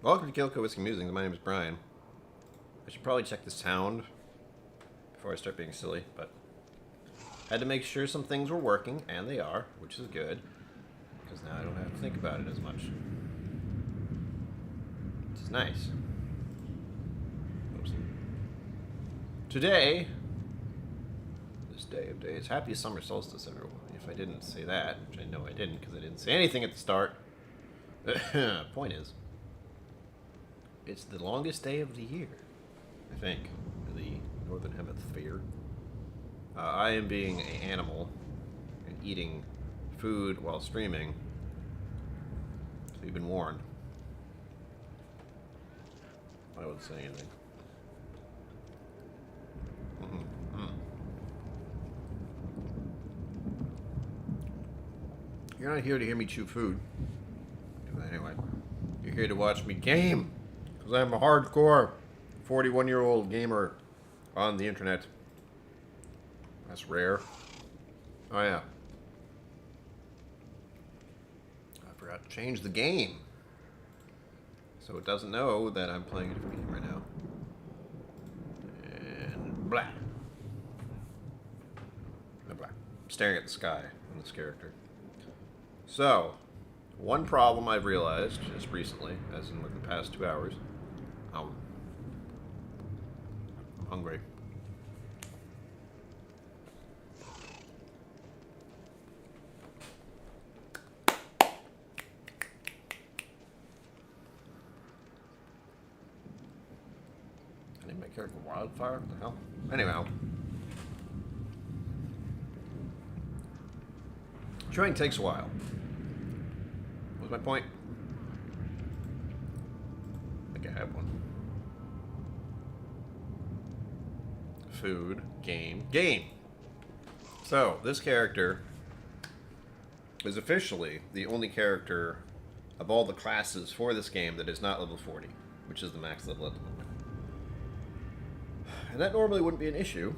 Welcome to KillCo Whiskey Musings. My name is Brian. I should probably check the sound before I start being silly, but I had to make sure some things were working, and they are, which is good, because now I don't have to think about it as much. Which is nice. Oops. Today, this day of days, happy summer solstice, everyone. If I didn't say that, which I know I didn't, because I didn't say anything at the start, point is, it's the longest day of the year, I think, in the Northern Hemisphere. I am being an animal and eating food while streaming, so you've been warned. I wouldn't say anything. You're not here to hear me chew food. Anyway, you're here to watch me game. Because I'm a hardcore 41-year-old gamer on the internet. That's rare. Oh yeah. I forgot to change the game. So it doesn't know that I'm playing a different game right now. And blah. No blah. I'm staring at the sky on this character. So, one problem I've realized just recently, as in like the past 2 hours, I'm hungry. I named my character Wildfire? What the hell? Anyhow. Chewing takes a while. What was my point? I think I have one. Food, game. So, this character is officially the only character of all the classes for this game that is not level 40, which is the max level at the moment. And that normally wouldn't be an issue,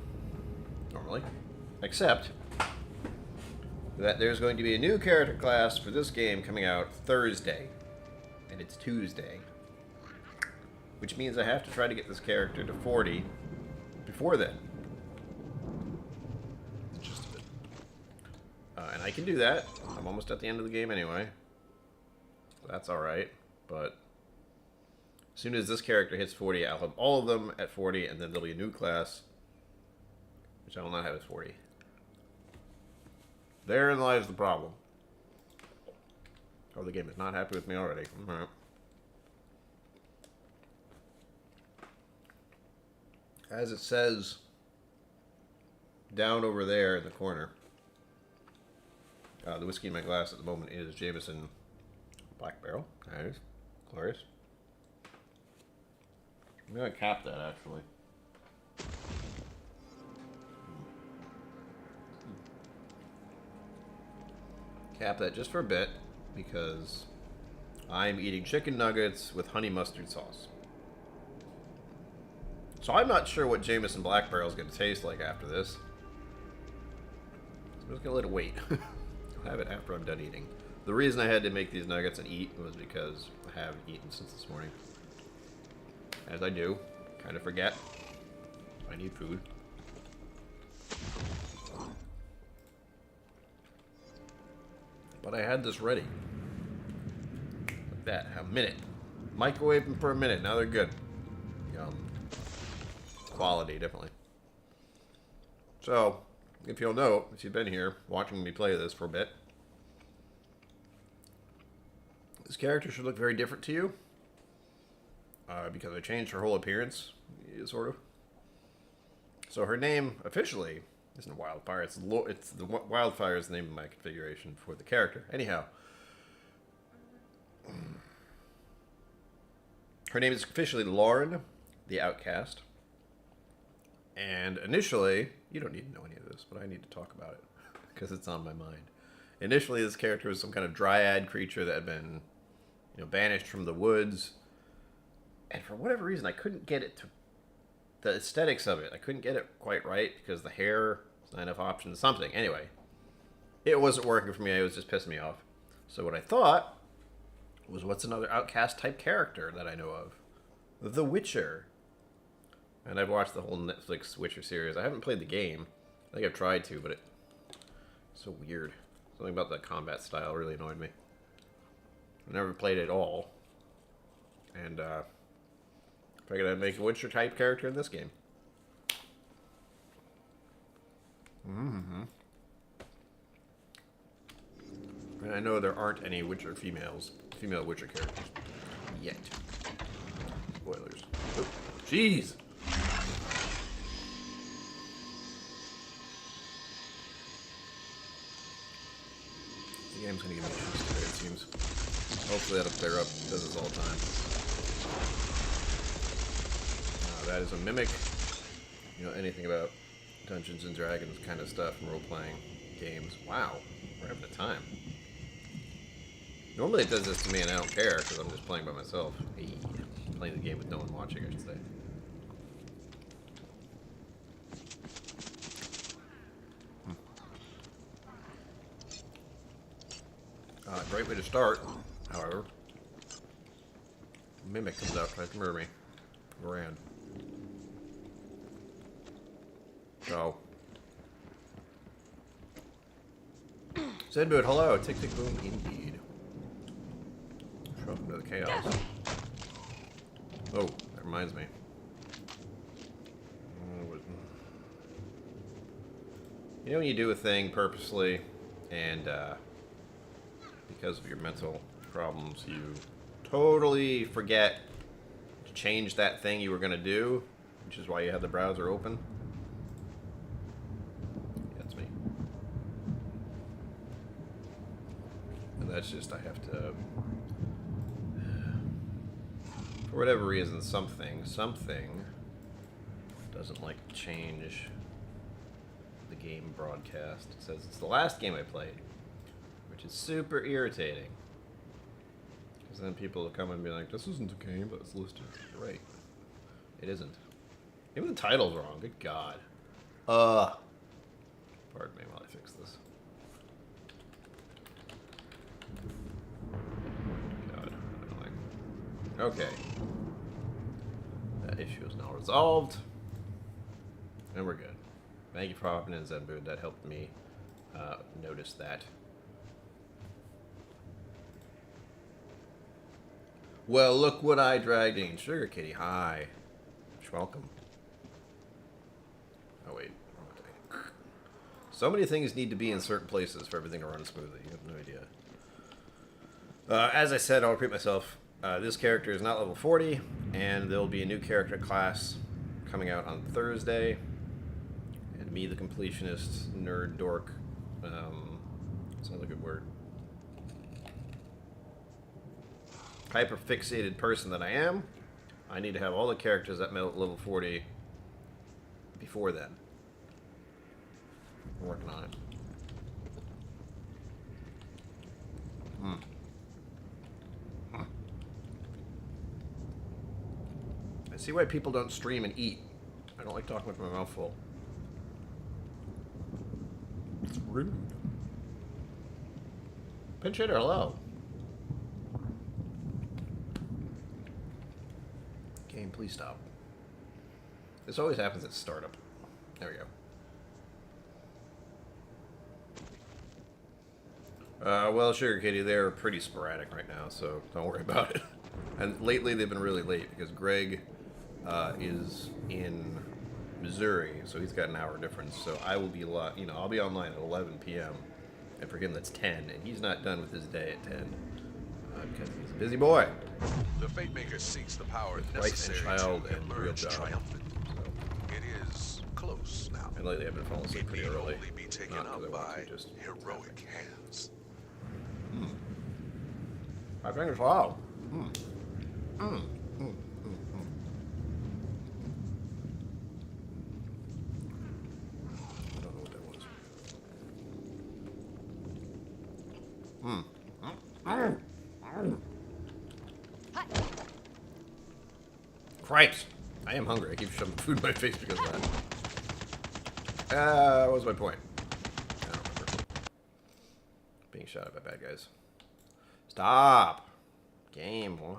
except that there's going to be a new character class for this game coming out Thursday, and it's Tuesday, which means I have to try to get this character to 40 before then. Just a bit. And I can do that. I'm almost at the end of the game anyway. That's alright, but as soon as this character hits 40, I'll have all of them at 40, and then there'll be a new class, which I will not have at 40. Therein lies the problem. Oh, the game is not happy with me already. Alright. As it says down over there in the corner, the whiskey in my glass at the moment is Jameson Black Barrel. Nice. Glorious. I'm going to cap that, actually. Cap that just for a bit, because I'm eating chicken nuggets with honey mustard sauce. So I'm not sure what Jameson Black Barrel is going to taste like after this. So I'm just going to let it wait. I'll have it after I'm done eating. The reason I had to make these nuggets and eat was because I haven't eaten since this morning. As I do. Kind of forget. I need food. But I had this ready. Like that. A minute. Microwave them for a minute. Now they're good. Yum. Quality, definitely. So, if you'll note, if you've been here watching me play this for a bit, this character should look very different to you. Because I changed her whole appearance, sort of. So her name, officially, isn't Wildfire. It's the Wildfire is the name of my configuration for the character. Anyhow. Her name is officially Lauren, the Outcast. And initially, you don't need to know any of this, but I need to talk about it because it's on my mind. Initially, this character was some kind of dryad creature that had been, banished from the woods. And for whatever reason, I couldn't get it to the aesthetics of it. I couldn't get it quite right because the hair was not enough options. Something. Anyway, it wasn't working for me. It was just pissing me off. So what I thought was, what's another Outcast type character that I know of? The Witcher. And I've watched the whole Netflix Witcher series. I haven't played the game. I think I've tried to, but it's so weird. Something about the combat style really annoyed me. I never played it at all. And figured I'd make a Witcher type character in this game. And I know there aren't any female Witcher characters yet. Spoilers. Oh, jeez. The game's gonna give me issues today, it seems. Hopefully that'll clear up. It does this all the time. That is a Minnick. Anything about Dungeons and Dragons kind of stuff and role-playing games. Wow, we're having a time. Normally it does this to me and I don't care because I'm just playing by myself. Hey, playing the game with no one watching, I should say. Great way to start, however. Minnick comes out, tries to murder me. Ran. So. Zenboot, hello. Tick tick boom, indeed. Welcome to the chaos. Oh, that reminds me. When you do a thing purposely, and because of your mental problems, you totally forget to change that thing you were going to do, which is why you have the browser open. That's me. And that's just, I have to, for whatever reason, something doesn't like to change the game broadcast. It says it's the last game I played, which is super irritating. Because then people will come and be like, this isn't a game, but it's listed. You're right. It isn't. Even the title's wrong. Good God. Pardon me while I fix this. God, annoying. Okay. That issue is now resolved. And we're good. Thank you for hopping in, Zenboot. That helped me notice that. Well, look what I dragged in. Sugar Kitty, hi. You're welcome. Oh, wait. So many things need to be in certain places for everything to run smoothly. You have no idea. As I said, I'll repeat myself. This character is not level 40, and there'll be a new character class coming out on Thursday. And me, the completionist, nerd, dork, it's not a good word. Hyper-fixated person that I am, I need to have all the characters at level 40 before then. I'm working on it. I see why people don't stream and eat. I don't like talking with my mouth full. It's rude. Pinch hitter, hello. Game, please stop. This always happens at startup. There we go. Well, Sugar Kitty, they're pretty sporadic right now, so don't worry about it. And lately they've been really late because Greg is in Missouri, so he's got an hour difference. So I will be I'll be online at 11 p.m. and for him that's 10, and he's not done with his day at 10 because he's a busy boy. The Fate Maker seeks the power Wife necessary and child to and real emerge job. triumphant. So, It is close now. and lately I've been falling asleep It pretty need early. only be taken Not 'cause I up want by to, just heroic hands. My fingers wow. I don't know what that was. Cripes! I am hungry. I keep shoving food in my face because of that. What was my point? I don't remember. Being shot at by bad guys. Stop! Game, why?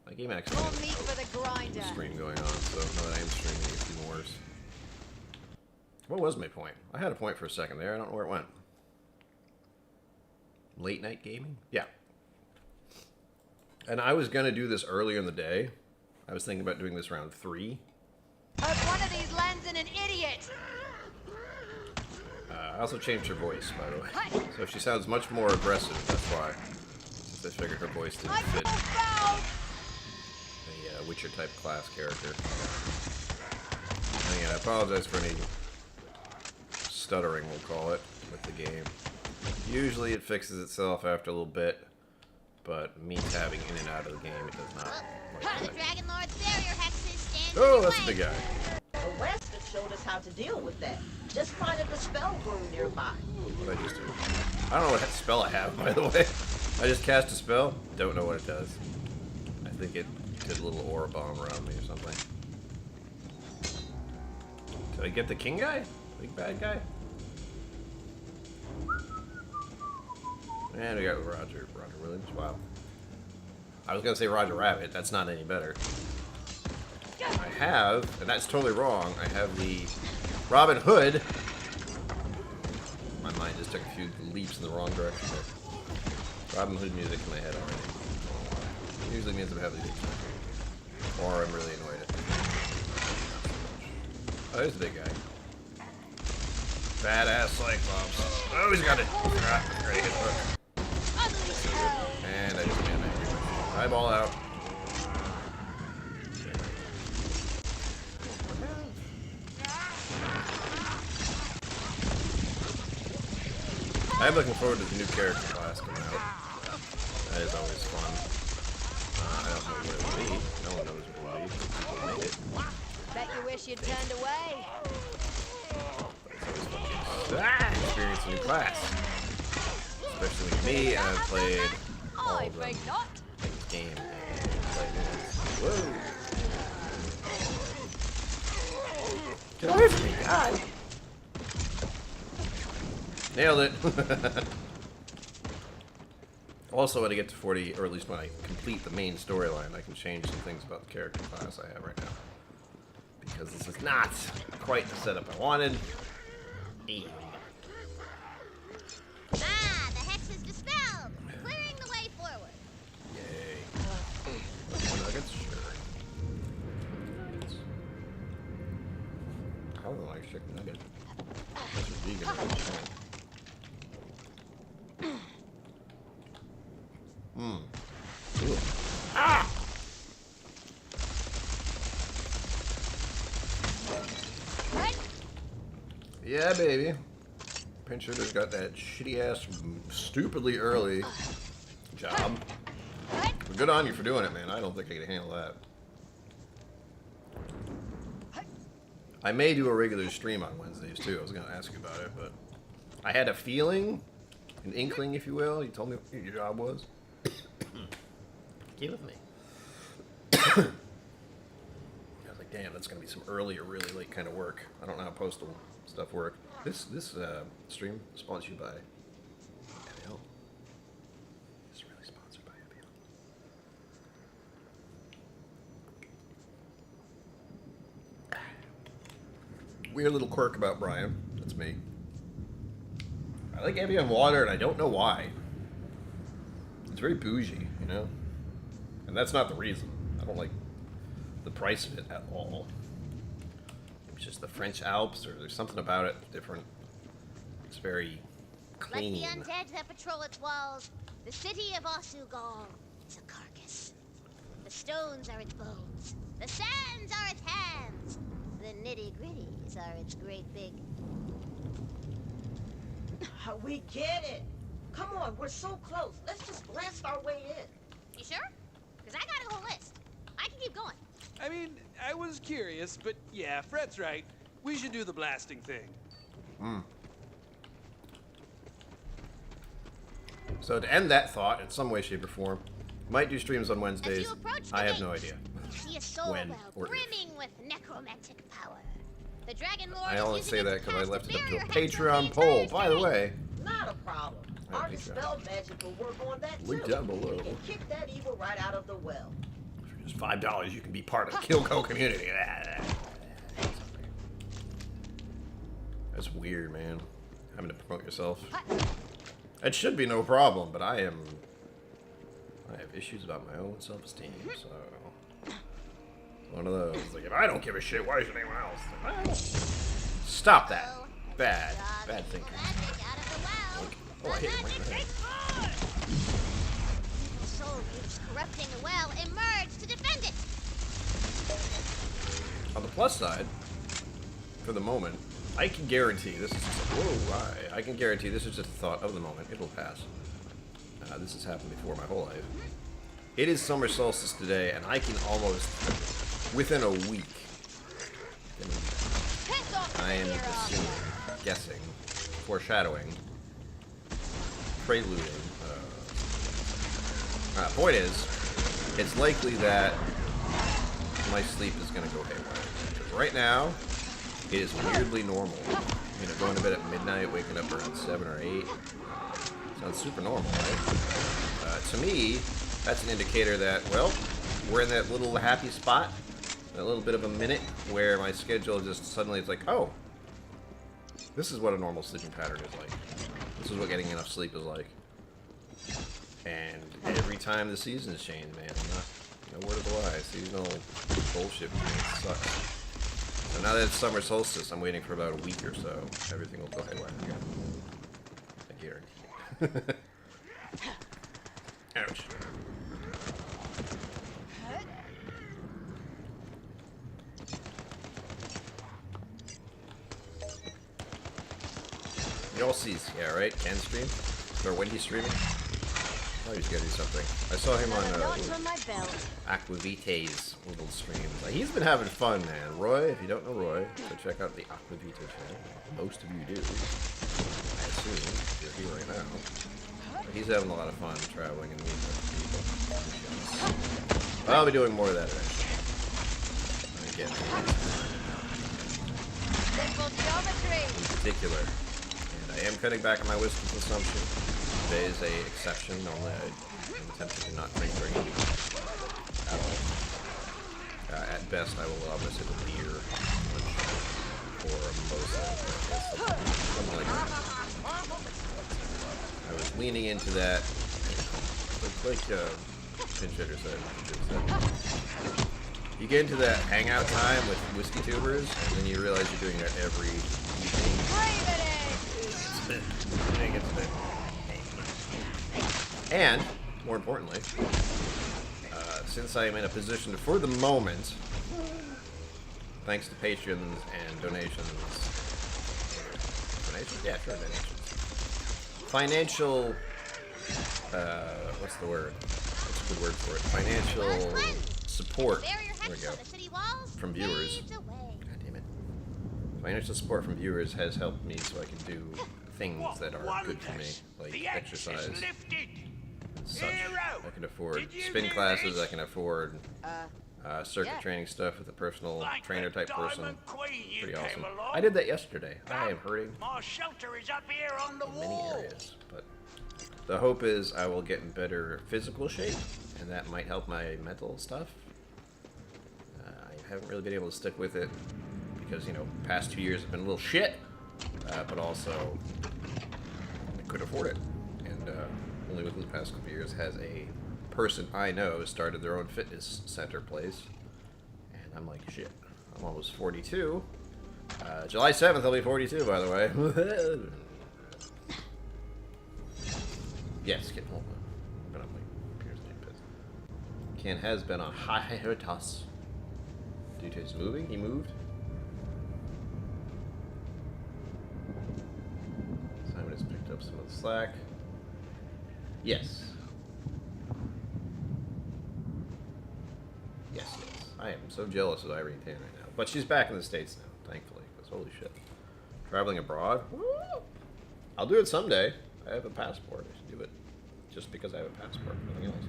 My game actually More has meat for the grinder. a stream going on, so now that I am streaming, it's even worse. What was my point? I had a point for a second there. I don't know where it went. Late night gaming? Yeah. And I was going to do this earlier in the day. I was thinking about doing this around 3. Hope one of these lands in an idiot. I also changed her voice, by the way. So she sounds much more aggressive, that's why. Since I figured her voice didn't fit a Witcher-type class character. And again, I apologize for any stuttering, we'll call it, with the game. Usually it fixes itself after a little bit, but me tabbing in and out of the game, it does not like The that. Dragon Lord's barrier hexes stand Oh, in that's your the big way. guy. The West has showed us how to deal with that. Just planted a spell room nearby. What did I just do? I don't know what spell I have, by the way. I just cast a spell. Don't know what it does. I think it did a little aura bomb around me or something. Did I get the king guy? Big bad guy? And we got Roger Williams. Wow. I was gonna say Roger Rabbit. That's not any better. I have, and that's totally wrong. I have the Robin Hood. My mind just took a few leaps in the wrong direction there. Robin Hood music in my head already. Usually means I'm having a good time. Or I'm really annoyed at it. Oh, there's the big guy. Badass Cyclops. Oh, he's got it. Ready to hit hook. And I just made an angry one. Eyeball out. I'm looking forward to the new character class coming out. That is always fun. I don't know what it will be. No one knows what it will be. People make it. Bet you wish you'd turned away. Experience a new class. Especially with me, and I've played all I of them think not. in this game. And played it. Whoa! Get away from me, God! Nailed it! Also, when I get to 40, or at least when I complete the main storyline, I can change some things about the character class I have right now. Because this is not quite the setup I wanted. Ew. Ah, the hex is dispelled, clearing the way forward. Yay. More nuggets? Sure. Nuggets. I don't like chicken nuggets. Those are vegan nuggets. Ooh. Ah! What? Yeah, baby. Pinch Hitter's got that shitty ass, stupidly early job. What? But good on you for doing it, man. I don't think I could handle that. I may do a regular stream on Wednesdays too. I was going to ask you about it, but I had a feeling, an inkling, if you will. You told me what your job was. Get with me. I was like, damn, that's going to be some early or really late kind of work. I don't know how postal stuff work. This stream is sponsored you by Abiel. It's really sponsored by Abiel. Weird little quirk about Brian. That's me. I like Evian water, and I don't know why. It's very bougie, you know? And that's not the reason. I don't like the price of it at all. It's just the French Alps, or there's something about it different. It's very clean. Like the undead that patrol its walls, the city of Osugal is a carcass. The stones are its bones. The sands are its hands. The nitty-gritties are its great big... We get it. Come on, we're so close. Let's just blast our way in. You sure? Because I got a whole list. I can keep going. I mean, I was curious, but yeah, Fred's right. We should do the blasting thing. So to end that thought, in some way, shape, or form, might do streams on As Wednesdays. you approach the I have gate, no idea. you see a soul When well or if. brimming with necromantic power. The Dragon Lord I is only using say it that to because I cast left it up to a barrier hex over Patreon the poll. entire By the city. way, Not a problem. Yeah, Our Patreon. dispel magic will work on that Link too. down below. We can kick that evil right out of the well. for just $5, you can be part of the KillCo community. That's weird, man. Having to promote yourself. It should be no problem, but I have issues about my own self-esteem, so one of those. Like, if I don't give a shit, why should anyone else? Like, well, stop that. Bad thinking. Magic out of the well. Oh, I hit him right in the head. Evil soul groups corrupting the well emerge to defend it. On the plus side, for the moment, I can guarantee this is just I can guarantee this is just a thought of the moment. It'll pass. This has happened before my whole life. It is summer solstice today, and I can almost, within a week, I am assuming, guessing, foreshadowing, preluding. Point is, it's likely that my sleep is going to go haywire. Because right now, it is weirdly normal. You know, going to bed at midnight, waking up around 7 or 8. Sounds super normal, right? To me, that's an indicator that, well, we're in that little happy spot, that little bit of a minute where my schedule just suddenly is like, oh, this is what a normal sleeping pattern is like. This is what getting enough sleep is like. And every time the seasons change, man, I'm not, no word of a lie, seasonal bullshit sucks. So now that it's summer solstice, I'm waiting for about a week or so. Everything will go haywire again. I guarantee it. Ouch. Y'all sees, yeah, right? Ken stream? Or when he's streaming? Oh, he's gotta do something. I saw him on Aquavita's little streams. He's been having fun, man. Roy, if you don't know Roy, go check out the Aquavita channel. Most of you do. I assume, if you're here right now. But he's having a lot of fun traveling and meeting other people. But I'll be doing more of that eventually. Again, Simple geometry. in particular. And I am cutting back on my whiskey consumption. Today is a exception. Normally I'm attempting to not drink very much at all. At best, I will allow myself a beer, or a mimosa, something like that. I was leaning into that. It's like Pinchitter said. You get into that hangout time with WhiskeyTubers, and then you realize you're doing that every evening. It's a bit. And, more importantly, since I am in a position for the moment, thanks to patrons and donations, yeah, sure, donations. Financial, what's the word? What's a good word for it? Financial support. There we go. From viewers. God damn it. Financial support from viewers has helped me so I can do things that are good for me, like exercise and such. I can afford spin classes, I can afford circuit training stuff with a personal trainer type person. Pretty awesome. I did that yesterday. I am hurting My shelter is up here on the in many wall. areas, but the hope is I will get in better physical shape, and that might help my mental stuff. I haven't really been able to stick with it because, you know, past 2 years have been a little shit, but also I could afford it, and only within the past couple years has a person I know started their own fitness center place, and I'm like, shit, I'm almost 42, July 7th, I'll be 42, by the way. Yes, get home. But I'm like, here's the pissed. Ken has been on hiatus due to his moving. He moved. Simon has picked up some of the slack. Yes. Yes, yes. I am so jealous of Irene Tan right now. But she's back in the States now, thankfully. Because holy shit. Traveling abroad? Woo! I'll do it someday. I have a passport. I should do it just because I have a passport. Nothing else.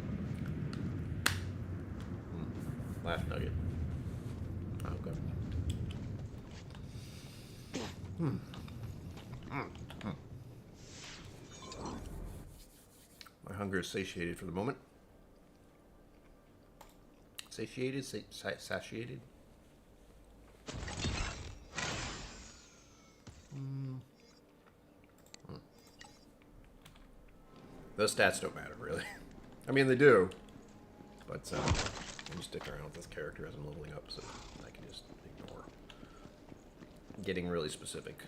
Laugh nugget. Okay. My hunger is satiated for the moment. Satiated? Satiated? Those stats don't matter, really. I mean, they do. But I'm just sticking around with this character as I'm leveling up, so I can just ignore getting really specific.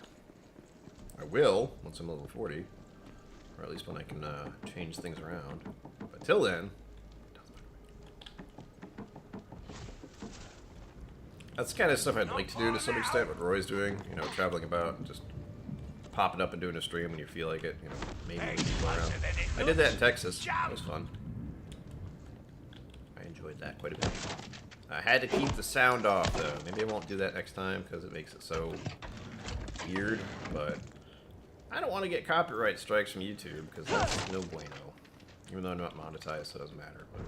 I will, once I'm level 40. Or at least when I can change things around. But till then, that's the kind of stuff I'd like to do to some extent, what Roy's doing. You know, traveling about and just popping up and doing a stream when you feel like it. You know, maybe people around. I did that in Texas. That was fun. I enjoyed that quite a bit. I had to keep the sound off, though. Maybe I won't do that next time because it makes it so weird, but I don't want to get copyright strikes from YouTube because that's no bueno. Even though I'm not monetized, so it doesn't matter. But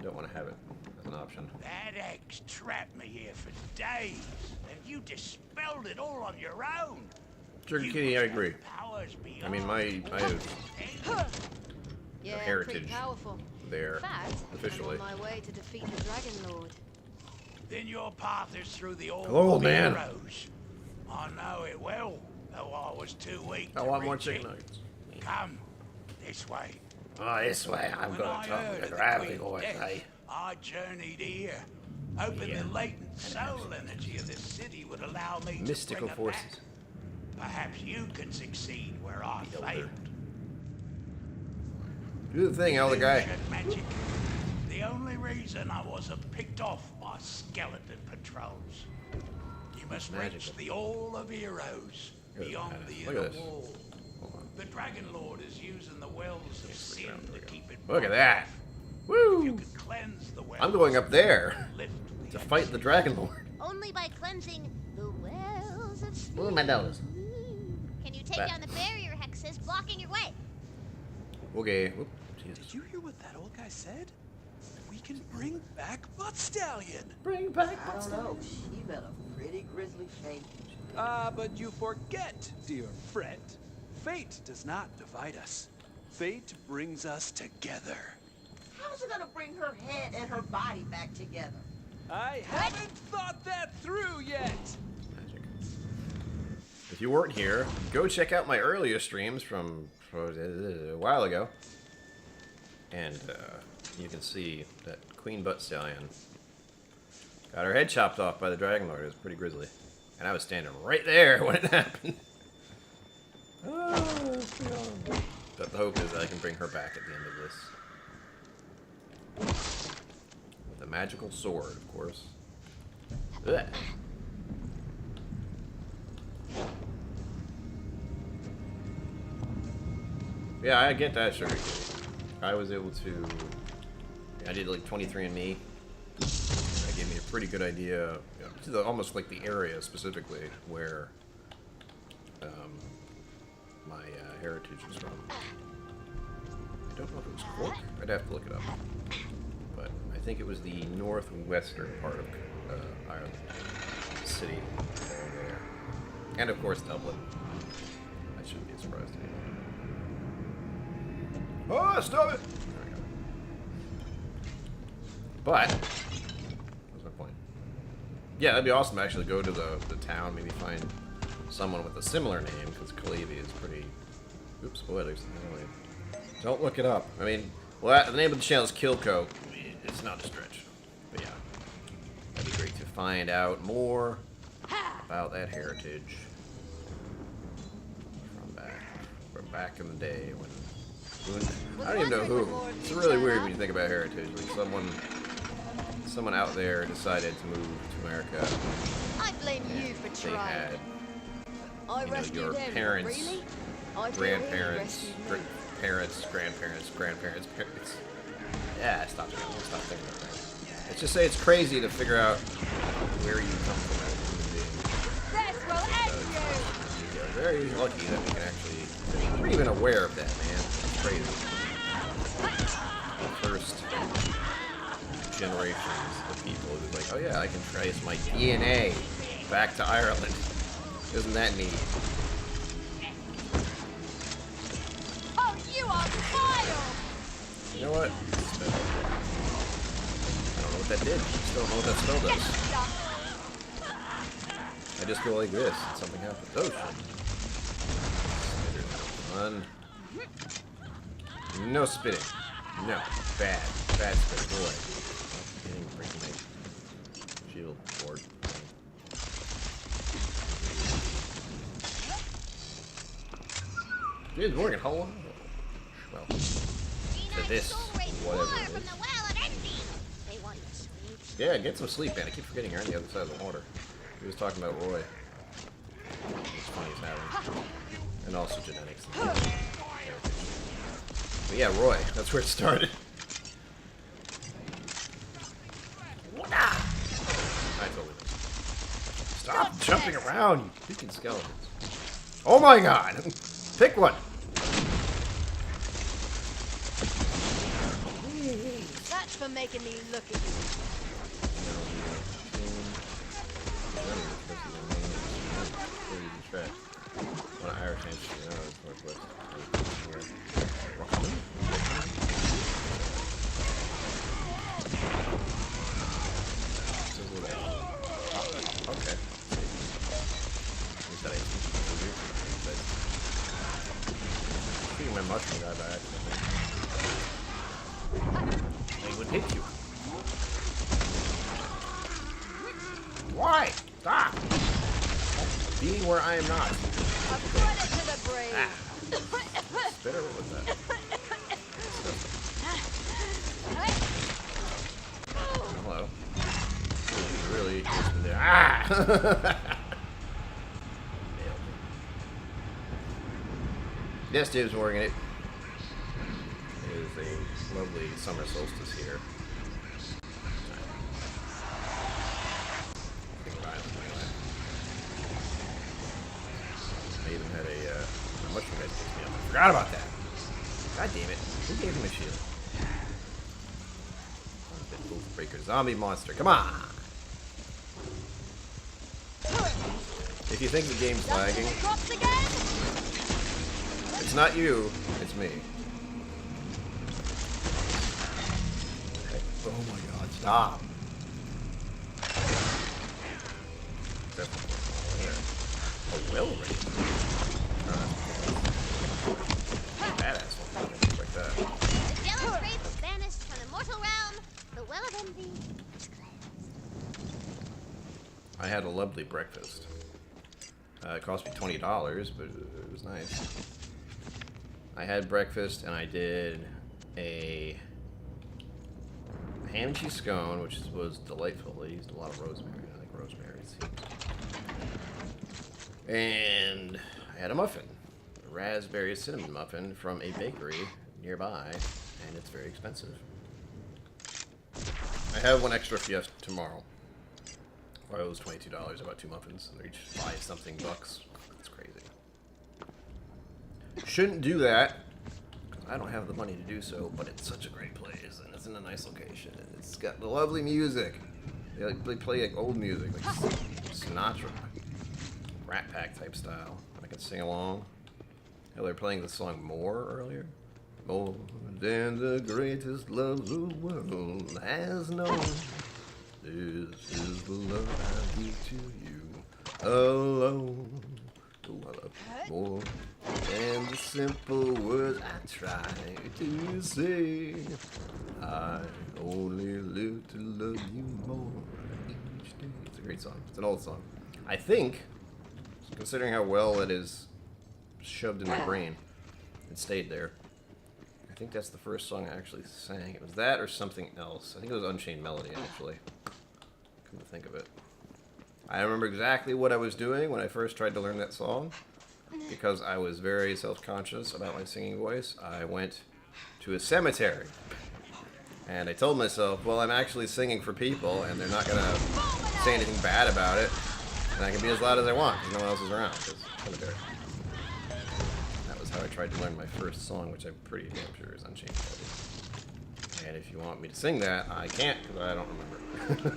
I don't want to have it as an option. That ex trapped me here for days, and you dispelled it all on your own. Sugar Kitty, I agree. I mean, I have Yeah, heritage pretty powerful. there In fact, officially. I'm on my way to defeat the Dragon Lord. Then your path is through the old Hello, old man. heroes. I know it well, though I was too weak I to want more reach chicken it. nuggets. Come, this way. Oh, this way. I'm When going I to talk heard to of the the rabbit Queen's boy. death, I journeyed here, hoping Yeah. the latent soul energy of this city would allow me Mystical to bring her forces. back. Perhaps you can succeed where I The Elder. failed. Do the thing, elder guy. Illusion magic. The only reason I wasn't picked off by skeleton patrols. You must reach Magical. the All of Heroes Look at beyond that. the Look inner at this. wall. Hold on. The Dragon Lord is using the wells of sin around, there to we go. keep it. Look at that. If you Woo! could cleanse the wells, I'm going up there lift the to fight the Dragon Lord. Only by cleansing the wells of sin. Where are my dollars? Can you take Back. down the barrier hexes blocking your way? Okay. Whoop. Jesus. Did you hear what that old guy said? We can bring back Stallion. Bring back I don't know. She been a pretty grisly shape. But you forget, dear friend. Fate does not divide us. Fate brings us together. How's it gonna bring her head and her body back together? I haven't thought that through yet. Magic. If you weren't here, go check out my earlier streams from a while ago. And you can see that Queen Butt Stallion got her head chopped off by the Dragon Lord. It was pretty grisly. And I was standing right there when it happened. Oh, that's pretty awesome. But the hope is that I can bring her back at the end of this. With a magical sword, of course. Ugh. Yeah, I get that, Sugar Kitty. I was able to... I did like 23andMe. That gave me a pretty good idea, you know, to the, almost like the area specifically where my heritage is from. I don't know if it was Cork. I'd have to look it up. But I think it was the northwestern part of Ireland. City there. And of course Dublin. That shouldn't be a surprise to anyone. Oh, stop it! There we go. But, what's my point? Yeah, that'd be awesome to actually go to the town, maybe find someone with a similar name, because Kalevi is pretty... Oops, poetics. Anyway, don't look it up. I mean, well, the name of the channel is KillCo. It's not a stretch. But yeah, that'd be great to find out more about that heritage from back in the day when I don't even know who. It's really weird when you think about heritage. Like someone out there decided to move to America. I blame you for They trying. had, I you know, rescued your him. parents, Really? I grandparents, rescued me. parents, grandparents, parents. Yeah, stop thinking about that. Let's just say it's crazy to figure out where you come from as a human being. This will end you. We are very lucky that we can actually. We're even aware of that, man. It's crazy. The first generations of people who's like, oh yeah, I can trace my DNA back to Ireland. Isn't that neat? Oh, you are vile. You know what? I don't know what that did. Still don't know what that spell Get does. stuck. I just go like this and something happens. Oh shit. No spitting. No. Bad. Bad spitting. Go away. Getting breaking my shield board. James Morgan, how long? Well, to this, whatever it From is. the well of envy. They want you sweet. Yeah, get some sleep, man. I keep forgetting you're on the other side of the water. He was talking about Roy. It's funny as having. And also genetics. But yeah, Roy. That's where it started. I totally know. Stop jumping around, you freaking skeletons. Oh my god! Pick one! That's for making me look at you. One Irish ancestry, no, it's northwest. Okay. Shooting my mushroom guy by accident. They would hit you. Why? Stop! Being where I am not. I've brought it to the brain. Ah. Spitter, what was that? Hello. Really just there. Ah! Yes, Dave's working it. It is a lovely summer solstice here. I even had a mushroom guy pick me up. I forgot about that. God damn it. Who gave him a shield? Breaker zombie monster. Come on! If you think the game's lagging, Drops again? it's not you, it's me. Oh my god, stop. Oh, well, right. Badass one. Like that. The jealous race is banished from the mortal realm. The well of envy is cleansed. I had a lovely breakfast. It cost me $20, but it was nice. I had breakfast and I did a ham and cheese scone, which was delightful. I used a lot of rosemary. I like rosemary seeds. And I had a muffin, a raspberry cinnamon muffin from a bakery nearby, and it's very expensive. I have one extra fiesta tomorrow. Well, it was $22. I bought 2 muffins, and they're each $5-something bucks. That's crazy. Shouldn't do that. I don't have the money to do so, but it's such a great place, and it's in a nice location, and it's got the lovely music. They play like old music, like Sinatra, Rat Pack type style. I can sing along. Hell, they're playing the song More earlier. More than the greatest love the world has known. This is the love I give to you alone. Oh, I love more than the simple words I try to say. I only live to love you more each day. It's a great song. It's an old song. I think, considering how well it is shoved in my brain, it stayed there. I think that's the first song I actually sang. It was that or something else. I think it was Unchained Melody, actually. Come to think of it. I remember exactly what I was doing when I first tried to learn that song. Because I was very self-conscious about my singing voice, I went to a cemetery. And I told myself, well, I'm actually singing for people, and they're not going to say anything bad about it. And I can be as loud as I want, because no one else is around. Because cemetery. That was how I tried to learn my first song, which I'm pretty damn sure is Unchained Melody. And if you want me to sing that, I can't, because I don't remember.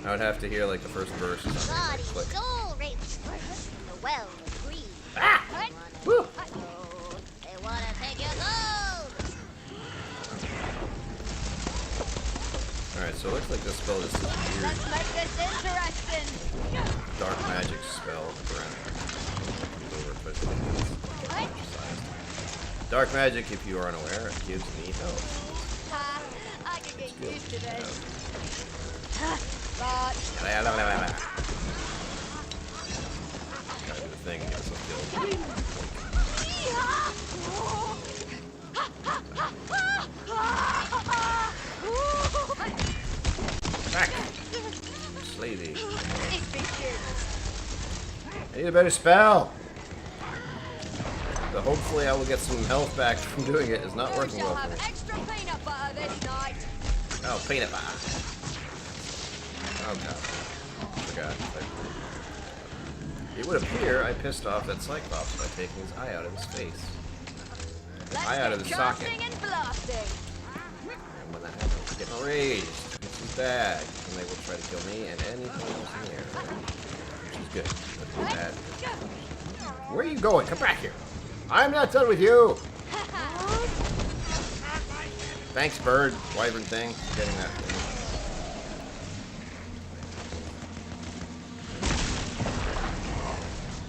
I would have to hear, like, the first verse. Body, soul, rapes first in the well of greed. Ah! They Woo! they wanna take your gold. Alright, so it looks like this spell is this weird Let's make this interesting. dark magic spell around. Dark magic, if you are unaware, it gives me health. Ha, I can get used to this. But Gotta do the thing and get some kills. Back! Slay thee. I need a better spell! So hopefully I will get some health back from doing it. It's not working well have for me. extra peanut butter this night. Oh, peanut butter. Oh god. Forgot. It would appear I pissed off that Cyclops by taking his eye out of his face. Let's Eye out of get his socket. casting and blasting. And when that happens, I get enraged. This is bad. And they will try to kill me and anything else in the area. Which is good. But bad. Where are you going? Come back here. I'm not done with you! Thanks, bird. Wyvern thing. Getting that thing.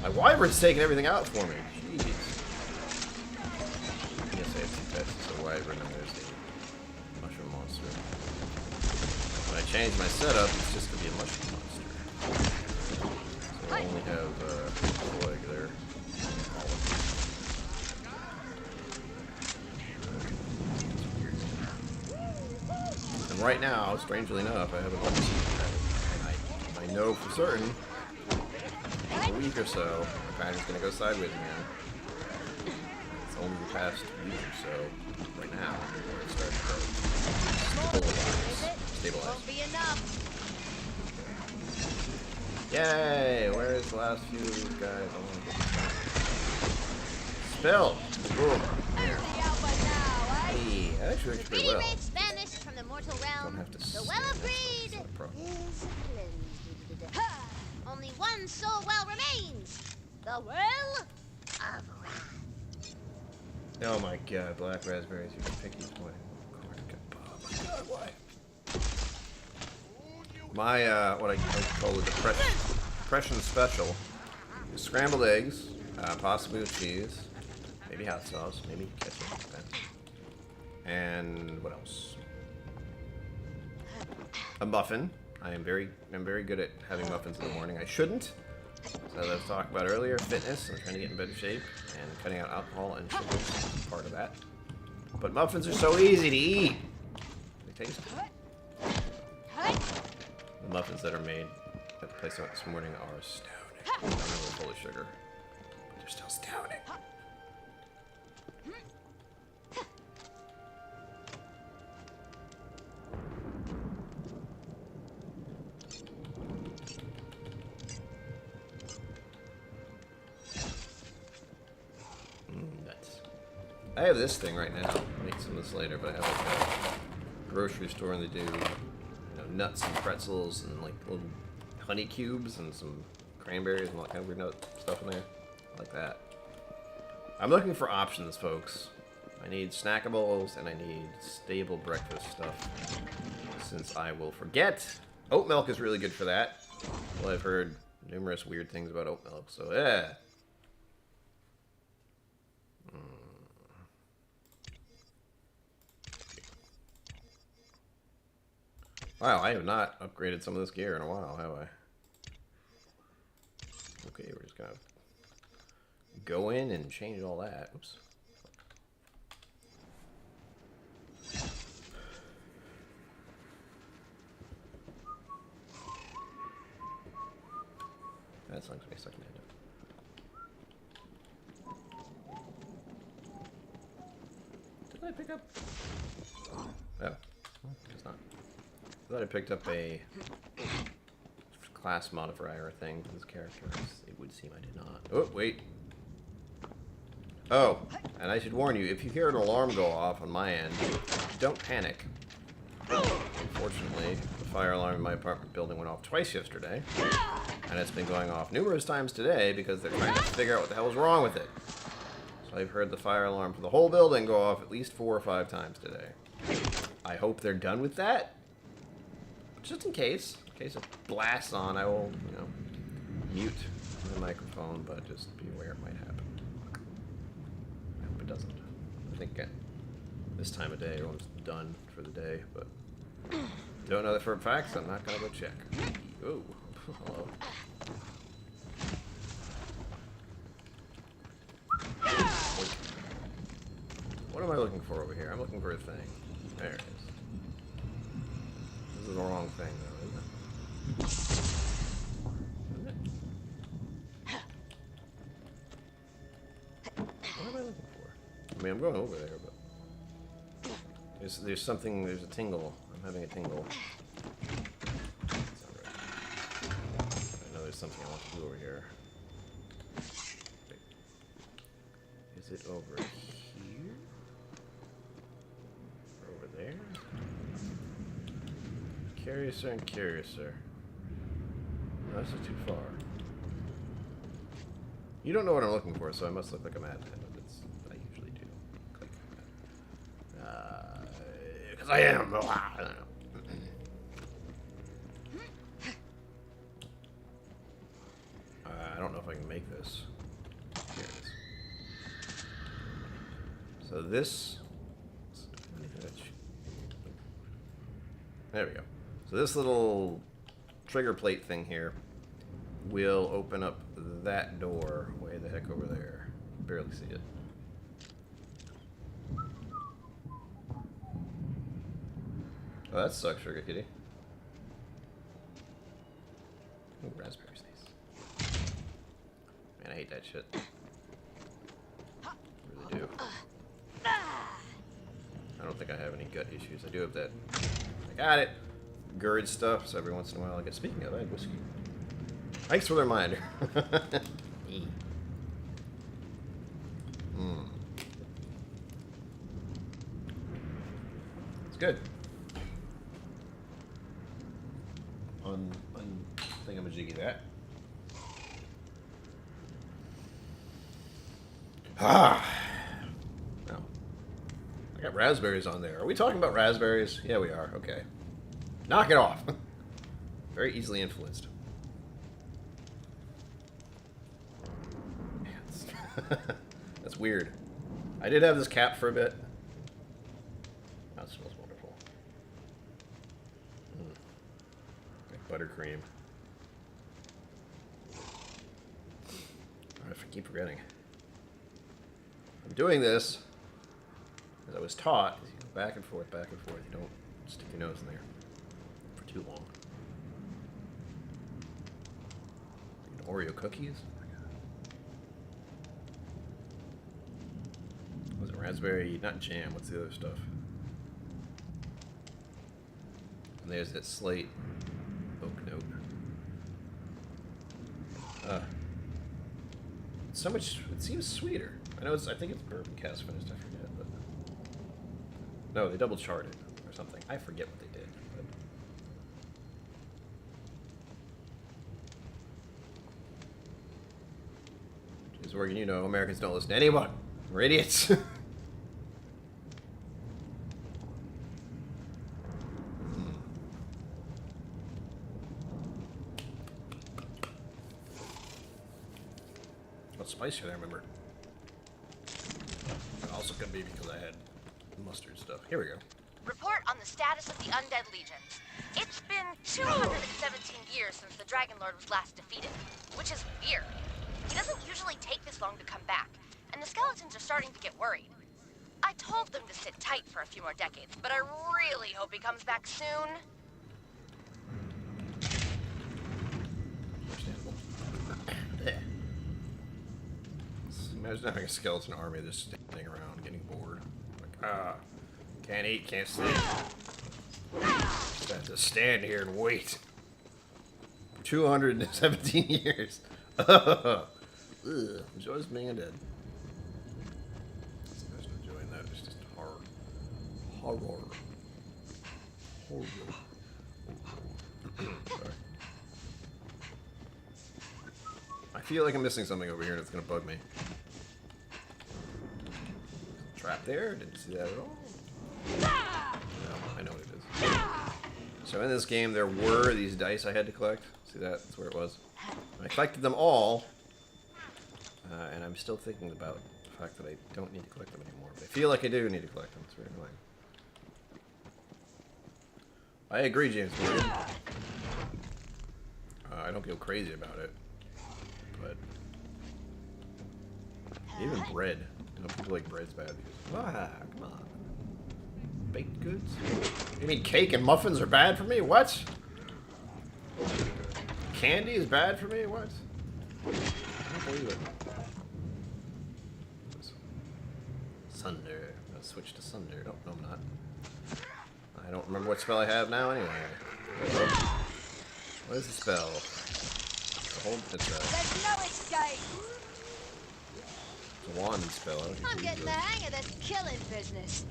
My wyvern's taking everything out for me. Jeez. Yes, I have two pets. It's a wyvern and there's the mushroom monster. When I change my setup, it's just going to be a mushroom monster. So I only have the regular olive. And right now, strangely enough, I have a bunch of and I know for certain in a week or so, the pattern's going to go sideways again. It's only the past week or so, right now, where it started to stabilize. Won't be enough. Yay! Where's the last few of these guys? I want to get this Spill! Boom! Here. The alpha now, eh? Hey, that actually works pretty well. Rates vanished from the mortal realm. Don't have to The well of greed It's not a problem. is cleansed. Only one soul well remains. The well of wrath. Oh my god, black raspberries, you can pick each one. Oh my god, why? My, what I call the depression special is scrambled eggs, possibly with cheese, maybe hot sauce, maybe ketchup, depends. And what else? A muffin. I'm very good at having muffins in the morning. I shouldn't. So as I was talking about earlier, fitness, I'm trying to get in better shape, and cutting out alcohol and sugar is part of that. But muffins are so easy to eat. They taste good. The muffins that are made at the place I went this morning are astounding. I don't know they're full of sugar, but they're still astounding. Nuts. I have this thing right now. I'll make some of this later, but I have like a grocery store and they do nuts and pretzels and like little honey cubes and some cranberries and all that kind of weird nut stuff in there. I like that. I'm looking for options, folks. I need snackables and I need stable breakfast stuff, since I will forget. Oat milk is really good for that. Well, I've heard numerous weird things about oat milk, so yeah. Wow, I have not upgraded some of this gear in a while, have I? just gonna go in and change all that. Oops. That song's gonna be stuck in my head. Did I pick up? Oh, it's not. I thought I picked up a class modifier thing for this character. It would seem I did not. Oh, wait. Oh, and I should warn you, if you hear an alarm go off on my end, don't panic. Unfortunately, the fire alarm in my apartment building went off twice yesterday, and it's been going off numerous times today because they're trying to figure out what the hell is wrong with it. So I've heard the fire alarm for the whole building go off at least 4 or 5 times today. I hope they're done with that. Just in case it blasts on, I will, you know, mute the microphone, but just be aware it might happen. I hope it doesn't. I think this time of day everyone's done for the day, but don't know that for a fact, so I'm not gonna go check. Oh, hello. What am I looking for over here? I'm looking for a thing. There it is. This is the wrong thing, though, isn't it? Isn't it? What am I looking for? I mean, I'm going over there, but there's something. There's a tingle. I'm having a tingle. That's not right. I know there's something I want to do over here. Wait. Is it over here? Or over there? Curiouser and curiouser. No, this is too far. You don't know what I'm looking for, so I must look like a madman. I usually do. Click. Because I am. I don't know. I don't know if I can make this. Here it is. So this. There we go. So this little trigger plate thing here will open up that door way the heck over there. Barely see it. Oh, that sucks, Sugar Kitty. Ooh, raspberries, nice. Man, I hate that shit. I really do. I don't think I have any gut issues. I do have that. I got it. GERD stuff, so every once in a while I get. Speaking of, I had whiskey. Thanks for the reminder. It's good. Thingamajiggy that. No. I got raspberries on there. Are we talking about raspberries? Yeah, we are. Okay. Knock it off. Very easily influenced. That's weird. I did have this cap for a bit. That smells wonderful. Like buttercream. I keep forgetting. I'm doing this as I was taught. You go back and forth, back and forth. You don't stick your nose in there for too long. Oreo cookies? Was it raspberry? Not jam. What's the other stuff? And there's that slate oak note. So much. It seems sweeter. I know. I think it's bourbon cast finished. I forget, but no, they double charred it or something. I forget what they did. But it's working. You know, Americans don't listen to anyone. We're idiots. Spicier than I remember. It also could be because I had mustard stuff. Here we go. Report on the status of the Undead Legions. It's been 217 years since the Dragon Lord was last defeated, which is weird. He doesn't usually take this long to come back, and the skeletons are starting to get worried. I told them to sit tight for a few more decades, but I really hope he comes back soon. Understandable. Yeah. Imagine having a skeleton army just standing around getting bored. Like, can't eat, can't sleep. Just have to stand here and wait. 217 years. Ugh. Enjoys being a dead. Imagine enjoying that. It's just horror. Horror. Sorry. I feel like I'm missing something over here that's gonna bug me. Trap there? Didn't see that at all. No, I know what it is. So in this game, there were these dice I had to collect. See that? That's where it was. I collected them all, and I'm still thinking about the fact that I don't need to collect them anymore. But I feel like I do need to collect them. It's very annoying. I agree, James Morgan. I don't feel crazy about it, but even bread. You know, people like bread's bad because come on. Baked goods? You mean cake and muffins are bad for me? What? Candy is bad for me? What? I don't believe it. Sunder. I'm gonna switch to Sunder. No, I'm not. I don't remember what spell I have now anyway. What is the spell? It's There's no escape. a wand spell. I'm getting the hang of this killing business.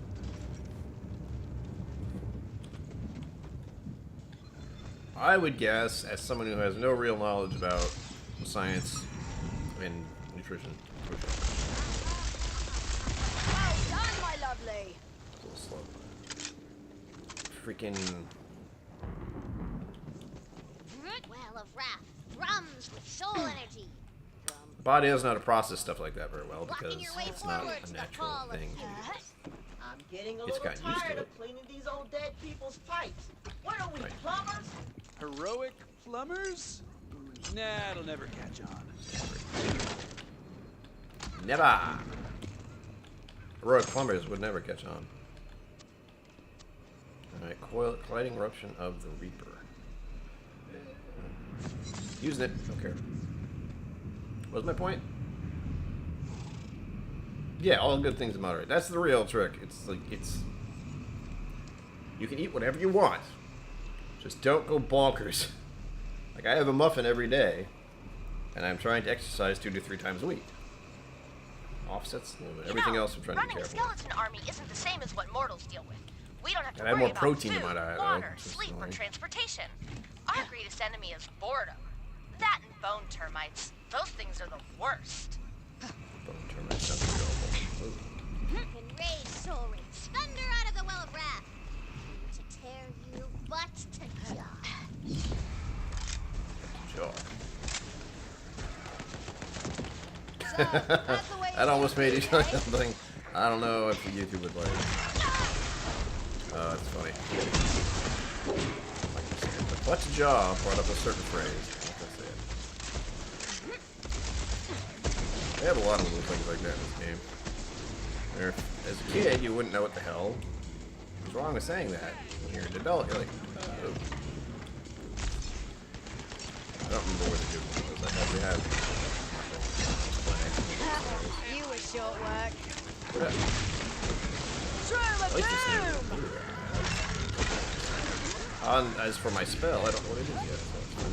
I would guess, as someone who has no real knowledge about science and nutrition. Well done, my lovely. A little slow. Freaking. Well of wrath, drums with soul energy. Drum. The body doesn't know how to process stuff like that very well Walking because your way it's not forward a to the natural fall of thing. I'm getting a It's little gotten used to tired it. of cleaning these old dead people's pipes. What are we, Right. plumbers? Heroic plumbers? Nah, it'll never catch on. Never! Heroic plumbers would never catch on. Alright, colliding eruption of the Reaper. Using it, don't care. What was my point? Yeah, all good things in moderate. That's the real trick. It's like, you can eat whatever you want. Just don't go bonkers. Like, I have a muffin every day, and I'm trying to exercise 2 to 3 times a week. Offsets a little bit. Everything else I'm trying to be running a careful. skeleton army isn't the same as what mortals deal with. We don't have to And I have worry more about protein in food, my diet, though, water, which is sleep, or annoying. transportation. Our greatest enemy is boredom. That and bone termites. Those things are the worst. Bone termites sound adorable. Ooh. Can raise soul rings, thunder out of the well of wrath. To tear you butt to jaw. Sure. So, that's the way That almost made it each is, eh? something. I don't know if YouTube would like it. Oh, it's funny. Like to say it. But butt to jaw brought up a certain phrase. Like I said. They have a lot of little things like that in this game. Where, as a kid, you wouldn't know what the hell was wrong with saying that. When you're an adult, you're like, oh. I don't remember where the good one was. I thought we had. You were short work. What up? Shroom At least it's a new. As for my spell, I don't know what it is yet. So it's not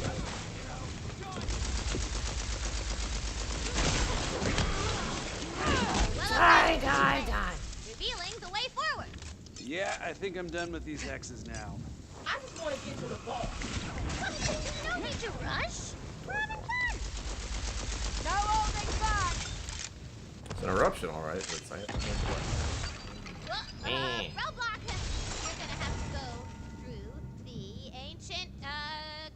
Die. Revealing the way forward. Yeah, I think I'm done with these X's now. I just want to get to the ball. No need to rush. We're having fun. No holding back. It's an eruption, alright, but it's like, Roadblock. You're gonna have to go through the ancient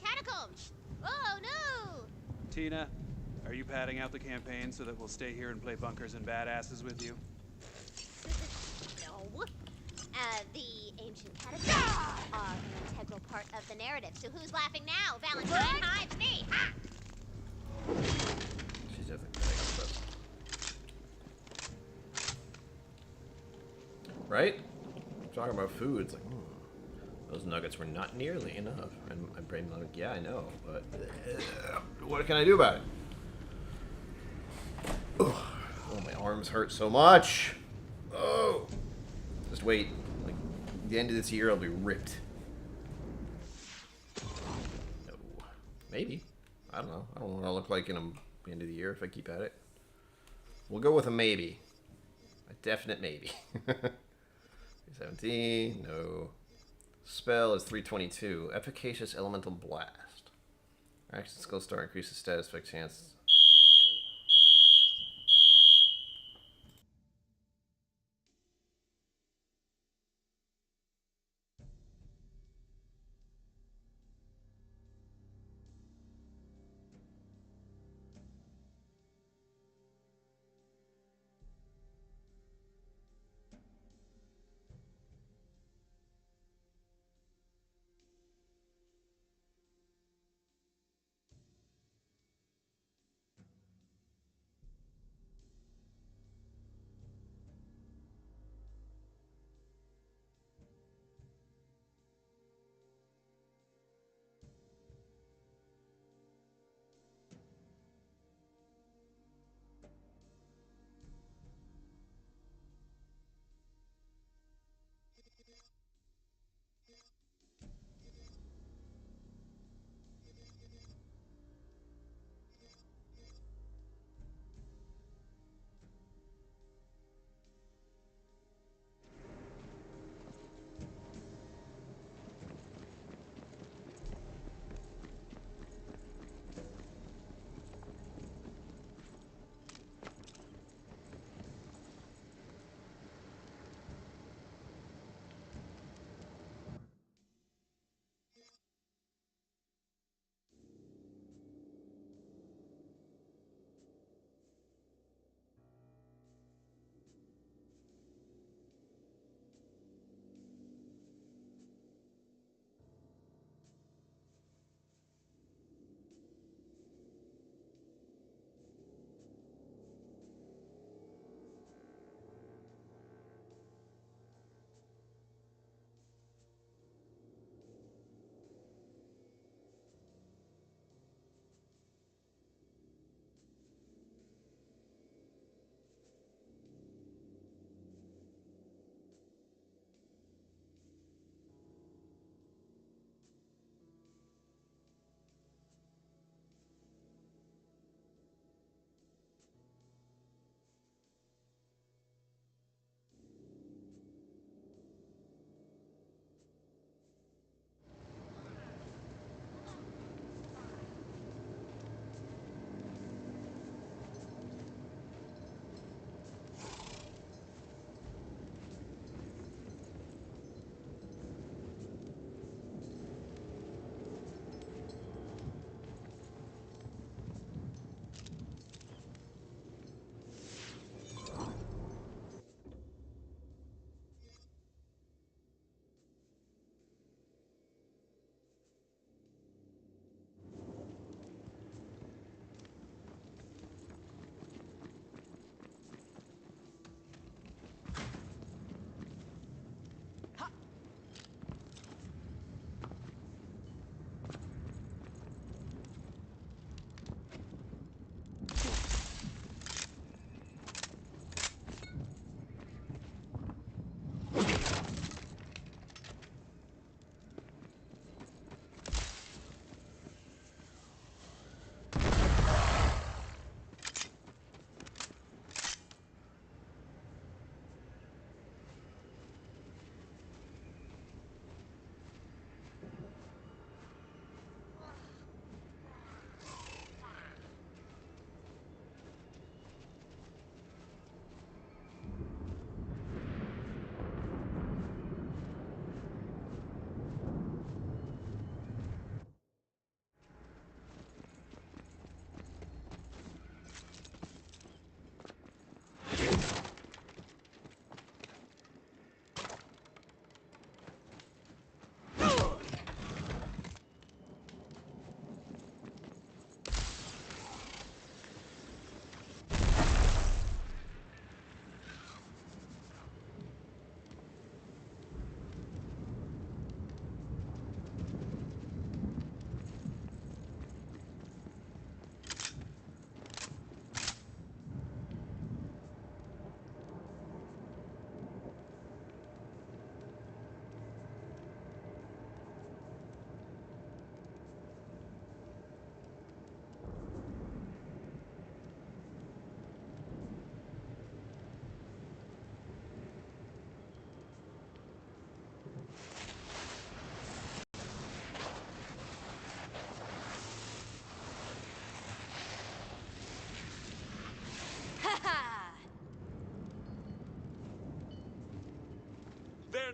catacombs. Oh no! Tina, are you padding out the campaign so that we'll stay here and play bunkers and badasses with you? No. The ancient catacombs are an integral part of the narrative. So who's laughing now? Valentine hides me. Ha! she's definitely Right? Talking about food, it's like, those nuggets were not nearly enough. And my brain like, yeah, I know, but what can I do about it? Oh, my arms hurt so much. Oh, just wait. Like, the end of this year, I'll be ripped. No, maybe. I don't know. I don't know what I'll look like in the end of the year if I keep at it. We'll go with a maybe. A definite maybe. 17, no. Spell is 322. Efficacious Elemental Blast. Action skill star increases status effect chance.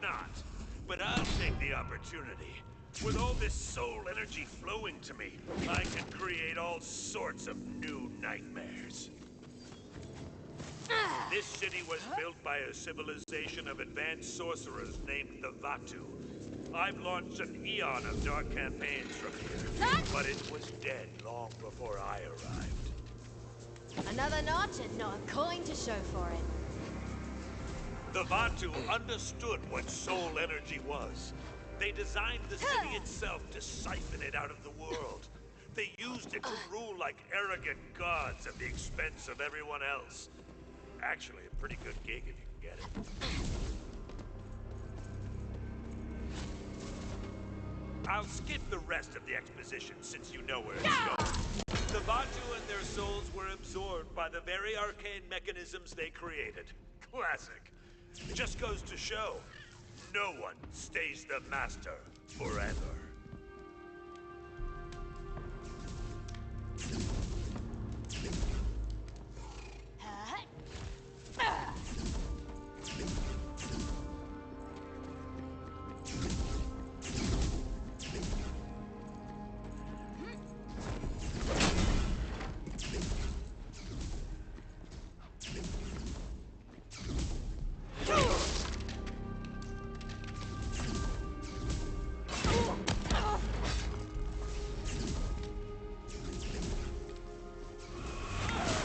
not. But I'll take the opportunity. With all this soul energy flowing to me, I can create all sorts of new nightmares. This city was built by a civilization of advanced sorcerers named the Vatu. I've launched an eon of dark campaigns from here, but it was dead long before I arrived. Another notch and not a coin to show for it. The Vatu understood what soul energy was. They designed the city itself to siphon it out of the world. They used it to rule like arrogant gods at the expense of everyone else. Actually, a pretty good gig if you can get it. I'll skip the rest of the exposition since you know where it's going. The Vatu and their souls were absorbed by the very arcane mechanisms they created. Classic. It just goes to show, no one stays the master forever.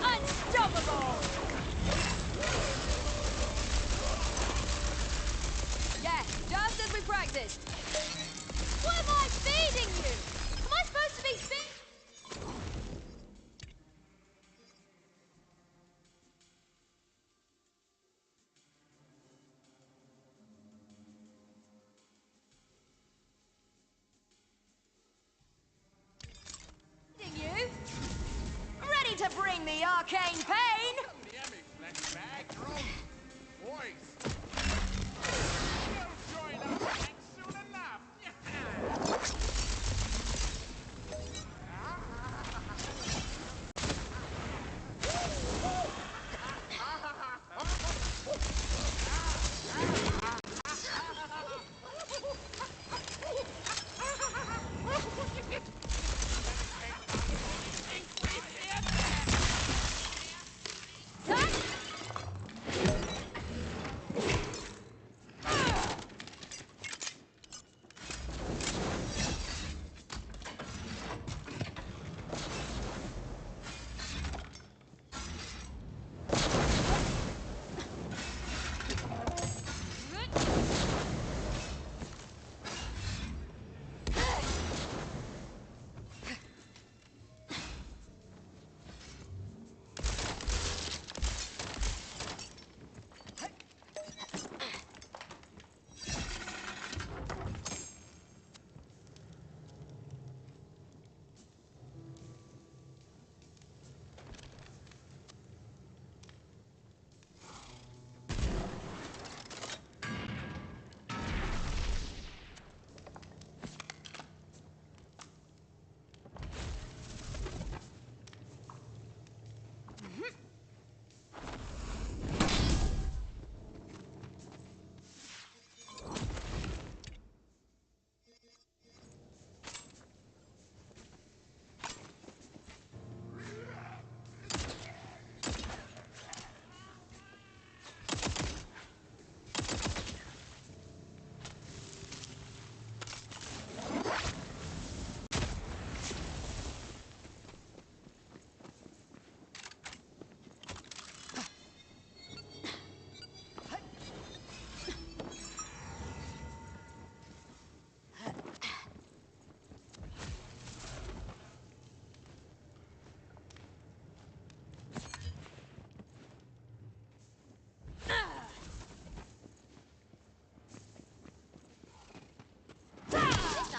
Unstoppable! Yeah, just as we practiced. What am I feeding you? Am I supposed to be feeding you? Ready to bring the arcane pain?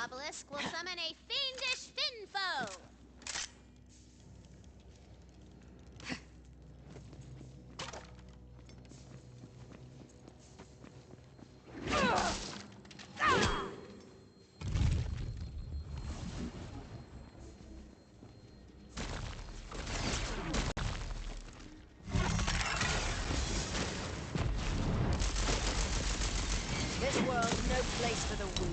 Obelisk will summon a fiendish fin foe. This This world's no place for the weak.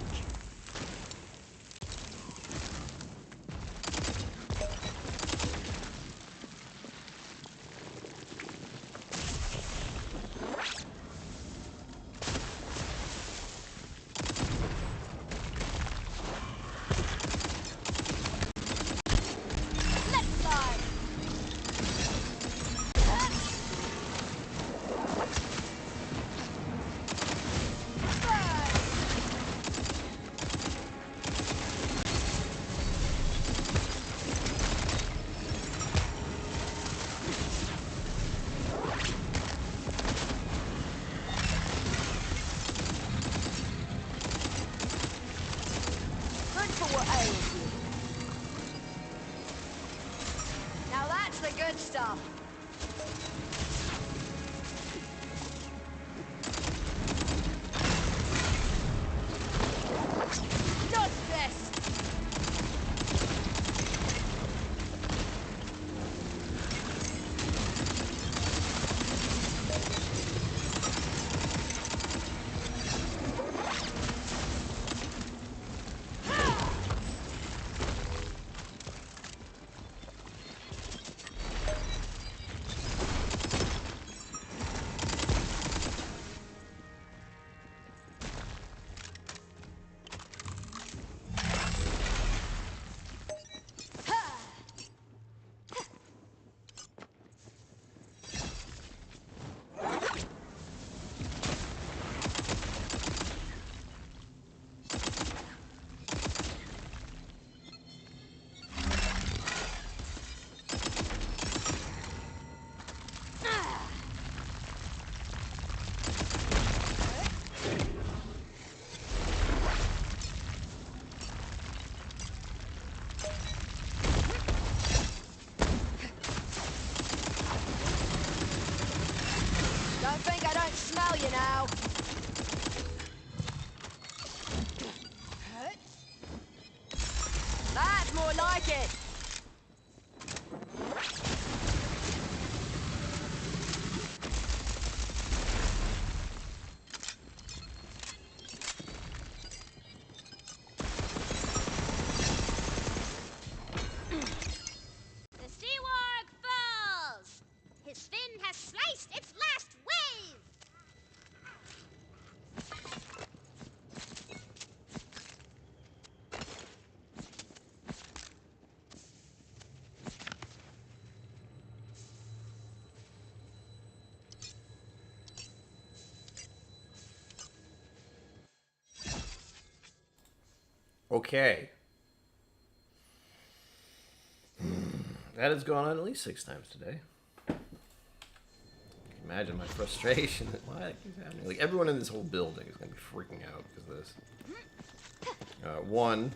Now that's the good stuff. Not this. Don't think I don't smell you now. That's more like it. The Sea Warg falls! His fin has sliced its last wave! Okay. That has gone on at least 6 times today. Imagine my frustration. Why that keeps happening? Like, everyone in this whole building is going to be freaking out because of this. One,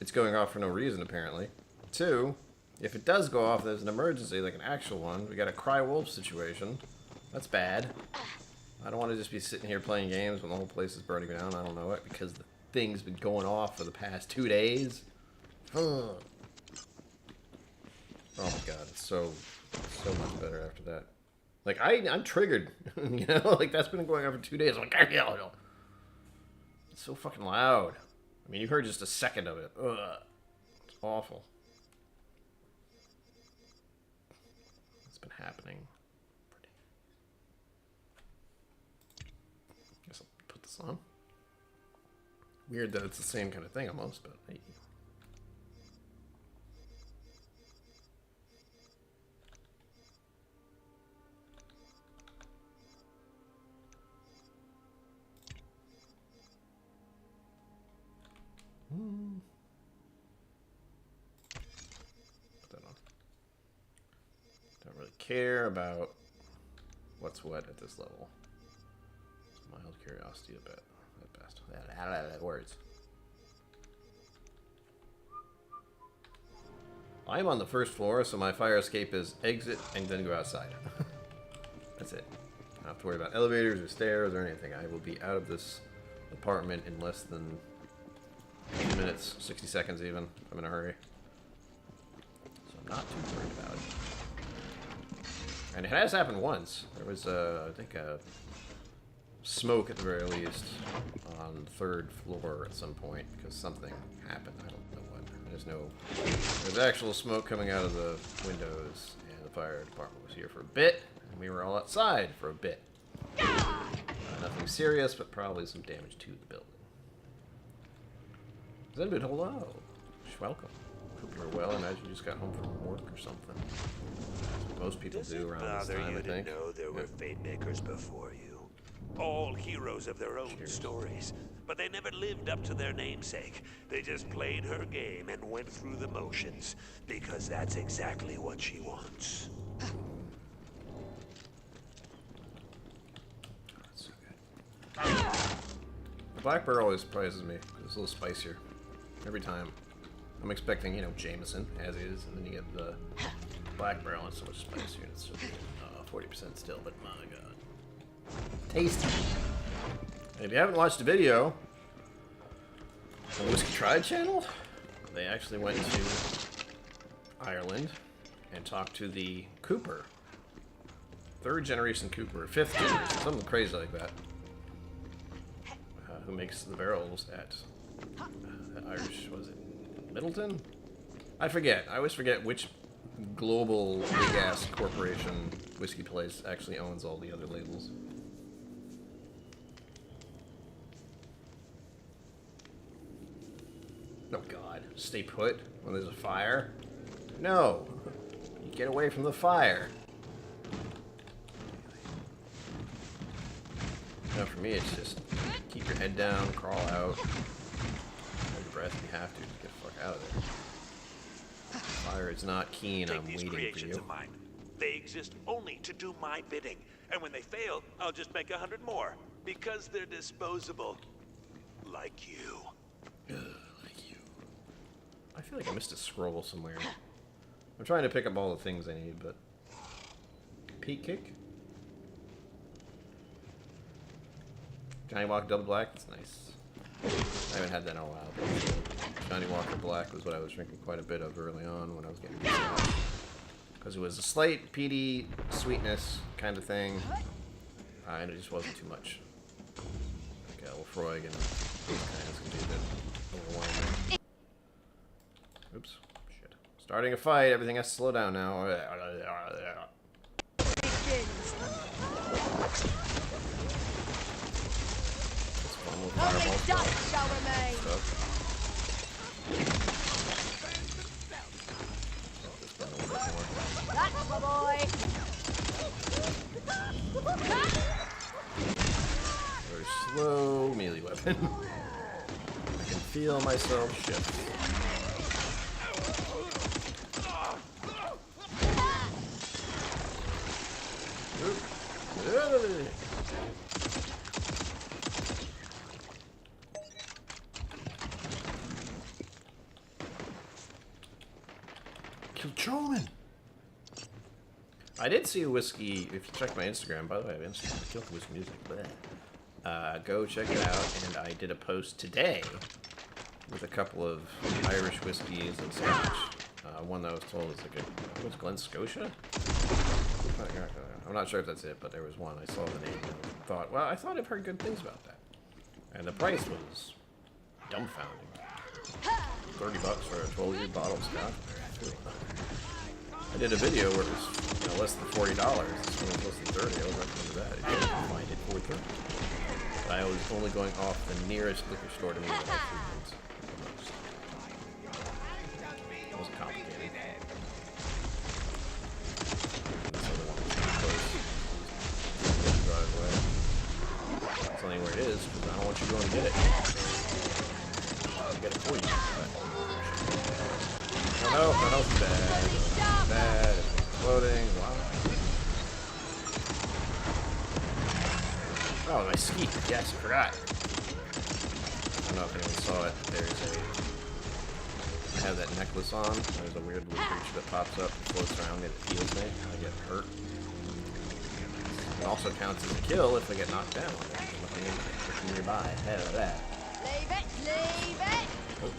it's going off for no reason, apparently. 2, if it does go off, there's an emergency, like an actual one. We got a cry wolf situation. That's bad. I don't want to just be sitting here playing games when the whole place is burning down. I don't know it, because the thing's been going off for the past 2 days. Oh my god, it's so much better after that. Like, I'm triggered, you know? Like, that's been going on for 2 days. I'm like, it's so fucking loud. I mean, you heard just a second of it. Ugh. It's awful. It's been happening. Guess I'll put this on. Weird that it's the same kind of thing almost, but hey. Put that on. Don't really care about what's what at this level. It's mild curiosity a bit at best. Words. I'm on the first floor, so my fire escape is exit and then go outside. That's it. I don't have to worry about elevators or stairs or anything. I will be out of this apartment in less than 8 minutes, 60 seconds even, if I'm in a hurry. So I'm not too worried about it. And it has happened once. There was, I think, smoke at the very least on the 3rd floor at some point because something happened. I don't know what. I just know there's actual smoke coming out of the windows, and the fire department was here for a bit, and we were all outside for a bit. Nothing serious, but probably some damage to the building. Zenbit, hello. Welcome. Hope you're well. I imagine you just got home from work or something. That's what most people do around this time, I think. Know there were fate makers before you. All heroes of their own stories. But they never lived up to their namesake. They just played her game and went through the motions. Because that's exactly what she wants. The black barrel always surprises me. It's a little spicier. Every time. I'm expecting, you know, Jameson, as is, and then you get the black barrel, and it's so much spicier, and it's still 40% still, but my god. Tasty. And if you haven't watched the video on the Whiskey Tribe channel, they actually went to Ireland and talked to the Cooper. 3rd generation Cooper, 5th generation, something crazy like that. Who makes the barrels at Irish, was it Middleton? I forget. I always forget which global big-ass corporation whiskey place actually owns all the other labels. Oh god. Stay put when there's a fire? No! You get away from the fire. No, for me it's just keep your head down, crawl out, hold your breath if you have to, just get the fuck out of there. Fire is not keen on waiting for you. Of mine. They exist only to do my bidding, and when they fail, I'll just make 100 more because they're disposable, like you. Like you. I feel like I missed a scroll somewhere. I'm trying to pick up all the things I need, but Peak kick. Johnny Walker Double Black, that's nice. I haven't had that in a while. But Johnny Walker Black was what I was drinking quite a bit of early on when I was getting Scotch. Because it was a slight peaty sweetness kind of thing, and it just wasn't too much. Like Lefroy and these kinds can be a bit overwhelming. Oops, shit. Starting a fight, everything has to slow down now. Only dust shall remain. That's my boy. Very slow melee weapon. I can feel myself shift. Kiltroman. I did see a whiskey. If you check my Instagram, by the way, I have Instagram. KillCo Whiskey Music. Go check it out. And I did a post today with a couple of Irish whiskeys and Scotch. One that I was told was like a, was Glen Scotia? I'm not sure if that's it, but there was one. I saw the name and thought, well, I thought I've heard good things about that. And the price was dumbfounding. $30 for a 12-year bottle of Scotch. I did a video where it was less than $40. This one was less than 30. I would recommend that. If you can find it for 30. But I was only going off the nearest liquor store to me that actually drinks the most. It wasn't complicated. This other one was pretty close. Drive away. I'll tell you where it is, because I don't want you going to get it. I'll get it for you. No, it's bad. Bad. It's exploding. Wow. Oh, my ski. Yes, I forgot. I don't know if anyone saw it. I have that necklace on. There's a weird little creature that pops up and floats around me that heals me. I get hurt. It also counts as a kill if I get knocked down. There's nothing nearby. Hell of that. Leave it, leave it. Oh.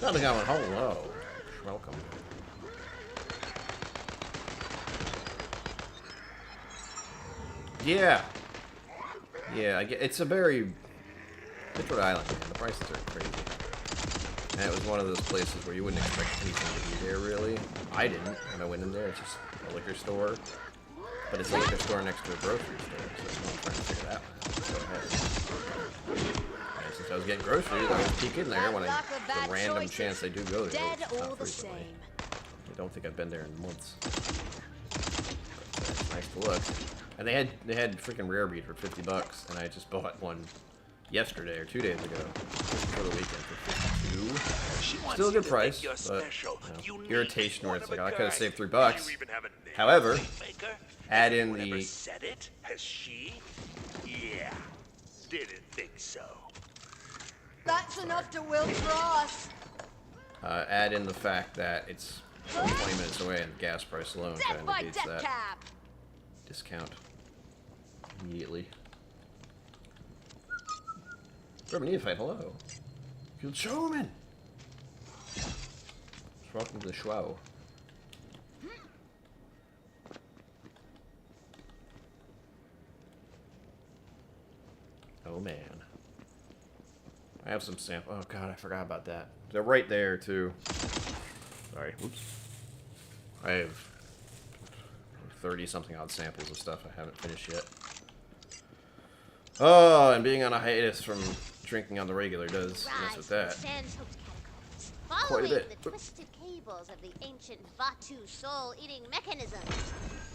How's it going? Hello. Welcome. Yeah. Yeah, it's a very... Pitchford Island, man. The prices are crazy. And it was one of those places where you wouldn't expect anything to be there, really. I didn't when I went in there. It's just a liquor store. But it's a liquor store next to a grocery store, so I'm trying to figure that one out. Go ahead. And since I was getting groceries, I would peek in there when the random chance I do go there. Dead Not all the frequently. same. I don't think I've been there in months. But, it's nice to look. And they had freaking rare breed for $50, and I just bought one yesterday or 2 days ago for the weekend for $52. Still a good price, but you know, irritation where it's like, oh, I could have saved $3. However, add in the Said it? Has she? Yeah. Didn't think so. That's enough to wilt Ross. add in the fact that it's 20 minutes away and the gas price alone kind of negates that discount immediately. Bourbon Neophyte, hello. Good showman. Welcome to the show. Oh man. I have some sample. Oh god, I forgot about that. They're right there too. Sorry. Whoops. I have 30 something odd samples of stuff I haven't finished yet. Oh, and being on a hiatus from drinking on the regular does mess with that. Quite a bit. The twisted cables of the ancient Vatu soul-eating mechanism.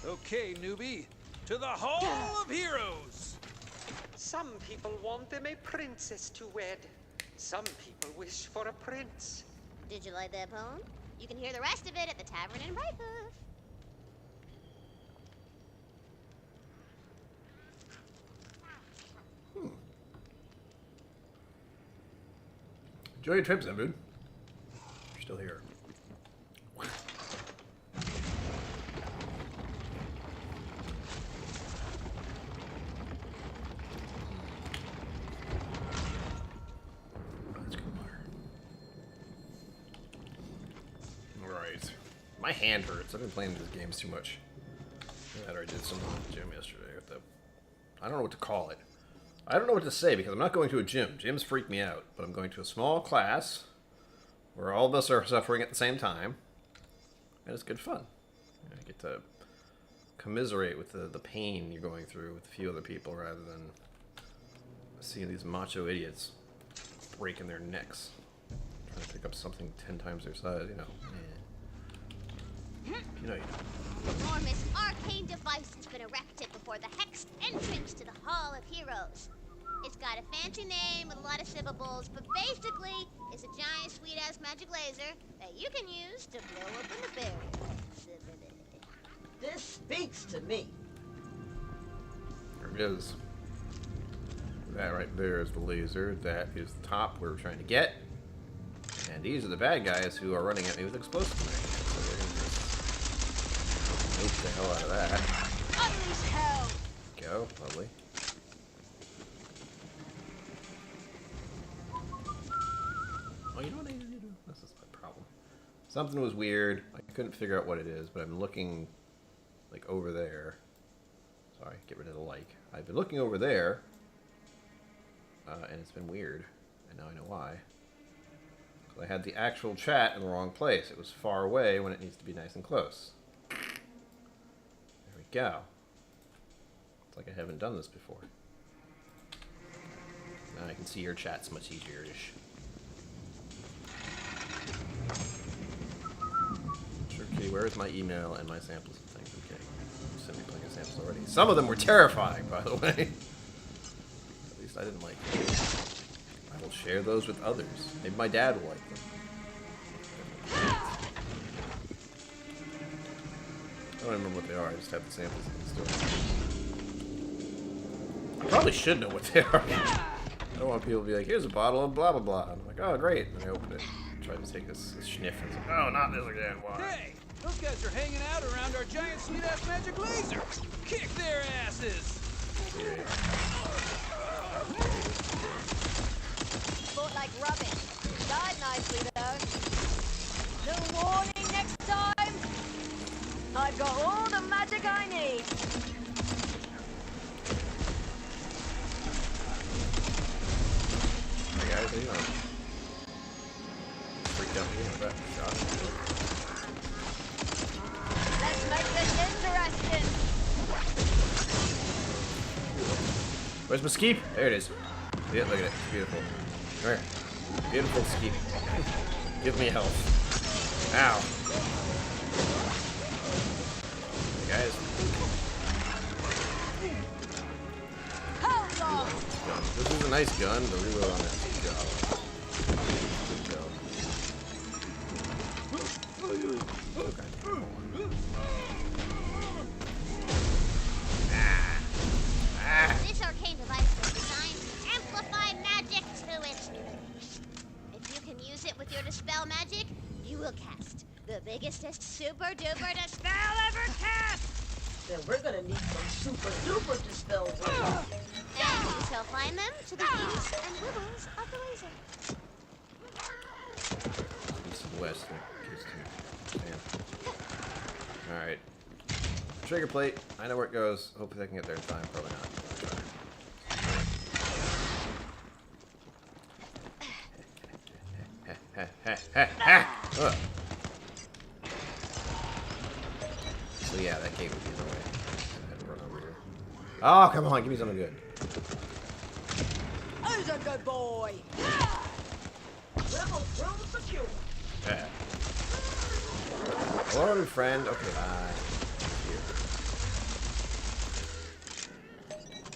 Okay, newbie. To the Hall of Heroes! Some people want them a princess to wed. Some people wish for a prince. Did you like that poem? You can hear the rest of it at the tavern in Brightcliff. Enjoy your trip, Zenbud. You're still here. Alright. My hand hurts. I've been playing these games too much. I did some in the gym yesterday with the... I don't know what to call it. I don't know what to say because I'm not going to a gym. Gyms freak me out. But I'm going to a small class where all of us are suffering at the same time. And it's good fun. I get to commiserate with the pain you're going through with a few other people rather than seeing these macho idiots breaking their necks. Trying to pick up something 10 times their size, you know. You know you don't. Enormous arcane device has been erected before the hexed entrance to the Hall of Heroes. It's got a fancy name with a lot of syllables, but basically, it's a giant sweet-ass magic laser that you can use to blow open the barrier. This speaks to me. There it is. That right there is the laser. That is the top we're trying to get. And these are the bad guys who are running at me with explosive magazines. So we're gonna just nuke the hell out of that. Unleash hell! Go, lovely. Oh, you know what I need to do? This is my problem. Something was weird. I couldn't figure out what it is, but I'm looking like over there. Sorry, get rid of the like. I've been looking over there, and it's been weird, and now I know why. I had the actual chat in the wrong place. It was far away when it needs to be nice and close. There we go. It's like I haven't done this before. Now I can see your chats much easier-ish. Sure, okay, where's my email and my samples and things? Okay, you sent me plenty of samples already. Some of them were terrifying, by the way. At least I didn't like them. I will share those with others. Maybe my dad will like them. I don't remember what they are. I just have the samples in the store. I probably should know what they are. I don't want people to be like, here's a bottle of blah blah blah. I'm like, oh great. And I open it, try to take this sniff, and it's like, oh, not this again. Why? Hey, those guys are hanging out around our giant sweet-ass magic laser. Kick their asses. Yeah. Fought like rubbish. Died nicely though. Little warning next time. I've got all the magic I need. Hey guys, how you doing? Freaked out me with that shot. Let's make this interesting. Where's my skeep? There it is. Yeah, look at it. It's beautiful. Come here. Beautiful skeep. Give me health. Ow. Hey guys. Hold on. Gun. This is a nice gun. The reload on it is a job. Good job. Okay. This arcane device was designed to amplify magic to its limits. If you can use it with your dispel magic, you will cast the biggest super duper dispel ever cast. Then we're gonna need some super duper dispels. And you shall find them to the use and wibbles of the laser. East and west. Alright. Trigger plate. I know where it goes. Hopefully I can get there in time. Probably not. Ugh. So yeah, that gate would be in the way. I had to run over here. Oh, come on, give me something good. Who's a good boy? Rebel through secure. Yeah. Hello, new friend. Okay, bye.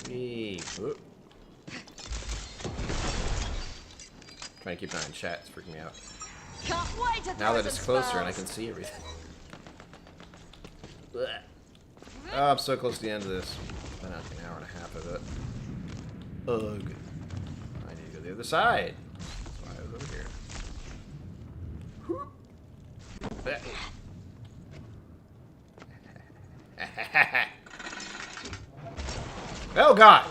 Me. Whoop. Trying to keep an eye on chat. It's freaking me out. Can't wait to Now that it's closer and I can see everything. Blech. Oh, I'm so close to the end of this. Been out an hour and a half of it. Ugh. I need to go the other side. That's why I was over here. Whoop. Blech. Oh god!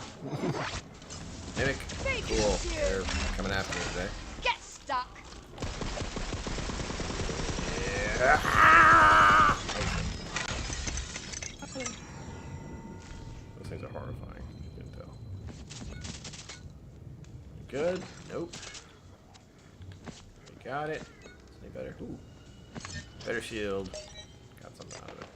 Minnick. Cool. They're coming after me today. Get stuck. Yeah. Those things are horrifying. You can tell. Good? Nope. We got it. Any better? Ooh. Better shield. Got something out of it.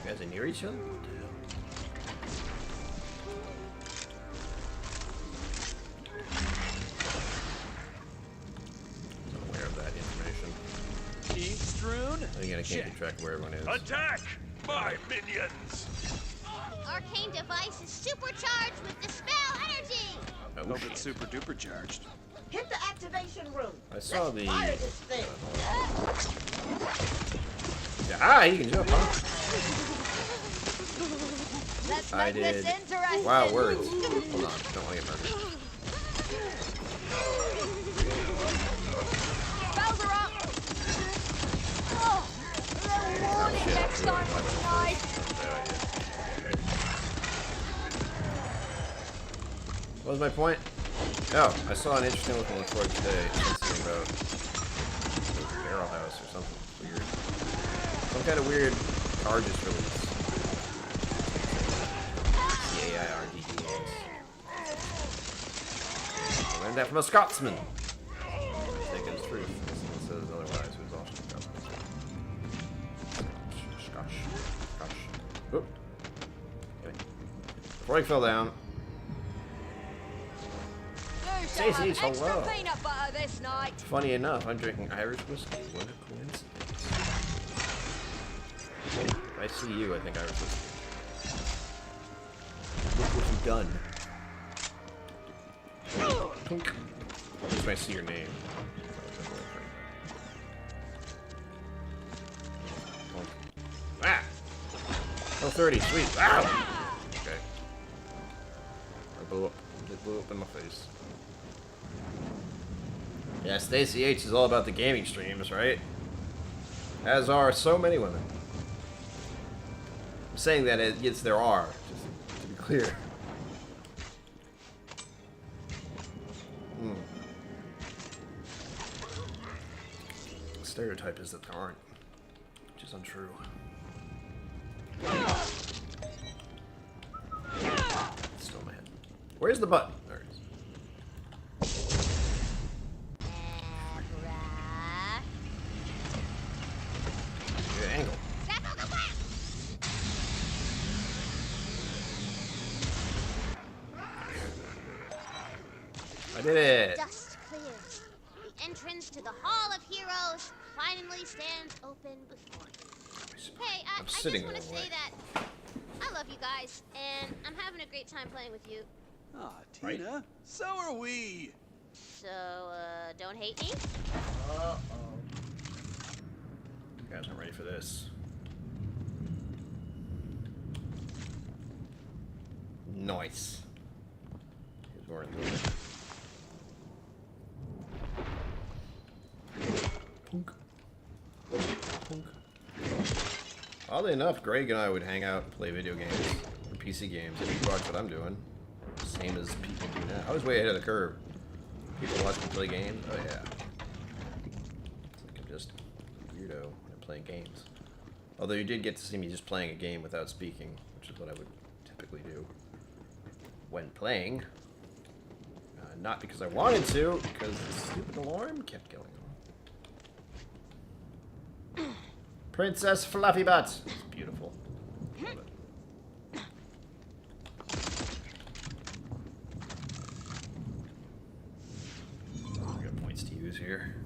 You guys are near each other? I'm aware of that information. Ink strewn? Again, I can't keep track of where everyone is. Attack, my minions! The arcane device is supercharged with dispel energy. Oh, Hope shit. it's super duper charged. Hit the activation room. I saw Let's the... fire this thing. Ah, you can jump, huh? Let's I make this did. interesting. Wow, words. Hold on, don't want to get murdered. Bells are up. Oh, a little warning shit. next time Really, with knife. What was my point? Oh, I saw an interesting looking report today. Something about the barrel house or something weird. Some kind of weird charges release. C-A-I-R-D-E-S. I learned that from a Scotsman. I think it's true. Someone says otherwise, who's also a Scotsman. Scotch. Oop. Okay. Before I fell down. Stacey, Stacey, extra hello. peanut butter this night. Funny enough, I'm drinking Irish whiskey. What a coincidence. If I see you, I think Irish whiskey. Look what you've done. Twink. Just when I see your name. Ah! Oh, 30, sweet. Ow! Okay. I blew up. It blew up in my face. Yeah, Stacey H is all about the gaming streams, right? As are so many women. saying that yes, there are, just to be clear. The stereotype is that there aren't, which is untrue. Still in my head. Where's the button? There it is. Good angle. I did it! Dust clears. The entrance to the Hall of Heroes finally stands open before you. Hey, I just sitting want to the wrong say that I love you guys, and I'm having a great time playing with you. Aw, Tina, so are we. So, don't hate me? Uh-oh. You guys aren't ready for this. Nice. He's wearing the punk. Punk. Oddly enough, Greg and I would hang out and play video games, or PC games, if you watch what I'm doing. Same as people do now. I was way ahead of the curve. People watch me play games. Oh yeah. It's like I'm just a weirdo when I'm playing games. Although you did get to see me just playing a game without speaking, which is what I would typically do when playing. Not because I wanted to, because the stupid alarm kept going on. Princess Fluffy Butt. It's beautiful. Love it. I got points to use here.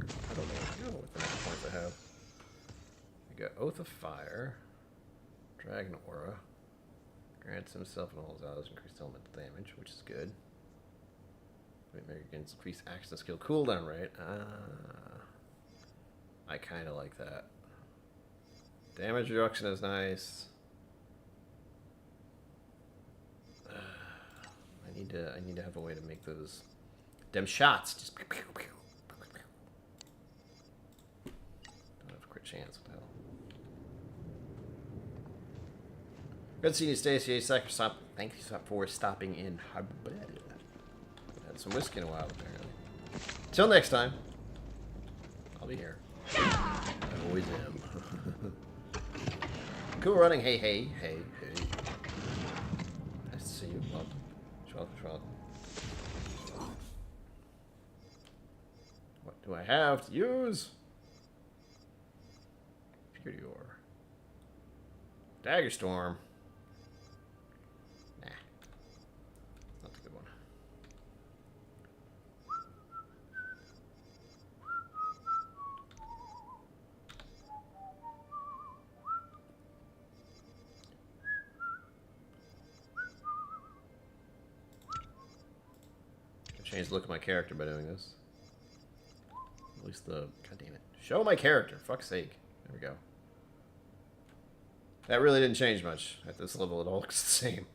I don't know what the next points I have. I got Oath of Fire, Dragon Aura, grants himself and all his allies increased elemental damage, which is good. Against increased action skill cooldown rate. I kind of like that. Damage reduction is nice. I need to have a way to make those them shots just. Don't have a crit chance. What the hell? Good seeing you, Stacy. Thank you for stopping in. Had some whiskey in a while, apparently. Till next time, I'll be here. I always am. Cool running. Hey, hey, hey, hey. Nice to see you. Welcome. Welcome. What do I have to use? Purity ore. Dagger Storm. Nah. Not the good one. Change the look of my character by doing this. At least the... God damn it. Show my character. Fuck's sake. There we go. That really didn't change much at this level. It all looks the same.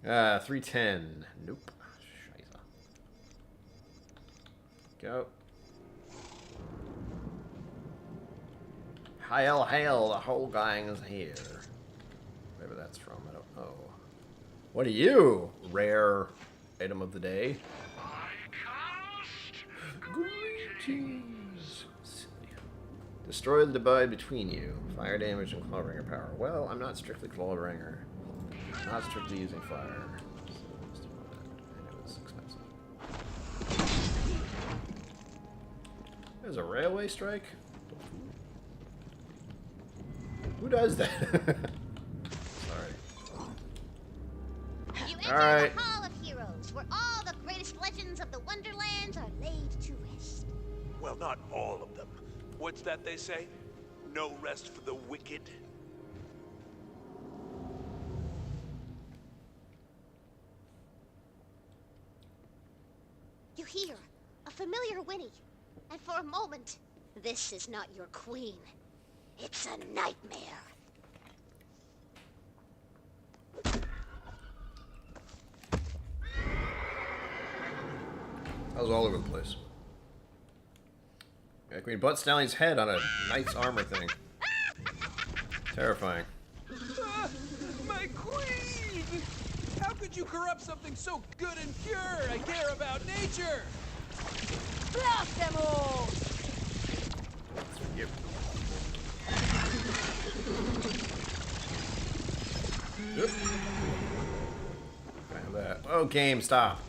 310. Nope. Scheiße. Go. Hail, hail, the whole gang is here. Whatever that's from, I don't know. What are you? Rare item of the day. Greetings. Silly. Destroy the divide between you. Fire damage and clawbringer power. Well, I'm not strictly clawbringer. Not strictly using fire. So let's do that. And it was expensive. There's a railway strike? Who does that? Sorry. You enter Alright. the Hall of Heroes, where all the greatest legends of the Wonderlands are laid to rest. Well, not all of them. What's that they say? No rest for the wicked? You hear a familiar whinny, and for a moment, this is not your queen. It's a nightmare. That was all over the place. Yeah, Queen Butt Stallion's head on a knight's armor thing. Terrifying. My queen! How could you corrupt something so good and pure? I care about nature! Blast them all! Yep. Yep. Grab that. Oh, game, stop.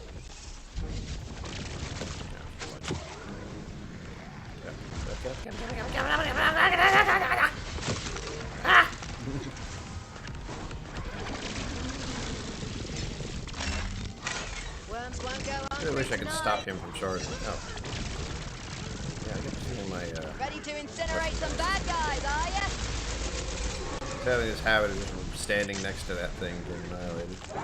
Worms won't go on. I really wish I could stop him from charging. Oh. Yeah, I get the feeling my, Ready to incinerate some bad guys, are ya? having this habit of just standing next to that thing getting annihilated. So.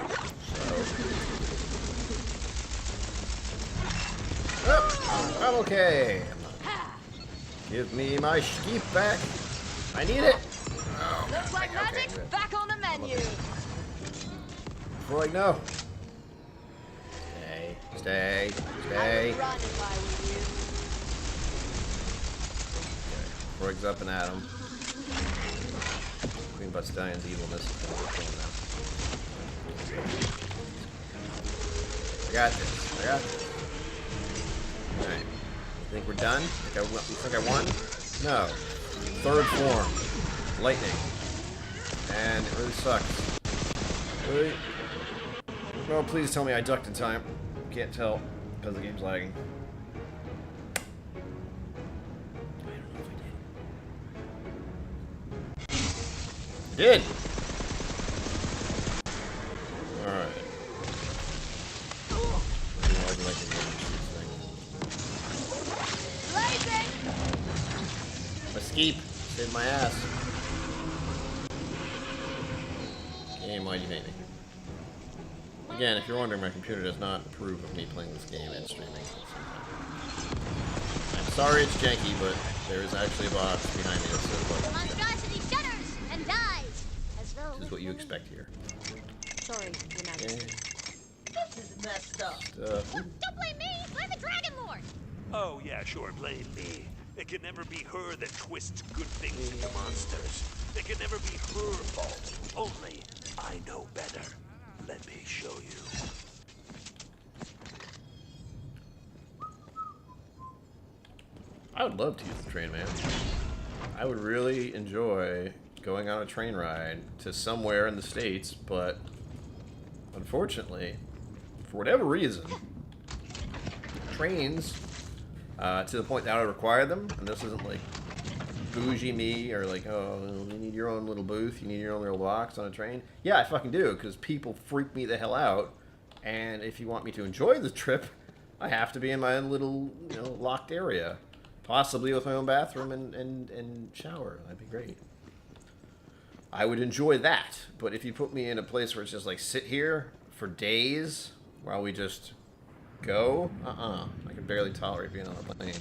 Oh, I'm okay. Give me my sheep back. I need it. Oh, Looks like magic's good. back on the menu. Before I know. Stay. I would run if I were you. Frog's up and at him. Queen Bastillion's evilness is going to kill him now. I got this. Alright. You think we're done? You think I won? No. Third form. Lightning. And it really sucks. Really? No, please tell me I ducked in time. Can't tell because the game's lagging. Did. Alright. Blazing! Escape. Saved my ass. Game, why'd you hate me? Again, if you're wondering, my computer does not approve of me playing this game and streaming. I'm sorry it's janky, but there is actually a box behind me that says The button. monstrosity shudders and dies, as though. This is what you expect here. Sorry, Your Majesty. This is messed up. Don't blame me. I'm the Dragon Lord. Oh, yeah, sure, blame me. It can never be her that twists good things into monsters. It can never be her fault. Only I know better. Let me show you. I would love to use the train, man. I would really enjoy going on a train ride to somewhere in the States, but unfortunately, for whatever reason, trains, to the point that I would require them, and this isn't like bougie me or like, oh, you need your own little booth, you need your own little box on a train. Yeah, I fucking do, because people freak me the hell out, and if you want me to enjoy the trip, I have to be in my own little, locked area. Possibly with my own bathroom and shower. That'd be great. I would enjoy that, but if you put me in a place where it's just like sit here for days while we just go, I can barely tolerate being on a plane.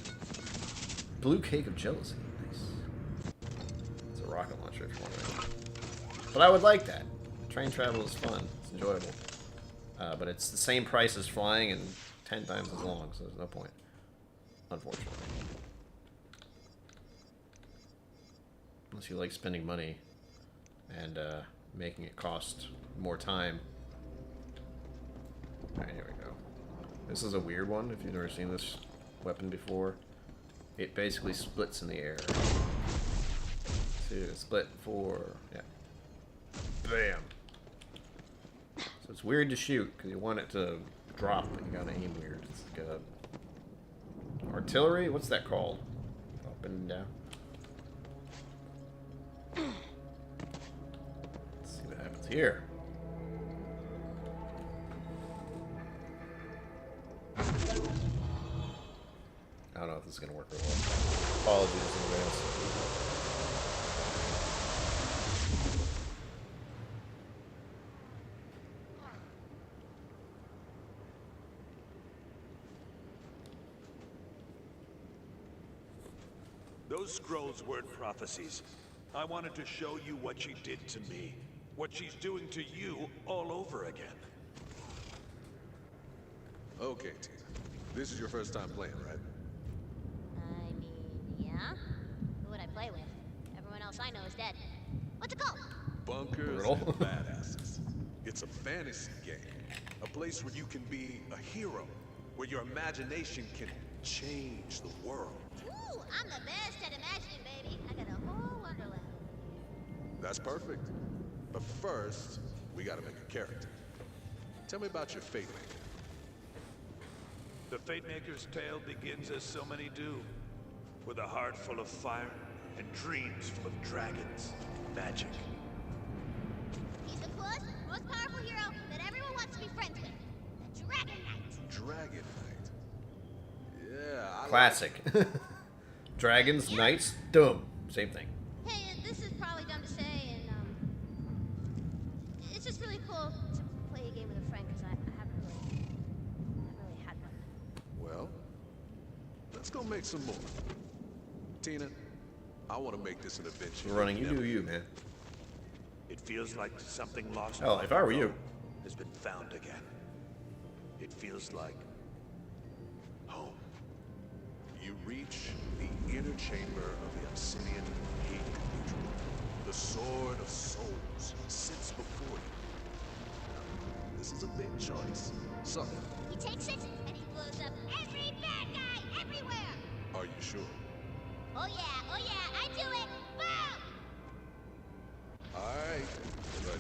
Blue cake of jealousy. Nice. It's a rocket launcher if you're wondering. But I would like that. Train travel is fun. It's enjoyable. But it's the same price as flying and 10 times as long, so there's no point. Unfortunately. Unless you like spending money and making it cost more time. Alright, here we go. This is a weird one, if you've never seen this weapon before. It basically splits in the air. 2, split, 4, yeah. Bam! So it's weird to shoot, because you want it to drop, but you gotta aim weird. It's like a... artillery? What's that called? Up and down. Let's see what happens here. I don't know if this is going to work real well. Apologies in advance. Those scrolls weren't prophecies. I wanted to show you what she did to me. What she's doing to you all over again. Okay, Tina. This is your first time playing, right? I mean, yeah. Who would I play with? Everyone else I know is dead. What's it called? bunkers Brutal. and badasses. It's a fantasy game. A place where you can be a hero. Where your imagination can change the world. Ooh, I'm the best at imagining, baby. I got a whole Wonderland. That's perfect. But first, we gotta make a character. Tell me about your fate maker. The Fate Maker's tale begins as so many do, with a heart full of fire and dreams full of dragons, magic. He's the coolest, most powerful hero that everyone wants to be friends with. The Dragon Knight. Dragon Knight. Yeah, I Classic. Dragons, knights, dumb. Same thing. Hey, this is probably dumb to say, and it's just really cool to play a game with a friend because I haven't really had one. Well, let's go make some more. Tina, I want to make this an adventure. We're running. You do you, man. It feels like something lost Oh, if I were you. has been found again. It feels like home. You reach the inner chamber of the Obsidian Hate Cathedral. The Sword of Souls sits before you. This is a big choice. So, He takes it and he blows up every bad guy everywhere. are you sure? Oh yeah, I do it. Boom! Alright, but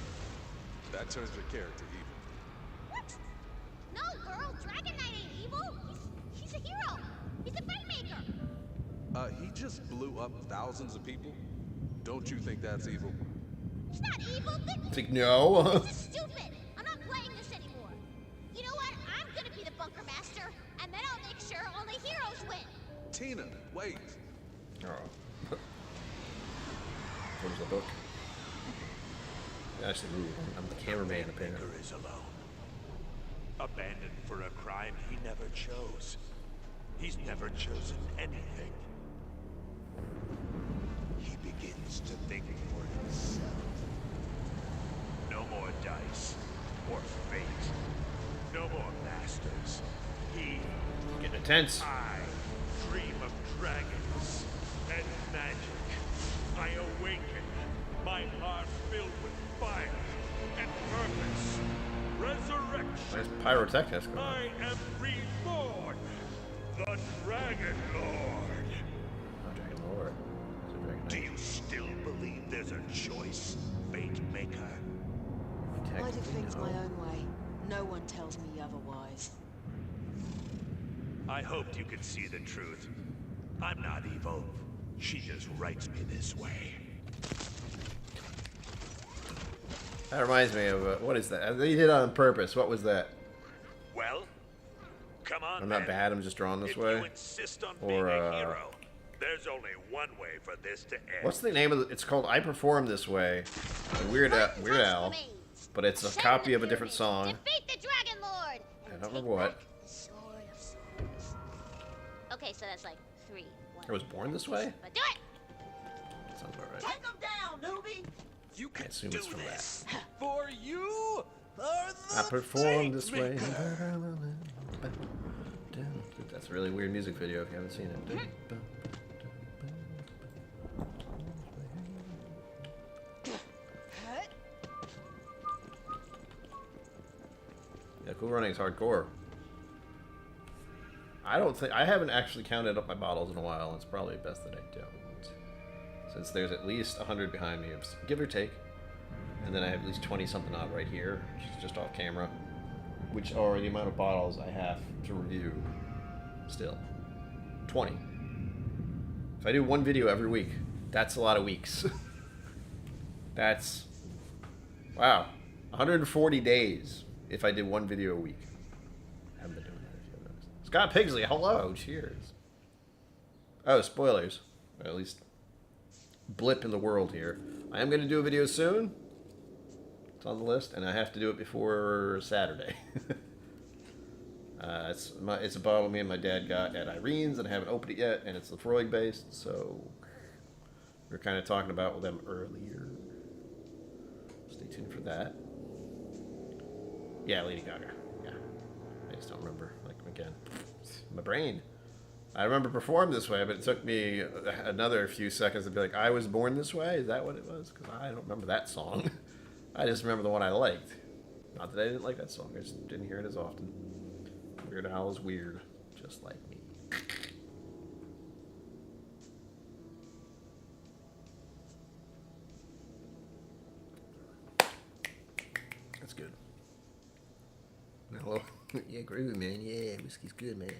that turns your character evil. What? No, girl, Dragon Knight ain't evil. He's a hero. He's a fight maker. He just blew up thousands of people. Don't you think that's evil? He's not evil. It's like, no. This is stupid. I'm not playing this anymore. You know what? I'm gonna be the bunker master, and then I'll make sure only heroes win. Tina, wait. Oh. Where's the book? Actually, ooh, I'm the cameraman apparently. Maker is alone. Abandoned for a crime he never chose. He's never chosen anything. He begins to think for himself. No more dice or fate. No more masters. He, Getting intense. I, dream of dragons and magic. I awaken, my heart filled with fire and purpose. Resurrection. Nice pyrotechnics going on. I am reborn, the Dragon Lord. Oh, Dragon Lord. It's a Dragon Do Knight. you still believe there's a choice, Fate Maker? I do Technically, things no. my own way. No one tells me otherwise. I hoped you could see the truth. I'm not evil. She just writes me this way. That reminds me of, what is that? They did it on purpose. What was that? Well, come on, I'm not man. bad, I'm just drawn this If way. you insist on Or, being a hero, there's only one way for this to end. What's the name of it? It's called I Perform This Way. by Weird Al. But it's a copy of a different song. Defeat the Dragon Lord. I don't remember what. The Sword of Souls. Okay, so that's like 3. I was born this way? But do it. Sounds about right. Take them down, newbie! You I can assume do it's from this. For you are the I perform Fate this way. Maker. That's a really weird music video if you haven't seen it. Yeah, Cool Running's hardcore. I haven't actually counted up my bottles in a while. It's probably best that I don't. Since there's at least 100 behind me, give or take. And then I have at least 20 something odd right here, just off camera. Which are the amount of bottles I have to review still. 20. If I do one video every week, that's a lot of weeks. That's, wow, 140 days if I did one video a week. I haven't been doing that if you haven't noticed. Scott Pigsley, hello, cheers. Oh, spoilers. Or at least blip in the world here. I am going to do a video soon. It's on the list, and I have to do it before Saturday. It's a bottle me and my dad got at Irene's, and I haven't opened it yet, and it's Lefroy based, so we were kind of talking about them earlier. Stay tuned for that. Yeah, Lady Gaga. Yeah. I just don't remember. Like, again, my brain. I remember performed this way, but it took me another few seconds to be like, I was born this way? Is that what it was? Because I don't remember that song. I just remember the one I liked. Not that I didn't like that song, I just didn't hear it as often. Weird Al is weird, just like me. That's good. Hello. Yeah, groovy, man. Yeah, whiskey's good, man.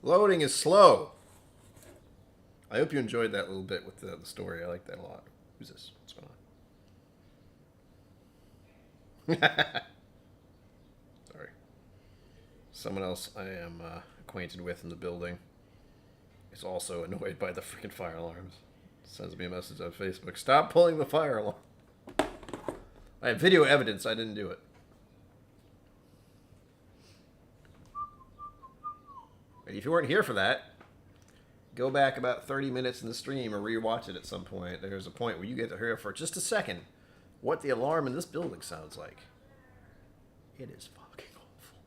Loading is slow. I hope you enjoyed that little bit with the story. I like that a lot. Who's this? What's going on? Sorry. Someone else I am acquainted with in the building is also annoyed by the freaking fire alarms. Sends me a message on Facebook. Stop pulling the fire alarm. I have video evidence I didn't do it. And if you weren't here for that, go back about 30 minutes in the stream or rewatch it at some point. There's a point where you get to hear for just a second what the alarm in this building sounds like. It is fucking awful.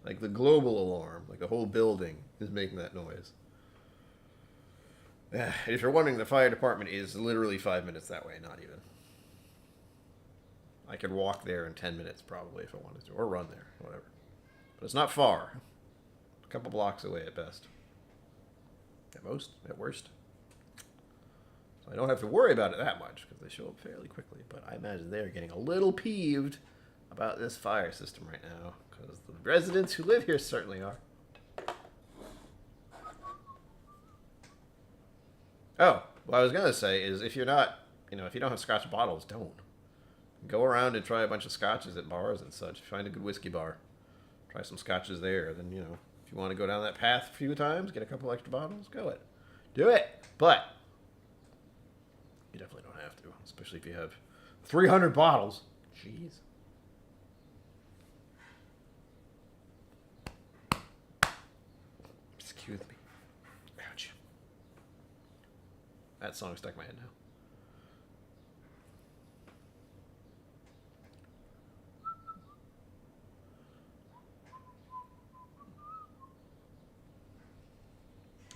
Like the global alarm, like the whole building is making that noise. If you're wondering, the fire department is literally 5 minutes that way, not even. I could walk there in 10 minutes probably if I wanted to, or run there, whatever. But it's not far. A couple blocks away at best. At most, at worst. So I don't have to worry about it that much because they show up fairly quickly. But I imagine they're getting a little peeved about this fire system right now because the residents who live here certainly are. Oh, what I was going to say is if you're not, if you don't have Scotch bottles, don't. Go around and try a bunch of scotches at bars and such. Find a good whiskey bar. Try some scotches there. Then, if you want to go down that path a few times, get a couple extra bottles, go it. Do it. But you definitely don't have to, especially if you have 300 bottles. Jeez. Excuse me. Ouch. That song stuck in my head now.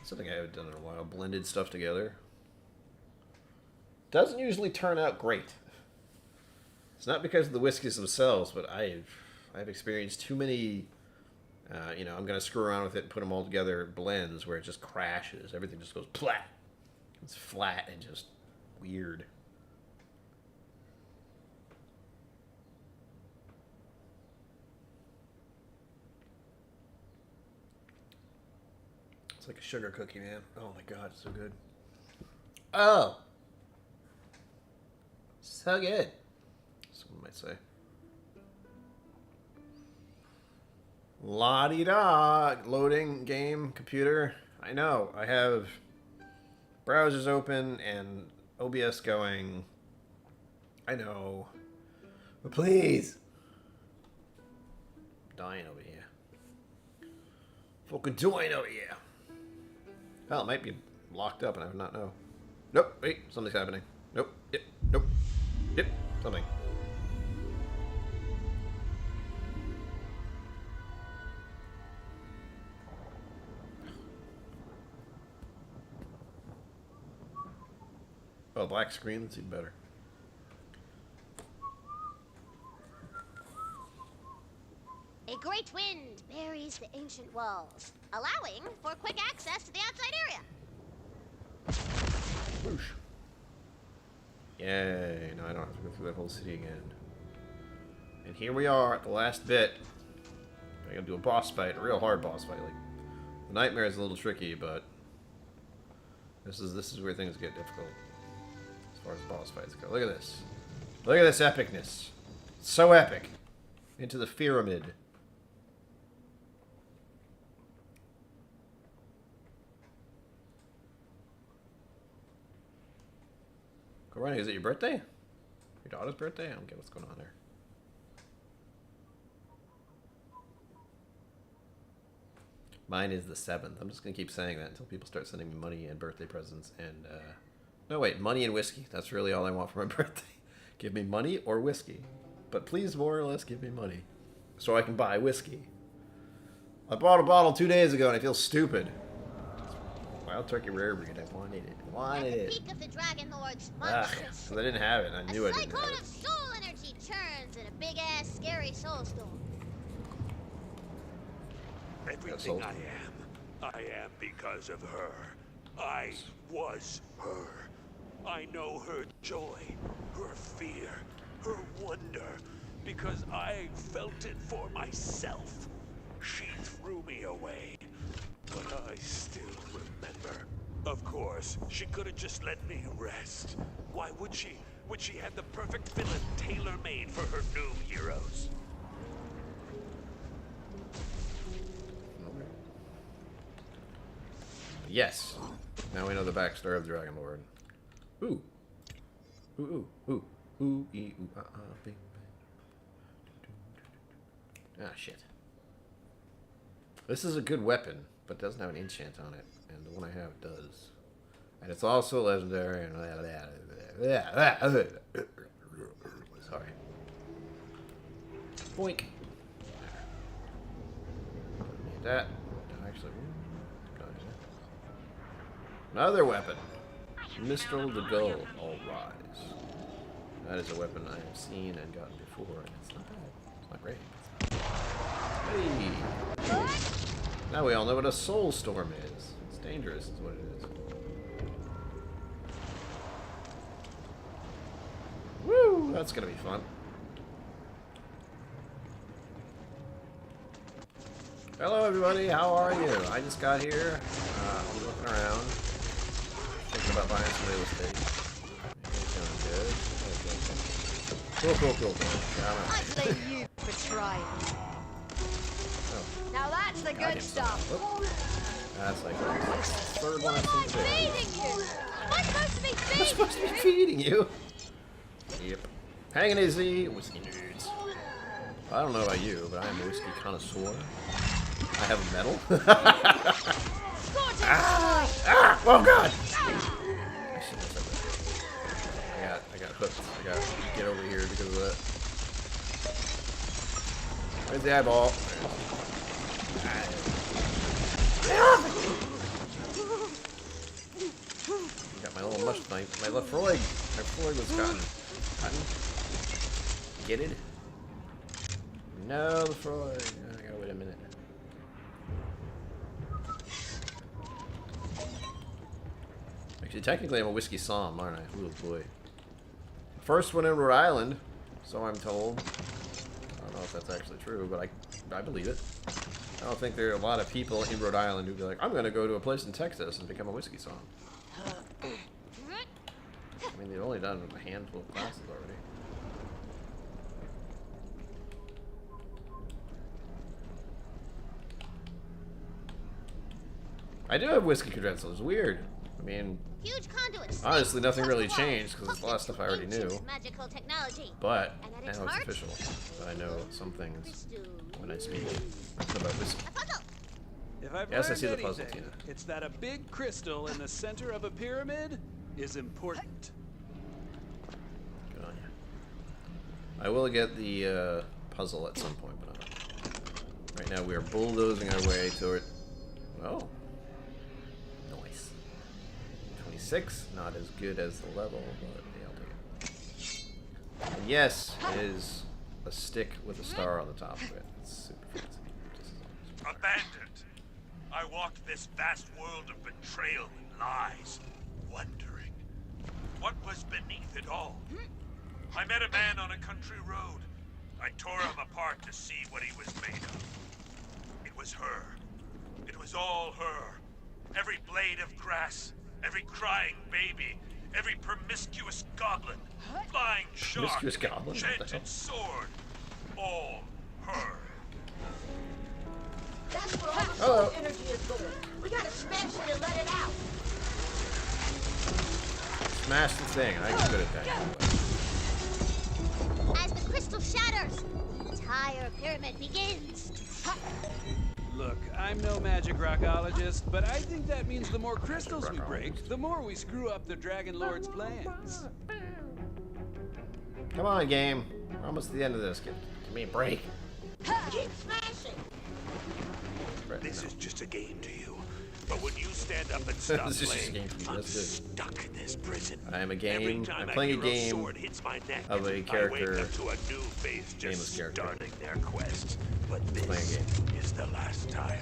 Something I haven't done in a while. Blended stuff together. Doesn't usually turn out great. It's not because of the whiskeys themselves, but I've experienced too many, I'm going to screw around with it and put them all together blends where it just crashes. Everything just goes plat. It's flat and just weird. It's like a sugar cookie, man. Oh my god, it's so good. Oh! So good. Someone might say. La-di-da! Loading game computer. I know. I have browsers open and OBS going. I know. But please! I'm dying over here. Fucking dying over here. Hell, it might be locked up and I would not know. Nope, wait, something's happening. Nope, yep, nope, yep, something. Oh, black screen, that's even better. A great wind buries the ancient walls, allowing for quick access to the outside area. Whoosh. Yay, now I don't have to go through that whole city again. And here we are at the last bit. I gotta do a boss fight, a real hard boss fight. Like, the nightmare is a little tricky, but this is where things get difficult as far as boss fights go. Look at this. Look at this epicness. It's so epic. Into the pyramid. Go running. Is it your birthday? Your daughter's birthday? I don't get what's going on there. Mine is the 7th. I'm just going to keep saying that until people start sending me money and birthday presents and, no, wait, money and whiskey. That's really all I want for my birthday. Give me money or whiskey. But please, more or less, give me money. so I can buy whiskey. I bought a bottle 2 days ago and I feel stupid. Wild Turkey Rare Breed. I wanted it. Wanted At the it. peak of the Dragon Lord's Ugh, monstrous, 'cause I didn't have it. I knew a I didn't have cyclone it. of soul energy churns in a big-ass, scary soul storm. Everything I am because of her. I was her. I know her joy, her fear, her wonder, because I felt it for myself. She threw me away, but I still remember. Of course, she could have just let me rest. Why would she? When she had the perfect villain tailor-made for her new heroes. Yes. Now we know the backstory of the Dragon Lord. Ooh. Ooh, ooh, ooh. Ooh, ee, ooh, bing, bing. Ah, shit. This is a good weapon, but it doesn't have an enchant on it. And the one I have does. And it's also legendary and sorry. Boink. Need that. Actually, another weapon. Mistral the Gull, all rise. That is a weapon I have seen and gotten before, and it's not bad. It's not great. Hey! Now we all know what a soul storm is. It's dangerous, is what it is. Woo! That's gonna be fun. Hello, everybody. How are you? I just got here. I'm looking around. Thinking about buying some real estate. Doing good. Cool. I blame you for trying. Oh. Now that's the good stuff. That's like the third one I've seen today. Feeding you? Am I supposed to be feeding I'm supposed to be feeding you. Yep. Hanging easy, whiskey nerds. I don't know about you, but I am a whiskey connoisseur. I have a medal. Oh god! I shouldn't have said that. I got hooked. I got to get over here because of that. Where's the eyeball? Got my little mush knife. My Lefroy. My Lefroy was cotton. Get it? No, Lefroy. I gotta wait a minute. Actually, technically, I'm a whiskey somm, aren't I? Oh boy. First one in Rhode Island, so I'm told. I don't know if that's actually true, but I believe it. I don't think there are a lot of people in Rhode Island who'd be like, I'm going to go to a place in Texas and become a whiskey somm. I mean, they've only done a handful of classes already. I do have whiskey credentials. Weird. I mean, Huge conduits. honestly, nothing really changed because it's a lot of stuff I already knew. Magical technology. But And at now its it's heart, official. But I know some things when I speak about whiskey. If I've Yes, I learned see the puzzle, anything, Tina. it's that a big crystal in the center of a pyramid is important. Good on you. I will get the puzzle at some point, but not. Right now we are bulldozing our way toward. Oh. Nice. 26, not as good as the level, but yeah, I'll take it. And yes, it is a stick with a star on the top of it. It's super fancy. Abandoned. I walked this vast world of betrayal and lies, wondering what was beneath it all. I met a man on a country road. I tore him apart to see what he was made of. It was her. It was all her. Every blade of grass, every crying baby, every promiscuous goblin, flying shark, Promiscuous goblin? What the hell? enchanted sword, all her. That's where all the Hello. soul energy is going. We gotta smash it and let it out. Smash the thing. I'm good at that. As the crystal shatters, the entire pyramid begins. Look, I'm no magic rockologist, but I think that means the more crystals we break, the more we screw up the Dragon Lord's plans. Come on, game. We're almost to the end of this. Give me a break. Keep smashing. This is just a game to you. But when you stand up and stop This is just a playing, game to me, I'm that's it. stuck in this prison. I am a Every game. time I'm a playing a hero's game sword hits my neck, of a I wake character. up to a new face Nameless just character. starting their quest. But Playing a this game. is the last time.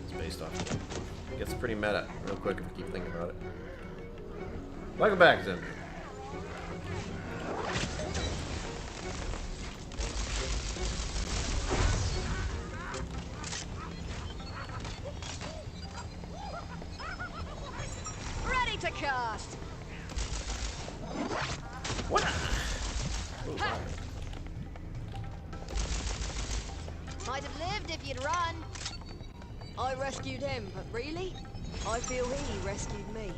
It's based off of it. Gets pretty meta real quick if you keep thinking about it. Welcome back, Zim. Ready to cast. What? Might have lived if you'd run. I rescued him, but really, I feel he rescued me.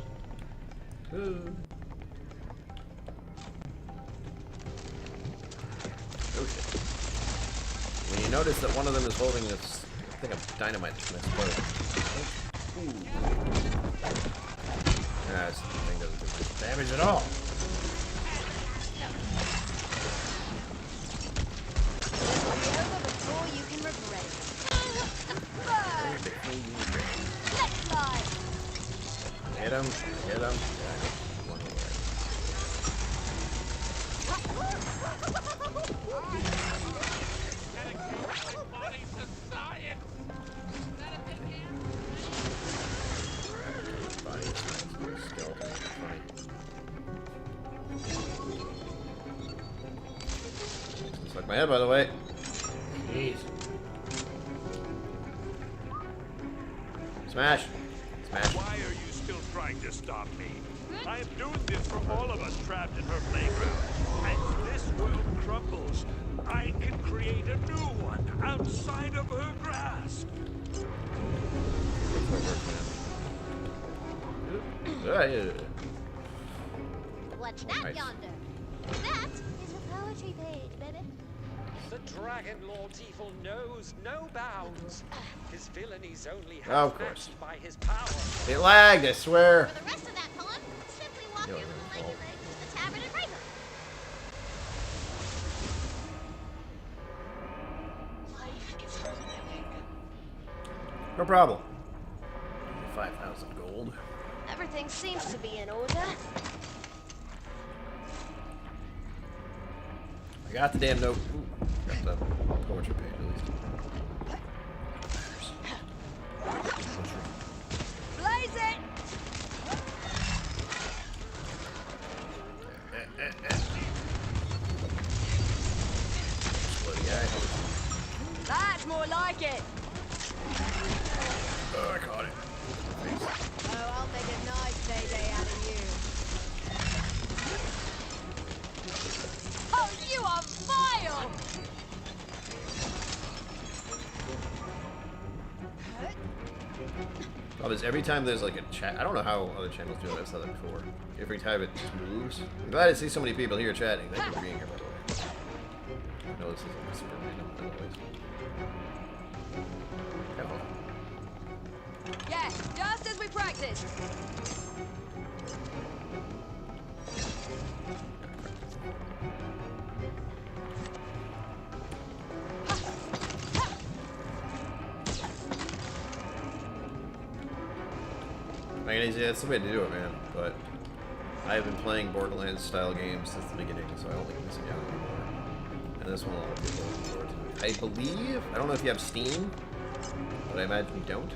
Ooh. Oh shit. When you notice that one of them is holding this thing of dynamite that's gonna explode. Ooh. Nah, this thing doesn't do much damage at all. This will be over before you can regret it. Burn! Let's fly! Hit him, hit him. Yeah, one away. Body is nice, skeleton is funny. Suck my head, by the way. Jeez. Smash! Smash. Why are you still trying to stop me? I am doing this for all of us trapped in her playground. As this world crumbles, I can create a new one outside of her grasp. What's that Nice. yonder? That is a poetry page, baby. The Dragon Lord's evil knows no bounds. His villainies only Of have course. matched by his power. It lagged, I swear. For the rest of that poem, simply walk Yo, your little leggy oh. legs to the tavern and break them. Life is for living. No problem. 5,000 gold. Everything seems to be in order. I got the damn note. Ooh, got the poetry page at least. Blaze it! Bloody guy. That's more like it. Oh, I caught it. Oh, I'll make a nice day out of you. Oh, you are vile! Problem is, every time there's like a chat, I don't know how other channels do it. I've said that before. Every time it moves, I'm glad to see so many people here chatting. Thank you for being here, by the way. I know this is like super random, anyways. Hello. Yeah, just as we practiced. I mean, that's the way to do it, man. But I have been playing Borderlands style games since the beginning, so I don't think I'm missing out anymore. And this one, a lot of people are looking forward to. I believe, I don't know if you have Steam, but I imagine you don't.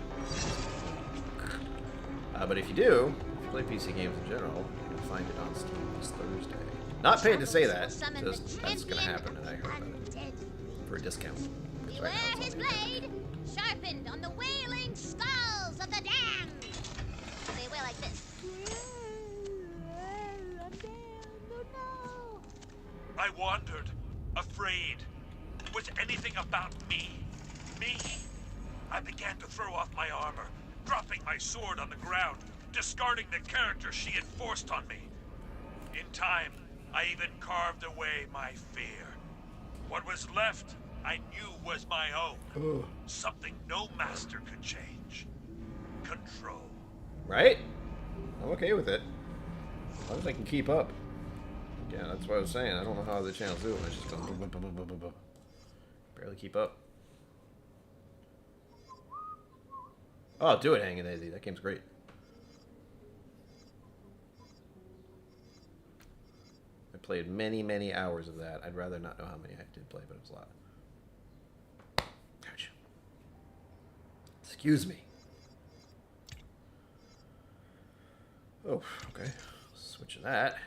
But if you do, if you play PC games in general, you can find it on Steam this Thursday. Not paid to say that, just that's going to happen, and I heard about it. For a discount. That's Beware right now, his it's on blade, sharpened on the wailing skulls of the damned. They wear like this. I wandered, afraid. Was anything about me? Me? I began to throw off my armor, dropping my sword on the ground, discarding the character she had forced on me. In time, I even carved away my fear. What was left, I knew was my own. Something no master could change. Control. Right? I'm okay with it. As long as I can keep up. Yeah, that's what I was saying. I don't know how other channels do it. It's just Barely keep up. Oh, do it, Hanging Daisy. That game's great. I played many, many hours of that. I'd rather not know how many I did play, but it was a lot. Ouch. Excuse me. Oh, okay. Switching that.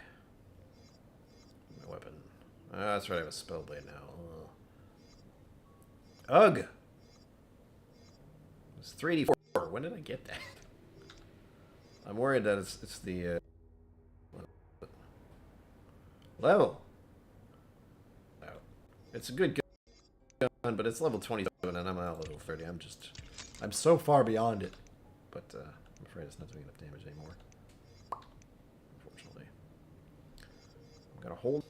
My weapon. That's right, I have a spellblade now. Ugh! It's 3D4. When did I get that? I'm worried that it's the level. Oh. It's a good gun, but it's level 27 and I'm at level 30. I'm so far beyond it. But I'm afraid it's not doing enough damage anymore. Unfortunately. I'm gonna hold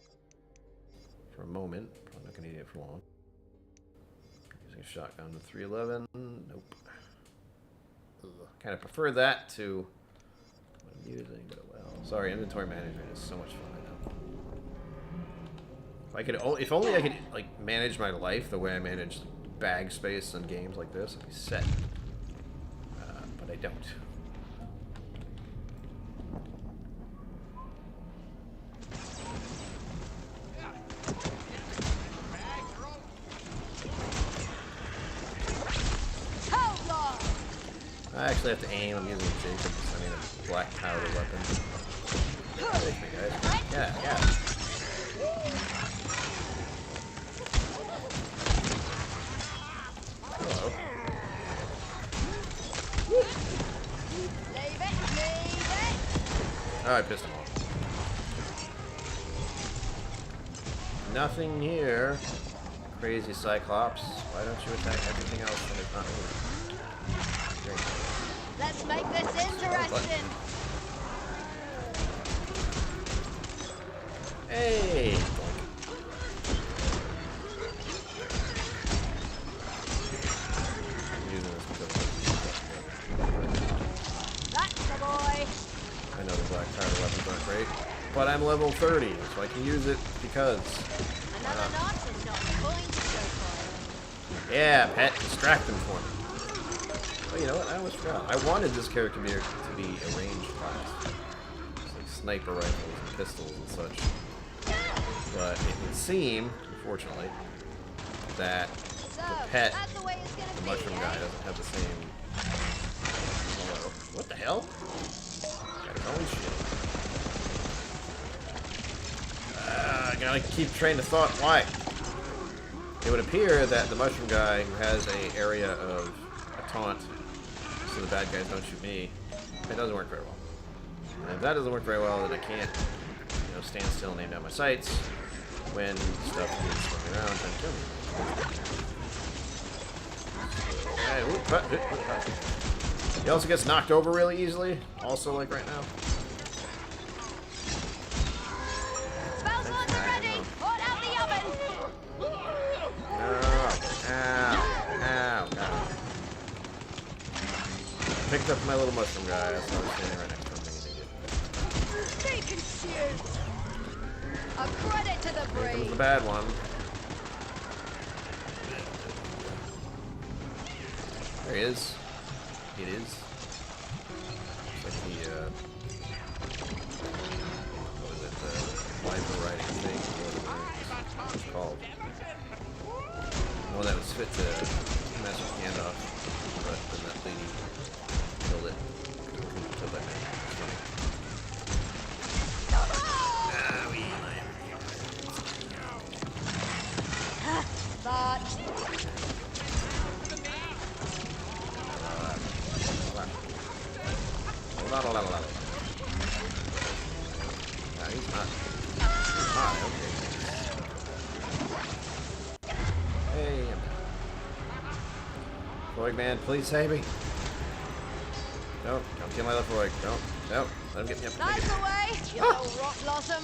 for a moment. Probably not gonna need it for long. Using a shotgun with 311. Nope. Kind of prefer that to what I'm using, but well. Sorry, inventory management is so much fun right now. If I could, if only I could like manage my life the way I manage bag space on games like this, I'd be set. But I don't. I actually have to aim. I'm using Jacob's. I mean, a black powder weapon. Take me, guys. Yeah. Hello. Leave it. Oh, I pissed him off. Nothing here. Crazy Cyclops. Why don't you attack everything else when it's not moving? Let's make this interesting. Hey! That's the boy. I know the black powder weapons aren't great, but I'm level 30, so I can use it because. Another knot is not going to go far. Yeah, pet, distract them for me. Oh, you know what? I almost forgot. I wanted this character to be a ranged class. It's like sniper rifles and pistols and such. But it would seem, unfortunately, that the pet, the mushroom guy, doesn't have the same... Oh, what the hell? Got his own shit. I gotta keep train of thought. Why? It would appear that the mushroom guy who has an area of a taunt so the bad guys don't shoot me, it doesn't work very well. And if that doesn't work very well, then I can't, you know, stand still and aim down my sights when stuff is swimming around trying to kill me. He also gets knocked over really easily, also like right now. Spell slots are ready. Put out the oven. Ow, God. Picked up my little mushroom guy. That's what I'm standing right next to him. Be consumed. A credit to the Here comes breed. the bad one. There he is. It is. It's like the, what is it, the wiper riding thing, what it's called. The one that was fit to mess with Gandalf, but then that lady killed it. Killed that man. But He's not. Okay. Hey, I'm down. Floyd man, please save me. No, don't kill my little Floyd. No, let him get me up. nice away, you old rot blossom.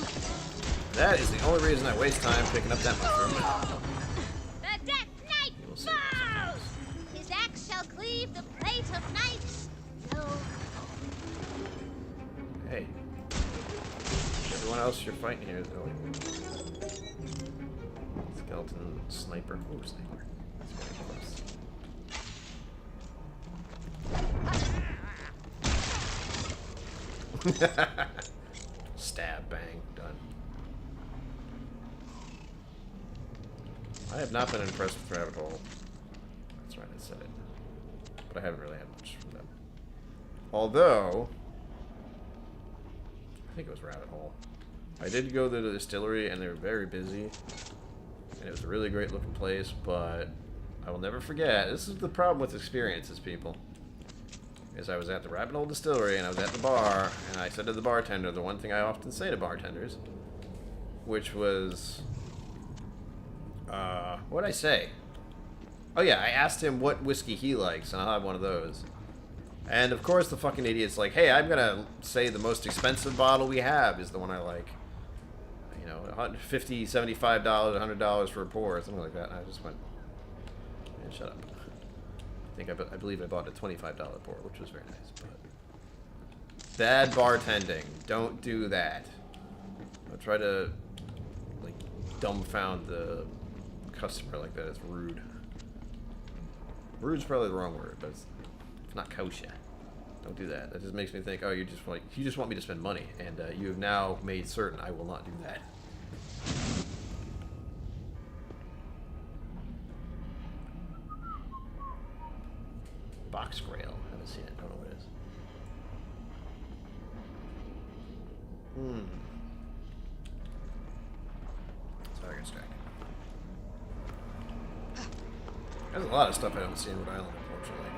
That is the only reason I waste time picking up that mushroom. The Death Knight falls! His axe shall cleave the plate of knights. No. Hey. Everyone else you're fighting here is going. Skeleton skeleton sniper. Ooh, sniper. That's very close. Stab, bang, done. I have not been impressed with Rabbit Hole. That's right, I said it. But I haven't really had much from them. Although, I think it was Rabbit Hole. I did go to the distillery and they were very busy. And it was a really great looking place, but I will never forget. This is the problem with experiences, people. Is I was at the Rabbit Hole Distillery and I was at the bar and I said to the bartender the one thing I often say to bartenders, which was, what'd I say? Oh yeah, I asked him what whiskey he likes and I'll have one of those. And of course the fucking idiot's like, hey, I'm gonna say the most expensive bottle we have is the one I like. You know, $150, $75, $100 for a pour or something like that. And I just went, man, shut up. I believe I bought a $25 pour, which was very nice. But bad bartending. Don't do that. Don't try to like dumbfound the customer like that. It's rude. Rude's probably the wrong word, but it's not kosher. Don't do that. That just makes me think, oh, you just want me to spend money, and you have now made certain I will not do that. Box Grail. Haven't seen it. Don't know what it is. Sorry, I got distracted. There's a lot of stuff I haven't seen in Rhode Island, unfortunately.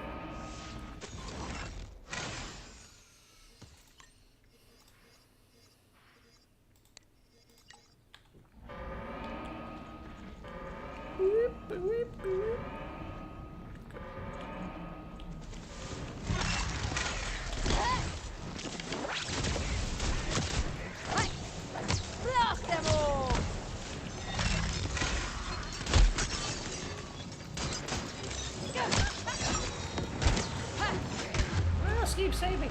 Save me.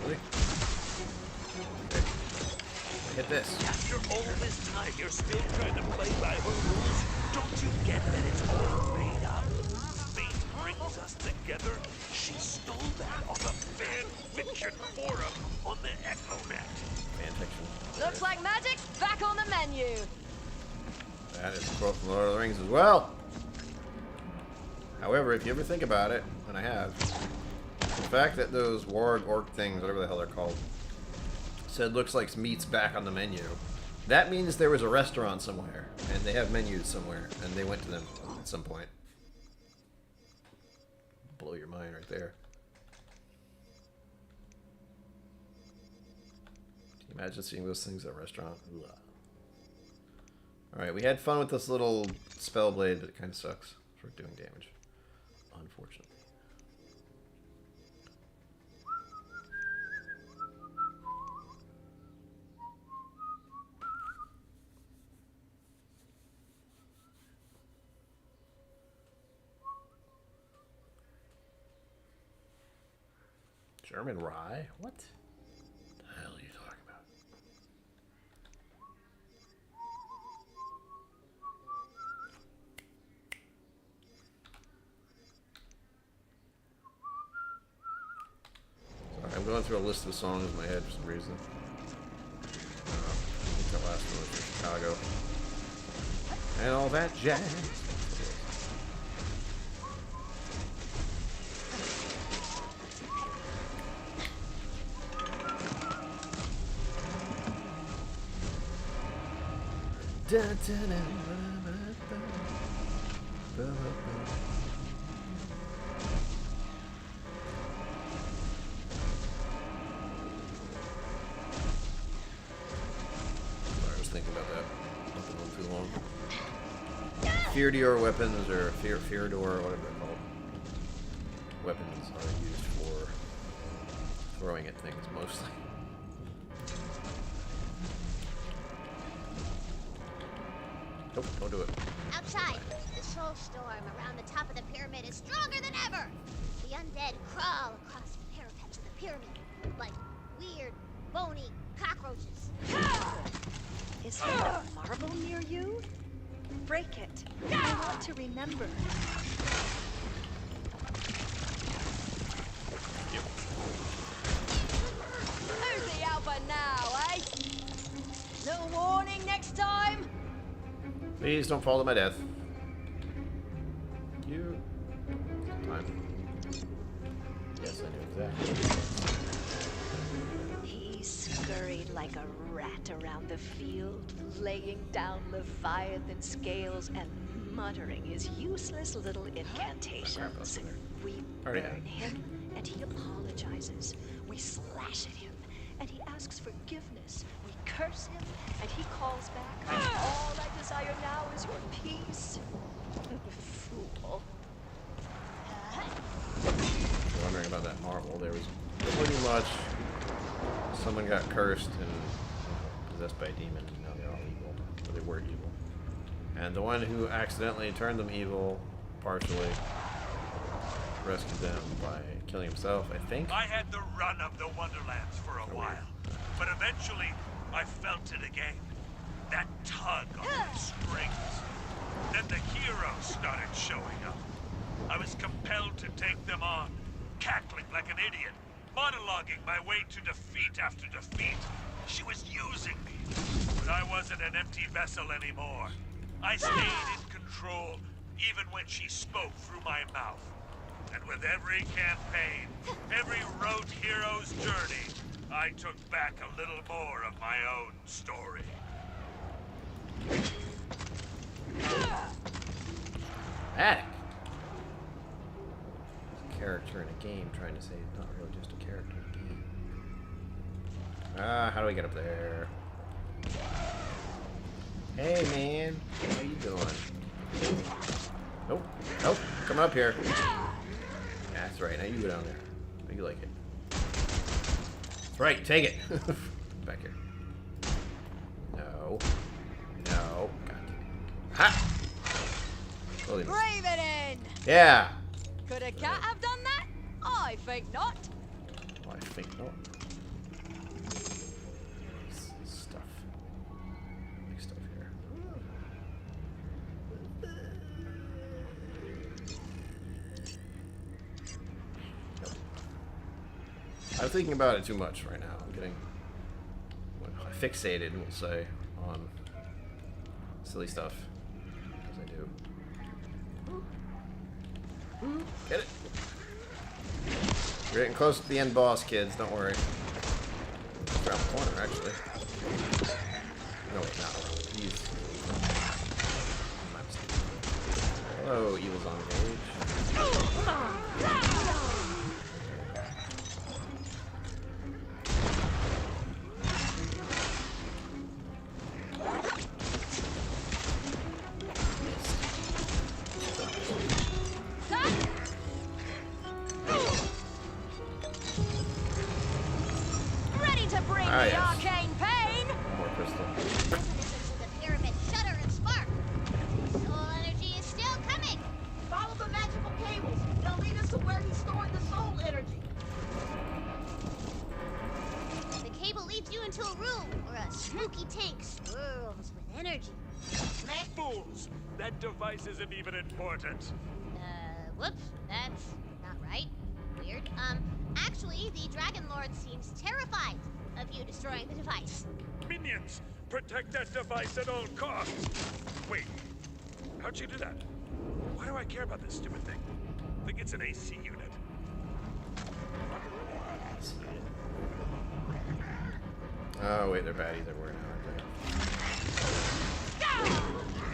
Really? Hit this. After all this time, you're still trying to play by her rules? Don't you get that it's all made up? Fate brings us together. She stole that off a fan fiction forum on the EchoNet. Fan fiction. Looks like magic's back on the menu. That is a quote from Lord of the Rings as well. However, if you ever think about it, and I have, the fact that those warg orc things, whatever the hell they're called, said looks like meat's back on the menu, that means there was a restaurant somewhere, and they have menus somewhere, and they went to them at some point. Blow your mind right there. Can you imagine seeing those things at a restaurant? Alright, we had fun with this little spell blade, but it kind of sucks for doing damage. Unfortunately. German rye? What? The hell are you talking about? Sorry, I'm going through a list of songs in my head for some reason. I think that last one was from Chicago. And all that jazz. Da, da, da, da, da, da. Sorry, I was thinking about that. Not going too long. Fear-door weapons, or fear-door, whatever they're called. Weapons are used for throwing at things mostly. Nope, don't do it. Outside, the soul storm around the top of the pyramid is stronger than ever. The undead crawl across the parapets of the pyramid like weird, bony cockroaches. Is there a marble near you? Break it. I want to remember. Who's the alpha now, eh? Little warning next time? Please don't fall to my death. You. Time. Yes, I knew exactly. He scurried like a rat around the field, laying down Leviathan scales and muttering his useless little incantations. We burn him, and he apologizes. We slash at him, and he asks forgiveness. We curse him, and he calls back, all I desire now is your peace. Fool. Wondering about that marble. There was pretty much someone got cursed and possessed by a demon, and now they're all evil. Or they were evil. And the one who accidentally turned them evil, partially rescued them by killing himself, I think. I had the run of the Wonderlands for a while, but eventually I felt it again. That tug on the strings. Then the heroes started showing up. I was compelled to take them on, cackling like an idiot, monologuing my way to defeat after defeat. She was using me, but I wasn't an empty vessel anymore. I stayed in control, even when she spoke through my mouth. And with every campaign, every road hero's journey, I took back a little more of my own story. Attic. Character in a game, trying to say it's not really just a character in a game. How do I get up there? Hey man, how you doing? Nope, nope, come up here. That's right, now you go down there. How you like it? That's right, take it. Back here. No. No. God. Ha! Totally missed. Brave it in! Yeah! Could a cat have done that? I think not. Oh, I think not. Stuff. Big stuff here. Nope. I'm thinking about it too much right now. I'm getting fixated, we'll say, on silly stuff. As I do. Get it. We're getting close to the end boss, kids. Don't worry. Around the corner, actually. No, wait, not around. He's... Hello, evil's on gauge. Isn't even important. Whoops, that's not right. Weird. Actually, the Dragon Lord seems terrified of you destroying the device. Minions, protect that device at all costs. Wait, how'd you do that? Why do I care about this stupid thing? I think it's an AC unit. Oh, wait, they're baddies everywhere now, aren't they?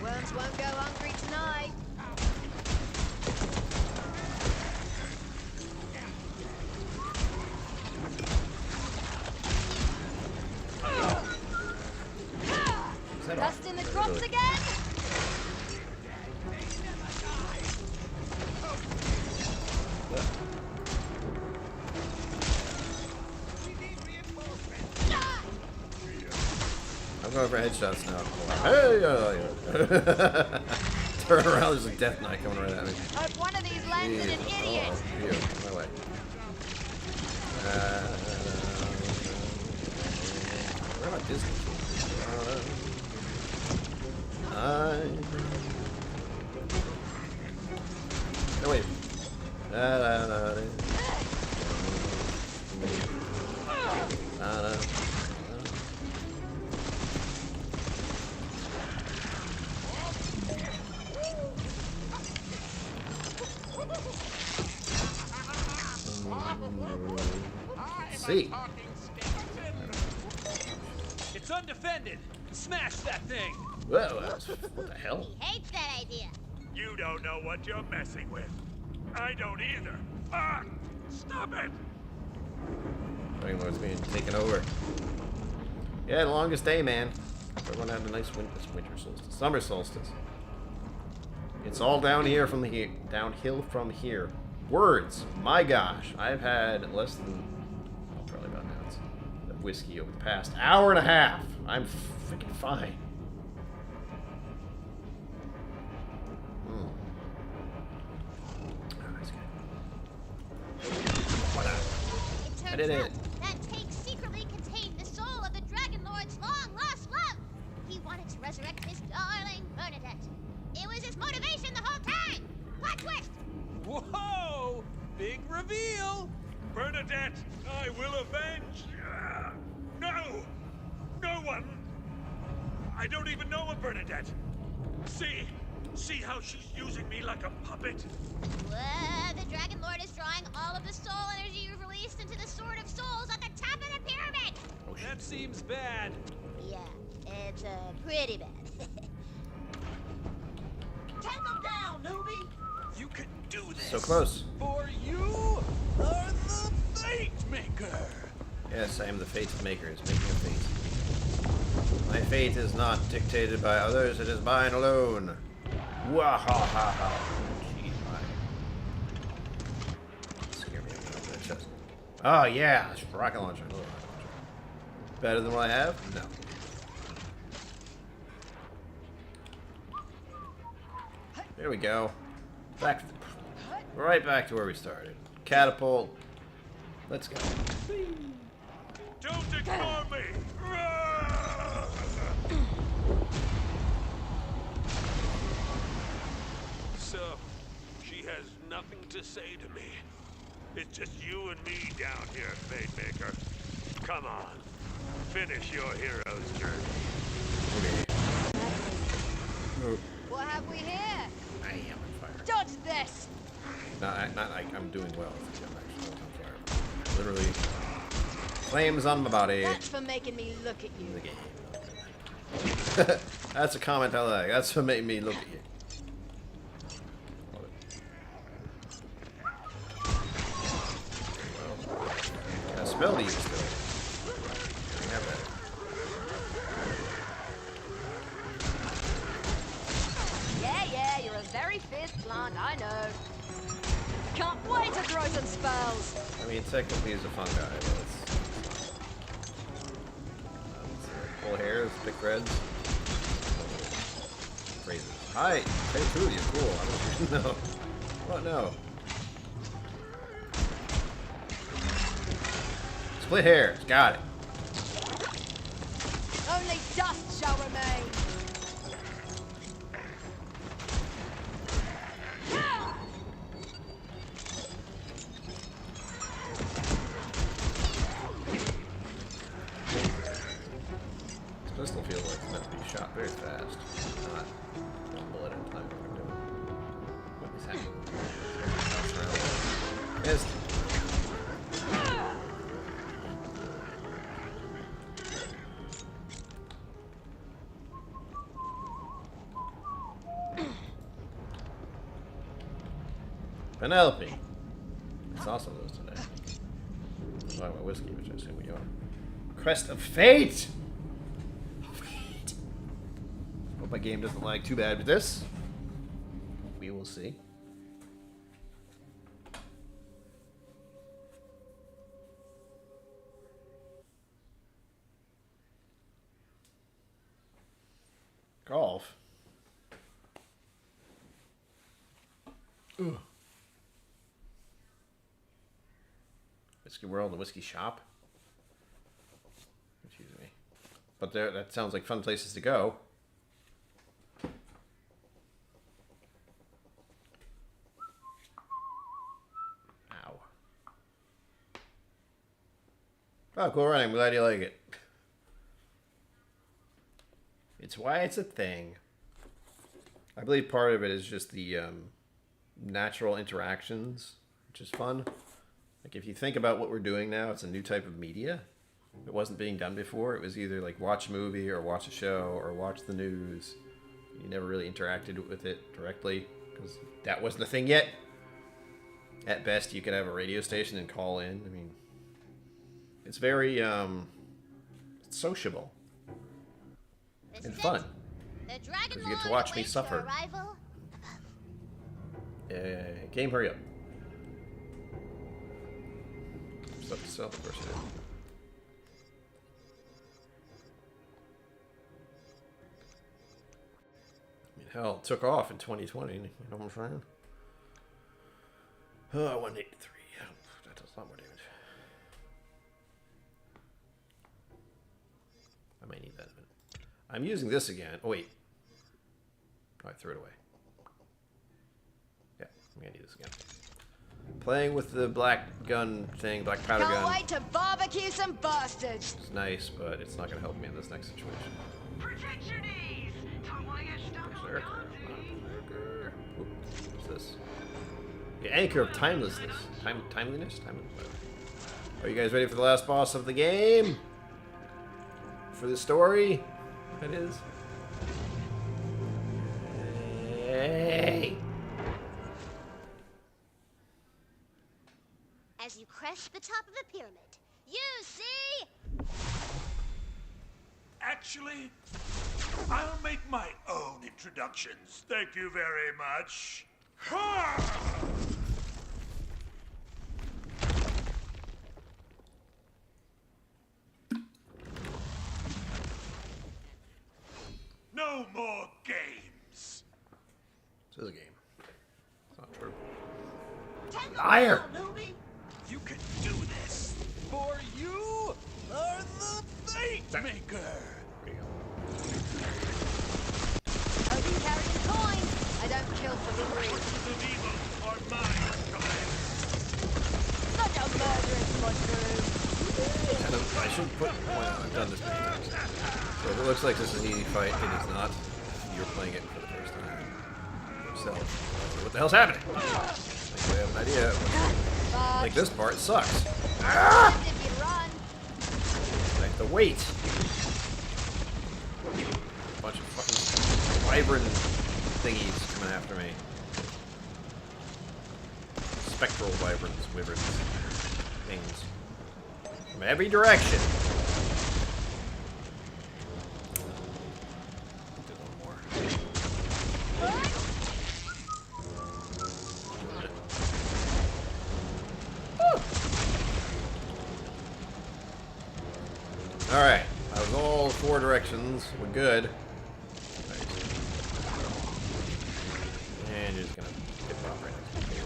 Worms won't go hungry tonight. Dust in the crops again? I'm going for headshots now. Hey! turn around, there's a death knight coming right at me. Hope one of these lands in an idiot. Oh, you. My way. Where am I Disney? No, wait. See. It's undefended. Smash that thing. Whoa, what the hell? He hates that idea. You don't know what you're messing with. I don't either. Ah! Stop it! Dragon Lord's being taken over. Yeah, the longest day, man. Everyone had a nice winter solstice, summer solstice. It's all down here from the downhill from here. Words, my gosh, I've had less than probably about an ounce of whiskey over the past hour and a half. I'm freaking fine. I did it. That tank secretly contained the soul of the Dragon Lord's long-lost love. He wanted to resurrect his darling Bernadette. It was his motivation the whole time. Plot twist. Whoa! Big reveal! Bernadette, I will avenge. No! No one! I don't even know a Bernadette. See how she's using me like a puppet? The Dragon Lord is drawing all of the soul energy you've released into the Sword of Souls at the top of the pyramid! That seems bad. Yeah, it's pretty bad. Take him down, newbie! You can do this. So close. For you are the Fate Maker. Yes, I am the fate maker. It's making a fate. My fate is not dictated by others, it is mine alone. Wahahaha. Jeez, scare me up that chest. Oh yeah, it's rocket launcher. Another rocket launcher. Better than what I have? No. There we go. Right back to where we started. Catapult. Let's go. Don't ignore me! So, she has nothing to say to me. It's just you and me down here, Fate Maker. Come on, finish your hero's journey. Okay. What have we here? I am on fire. Dodge this! Not like I'm doing well. I'm actually on fire. Literally, flames on my body. That's for making me look at you. That's a comment I like. That's what made me look at you. Well, I smell these still. I have that. Yeah, you're a very fierce plant, I know. Can't wait to throw some spells. I mean, technically he's a fungi, but it's pull hairs, pick reds. Phrases. Hi, hey, two of you, cool. I don't know. What? No. Split hairs, got it. Only dust shall remain. This pistol feels like it's meant to be shot very fast. Not one bullet at a time. What we're doing. What is happening? Missed. Penelope. It's awesome those today. I'm talking about whiskey, which I assume we are. Crest of Fate! Fate! Hope my game doesn't lag too bad with this. We will see. Golf. Whiskey World and Whiskey Shop. Excuse me. But there, that sounds like fun places to go. Ow. Oh, cool running. I'm glad you like it. It's why it's a thing. I believe part of it is just the natural interactions, which is fun. Like, if you think about what we're doing now, it's a new type of media. It wasn't being done before. It was either like watch a movie or watch a show or watch the news. You never really interacted with it directly because that wasn't a thing yet. At best, you could have a radio station and call in. I mean, it's very it's sociable and fun. Because you get to watch me suffer. Game, hurry up. Stuff to sell, of course it is. I mean, hell, it took off in 2020, you know what I'm saying? Oh, 183. That does a lot more damage. I might need that in a minute. I'm using this again. Oh, wait. Oh, I threw it away. Yeah, I'm gonna need this again. Playing with the black gun thing, black powder gun. Can't wait to barbecue some bastards. It's nice, but it's not gonna help me in this next situation. Protect your knees. Don't want you stuck on Berserker. What's this? The anchor of timelessness. Timeliness? Are you guys ready for the last boss of the game? For the story? That is. Hey! As you crest the top of the pyramid, you see... Actually, I'll make my own introductions. Thank you very much. Ha! No more games. This is a game. It's not true. Liar! You can do this. For you are the fate maker. There you go. I'll be carrying a coin. I don't kill for The the forces of evil are mine, Goliath. Such a murderous mushroom. I should put. Well, I've done this many times. So if it looks like this is an easy fight, it is not. You're playing it for the first time yourself. What the hell's happening? I have an idea. Like this part sucks. Ah! I have to wait. A bunch of fucking vibrant thingies coming after me. Spectral vibrance, wyverns, things. From every direction. Alright, that was all 4 directions. We're good. Nice. And you're just gonna get off right next to me.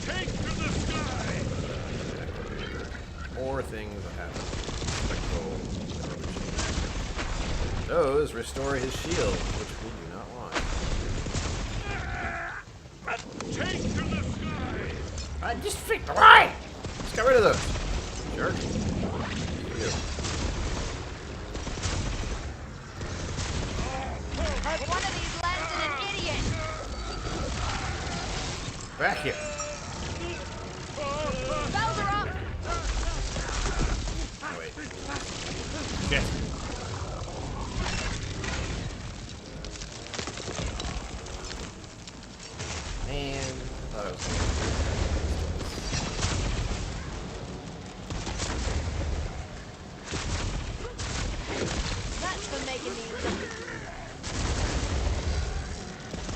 Take to the sky! More things that happen. Spectral. Those restore his shield, which we do not want. Take to the sky! I just think why? Just get rid of those. Jerk. One of these landed an idiot. Back here. Bells are up. Oh, wait. Shit. Man, I thought I was gonna... That's for making these.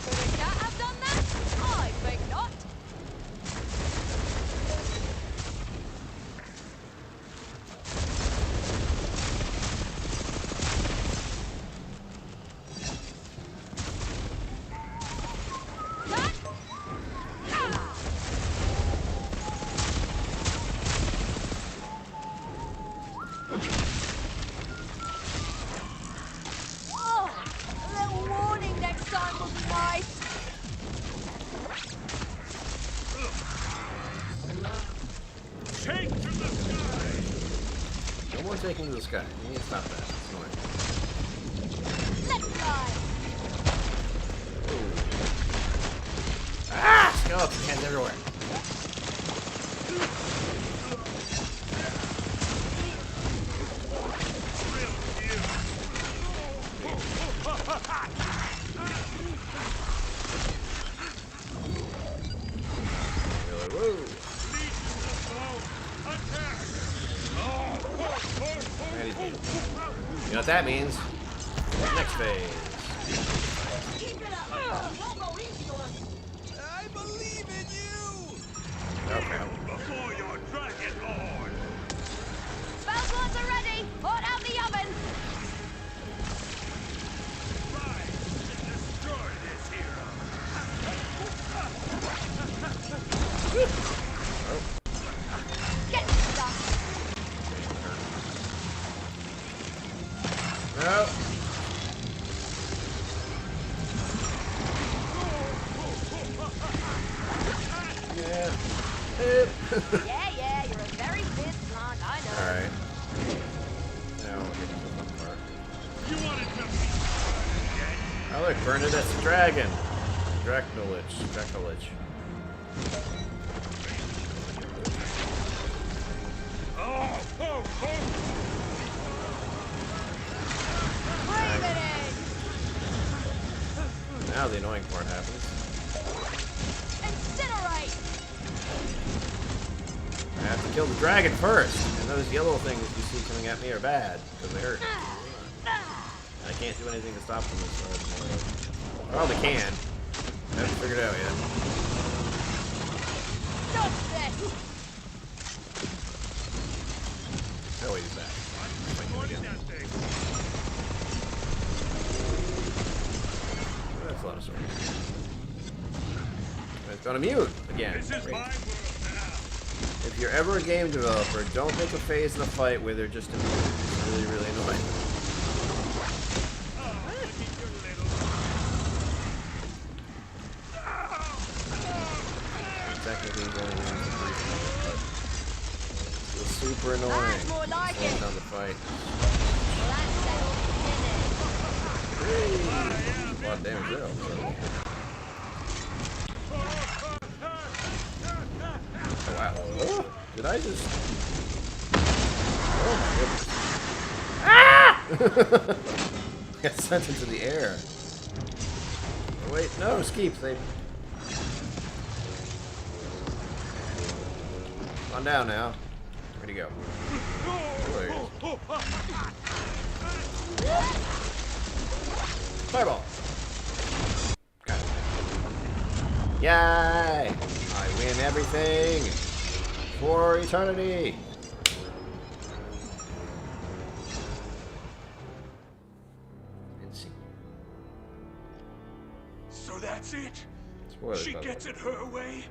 Could a cat have done that? I think not. this guy. You need to stop that. It's annoying. Let's fly. Ah! Skeleton heads everywhere. Woo. You know what that means? Next phase. I believe in you! Okay. Before your dragon lord. Spell slots are ready. Put out the oven. Rise and destroy this hero. Get stuck. No. Yeah. Yeah, you're a very fit plant, I know. Alright. Now we'll get to the fun part. You wanted to be Oh look, Bernadette's a dragon. Dracolich. Brave it in. Now the annoying part happens. Incinerate. I have to kill the dragon first. And those yellow things you see coming at me are bad, because they hurt. I can't do anything to stop them as far as I probably can. I haven't figured it out yet. Stop this. Oh wait, he's back. Fight him again. That's a lot of swords. It's gone immune again. This is my world now. If you're ever a game developer, don't make a phase in a fight where they're just immune. It's really, really annoying. Technically, going in for 3 minutes, but it's super annoying. That's more like Slows it. down the fight. Well, that's settled. A lot of damage there. Oh, wow. Oh, did I just... Oh my goodness. Ah! Got sent into the air. Oh, wait, no, Skeep, they... On down now. Where'd he go? Oh, there he is. Fireball! Got it. Yay! I win everything! For eternity! So that's it? Spoilers, She by the gets it her way?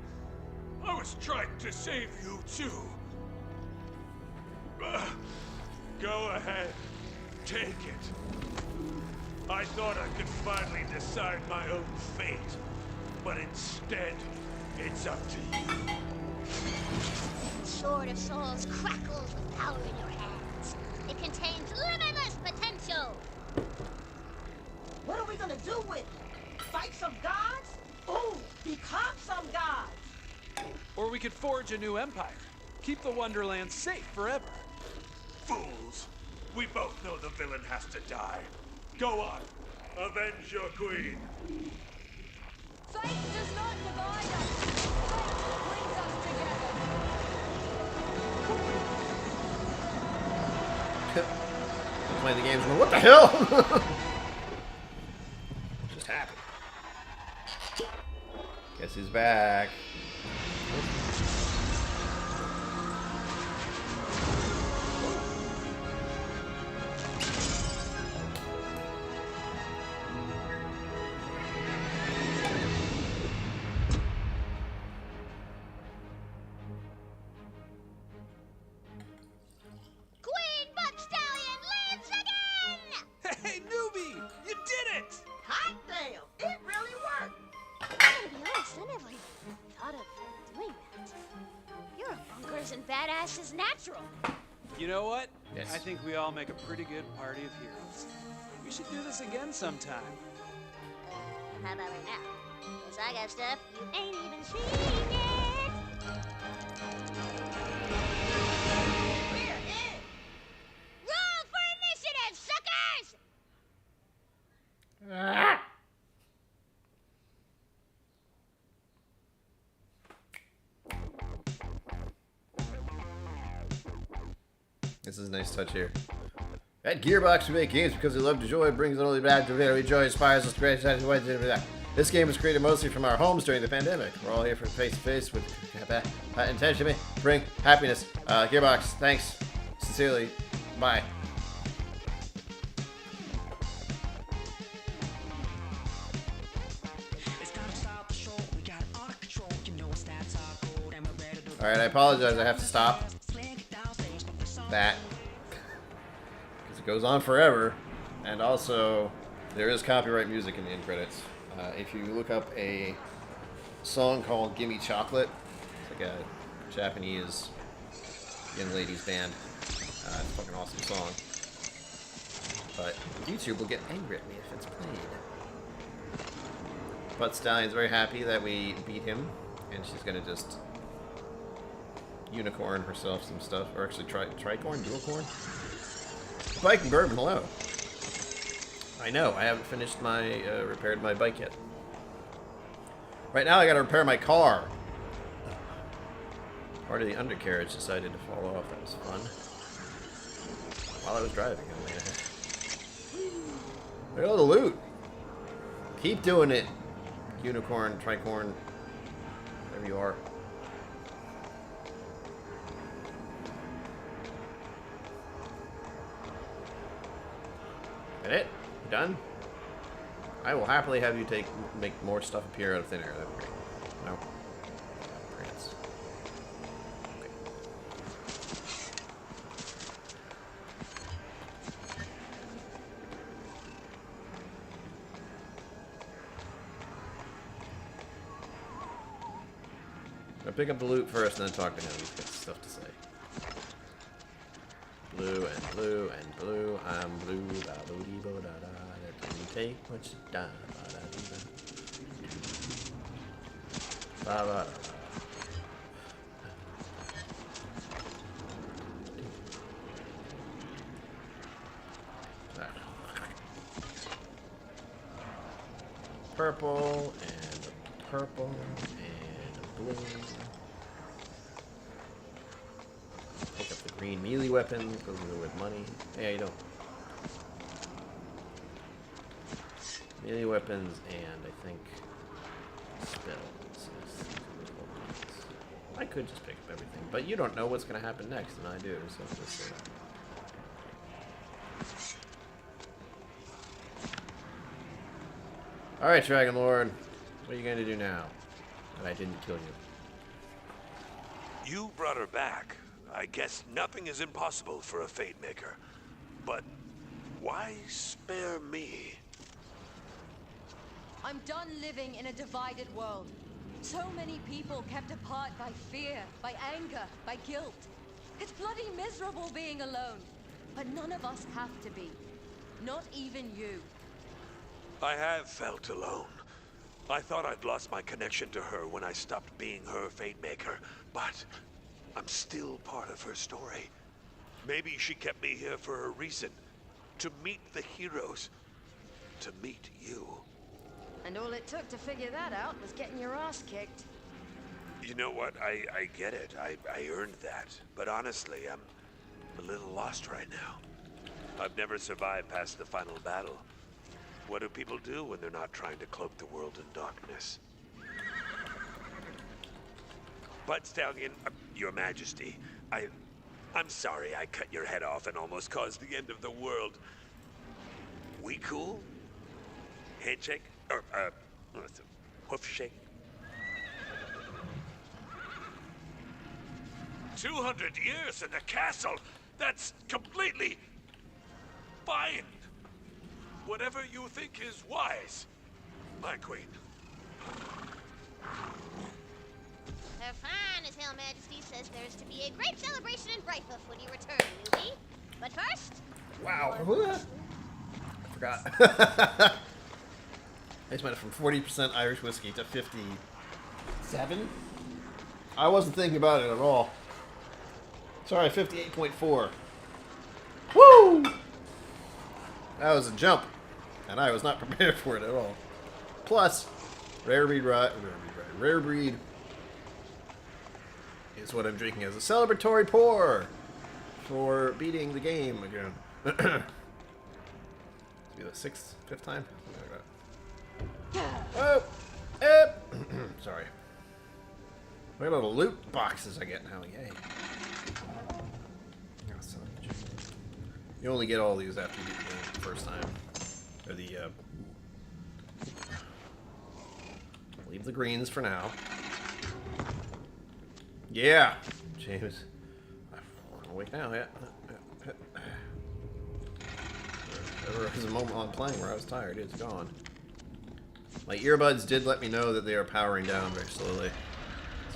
I was trying to save you too. Go ahead. Take it. I thought I could finally decide my own fate. But instead, it's up to you. Sword of Souls crackles with power in your hands. It contains limitless potential. What are we gonna do with it? Fight some gods? Ooh, become some gods! Or we could forge a new empire. Keep the Wonderlands safe forever. Fools! We both know the villain has to die. Go on. Avenge your queen. Fate does not divide us. Fate brings us together. Playing the games going, what the hell? Just happened. Guess he's back. Queen Buckstallion lives again! Hey, newbie! You did it! Hot damn! It really worked! I'm gonna be honest, I never even thought of doing that. You're a bunkers and badass is natural. You know what? Yes. I think we all make a pretty good party of heroes. We should do this again sometime. How about right now? Cause I got stuff you ain't even seen yet. Roll for initiative, suckers! This is a nice touch here. At Gearbox, we make games because we love the joy, it brings it only back to very joy, inspires us to create satisfaction. This game was created mostly from our homes during the pandemic. We're all here for face-to-face with intention to bring happiness. Gearbox, thanks. Sincerely. Bye. Alright, I apologize. I have to stop that. Because it goes on forever. And also, there is copyright music in the end credits. If you look up a song called Gimme Chocolate, it's like a Japanese young ladies band. It's a fucking awesome song. But YouTube will get angry at me if it's played. But Stallion's very happy that we beat him, and she's gonna just unicorn herself some stuff, or actually tricorn, dual corn. Bike and Bourbon, hello. I know, I haven't finished my, repaired my bike yet. Right now I gotta repair my car. Part of the undercarriage decided to fall off, that was fun. While I was driving, I made it. Look at all the loot. Keep doing it. Unicorn, tricorn, whatever you are. That it? You done? I will happily have you make more stuff appear out of thin air. That'd be great. No. Prince. Okay. I'll pick up the loot first and then talk to him. He's got stuff to say. Blue and blue and blue, I'm blue, da da da da da. That didn't take much time. Ba da da. Purple and purple and blue. Pick up the green melee weapon, goes with money. Hey, how you doing? Melee weapons and I think spells. I could just pick up everything, but you don't know what's going to happen next, and I do, so let's see. Alright, Dragon Lord. What are you going to do now that I didn't kill you? You brought her back. I guess nothing is impossible for a Fate Maker. But why spare me? I'm done living in a divided world. So many people kept apart by fear, by anger, by guilt. It's bloody miserable being alone. But none of us have to be. Not even you. I have felt alone. I thought I'd lost my connection to her when I stopped being her Fate Maker, but I'm still part of her story. Maybe she kept me here for a reason. To meet the heroes. To meet you. And all it took to figure that out was getting your ass kicked. You know what? I get it. I earned that. But honestly, I'm a little lost right now. I've never survived past the final battle. What do people do when they're not trying to cloak the world in darkness? But Stallion, Your Majesty, I'm sorry I cut your head off and almost caused the end of the world. We cool? Handshake? Or, hoof shake? 200 years in the castle? That's completely fine. Whatever you think is wise, my queen. Her fine as Hell Majesty says there's to be a great celebration in Brighthoof when you return, newbie. But first... Wow. I forgot. I just went from 40% Irish whiskey to 57. I wasn't thinking about it at all. Sorry, 58.4. Woo! That was a jump, and I was not prepared for it at all. Plus, rare breed is what I'm drinking as a celebratory pour for beating the game again. Be the fifth time. Oh, sorry. Look at all the loot boxes I get now. Yay. Oh, son of a bitch. You only get all these after you beat the game the first time. Or the, leave the greens for now. Yeah! James. I'm awake now, yeah. There was a moment while I'm playing where I was tired. It's gone. My earbuds did let me know that they are powering down very slowly.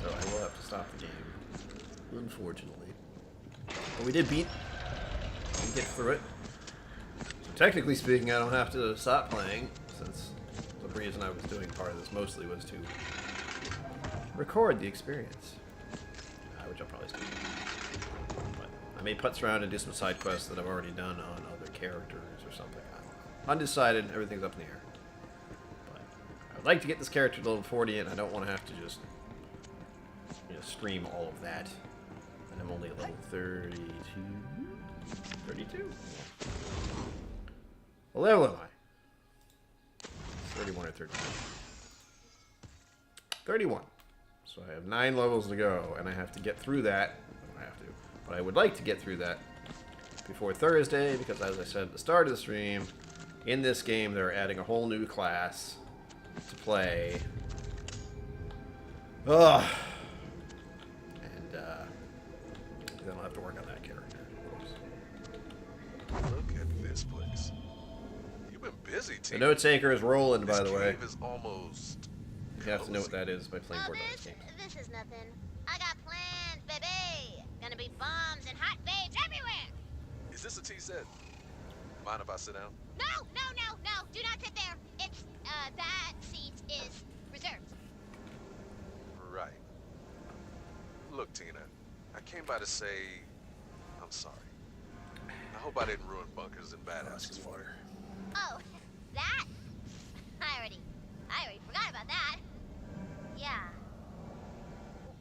So I will have to stop the game. Unfortunately. But we did get through it. So technically speaking, I don't have to stop playing, since the reason I was doing part of this mostly was to record the experience. Which I'll probably still do. But I may putz around and do some side quests that I've already done on other characters or something. I don't know. Undecided, everything's up in the air. But I would like to get this character to level 40, and I don't want to have to just stream all of that. And I'm only at level 32. 32? What level am I? 31 or 32. 31. So I have 9 levels to go, and I have to get through that. I have to. But I would like to get through that before Thursday, because as I said at the start of the stream, in this game they're adding a whole new class to play. Ugh. And then I'll have to work on that character, of course. Look at this place. You've been busy, The team. note taker is Roland, by the way. This cave is almost You have to know what that is by playing Borderlands games. This is nothing. I got plans, baby. Gonna be bombs and hot babes everywhere. Is this a tea set? Mind if I sit down? No. Do not sit there. It's, that seat is reserved. Right. Look, Tina, I came by to say I'm sorry. I hope I didn't ruin bunkers and badasses for you. Oh, that? I already forgot about that. Yeah.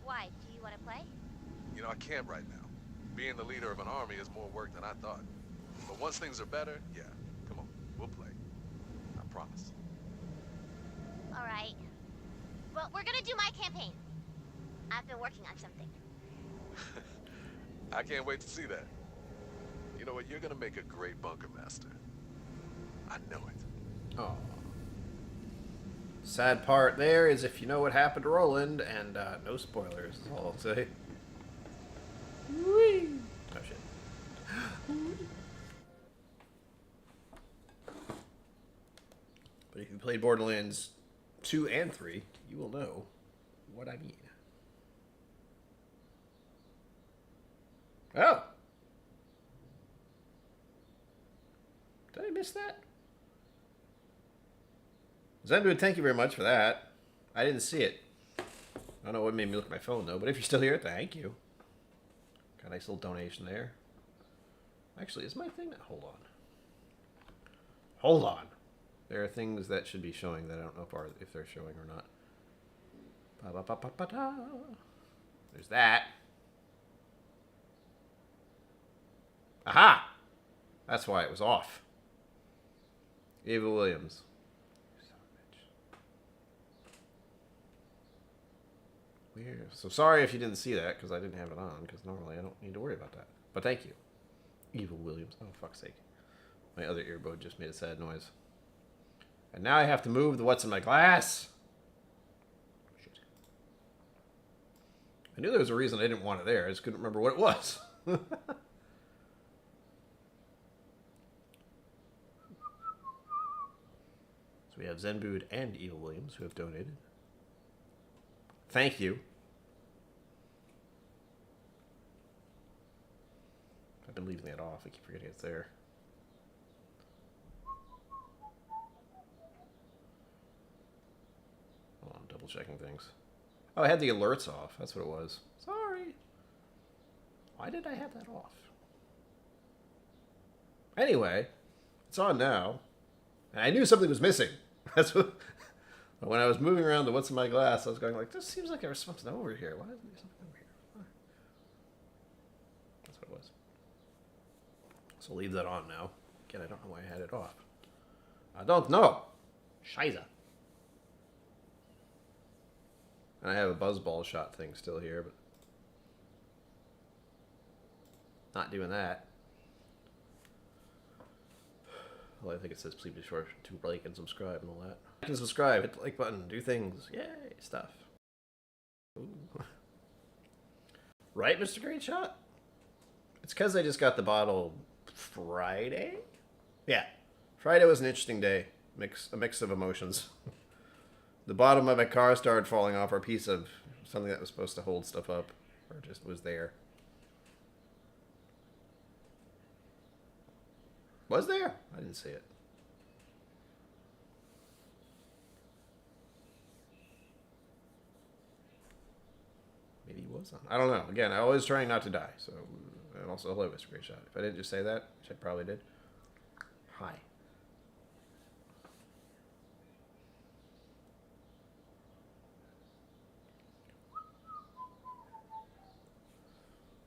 Why? Do you want to play? You know, I can't right now. Being the leader of an army is more work than I thought. But once things are better, yeah, come on, we'll play. I promise. All right. Well, we're gonna do my campaign. I've been working on something. I can't wait to see that. You know what? You're gonna make a great bunker master. I know it. Oh. Sad part there is if you know what happened to Roland, and no spoilers is all I'll say. Whee! Oh shit. But if you played Borderlands 2 and 3, you will know what I mean. Oh! Did I miss that? Zenwood, thank you very much for that. I didn't see it. I don't know what made me look at my phone, though, but if you're still here, thank you. Got a nice little donation there. Actually, is my thing... Hold on. Hold on. There are things that should be showing that I don't know if they're showing or not. Ba-ba-ba-ba-ba-da. There's that. Aha! That's why it was off. Ava Williams. Weird. So sorry if you didn't see that, because I didn't have it on, because normally I don't need to worry about that. But thank you. Eva Williams. Oh, fuck's sake. My other earbud just made a sad noise. And now I have to move the what's in my glass. Shit. I knew there was a reason I didn't want it there. I just couldn't remember what it was. So we have Zenbood and Eva Williams who have donated. Thank you. I've been leaving that off. I keep forgetting it's there. Oh, I'm double checking things. Oh, I had the alerts off. That's what it was. Sorry. Why did I have that off? Anyway, it's on now. And I knew something was missing. That's what... When I was moving around to what's in my glass, I was going like, this seems like there's something over here. Why isn't there something over here? Why? That's what it was. So leave that on now. Again, I don't know why I had it off. I don't know. Scheiße. And I have a buzzball shot thing still here, but not doing that. Well, I think it says please be sure to like and subscribe and all that. Like and subscribe, hit the like button, do things. Yay, stuff. Ooh. Right, Mr. Great Shot? It's because I just got the bottle Friday? Yeah. Friday was an interesting day. A mix of emotions. The bottom of my car started falling off, or a piece of something that was supposed to hold stuff up, or just was there. Was there? I didn't see it. Maybe he was on. I don't know. Again, I'm always trying not to die. So, and also, hello, Mr. Great Shot. If I didn't just say that, which I probably did. Hi.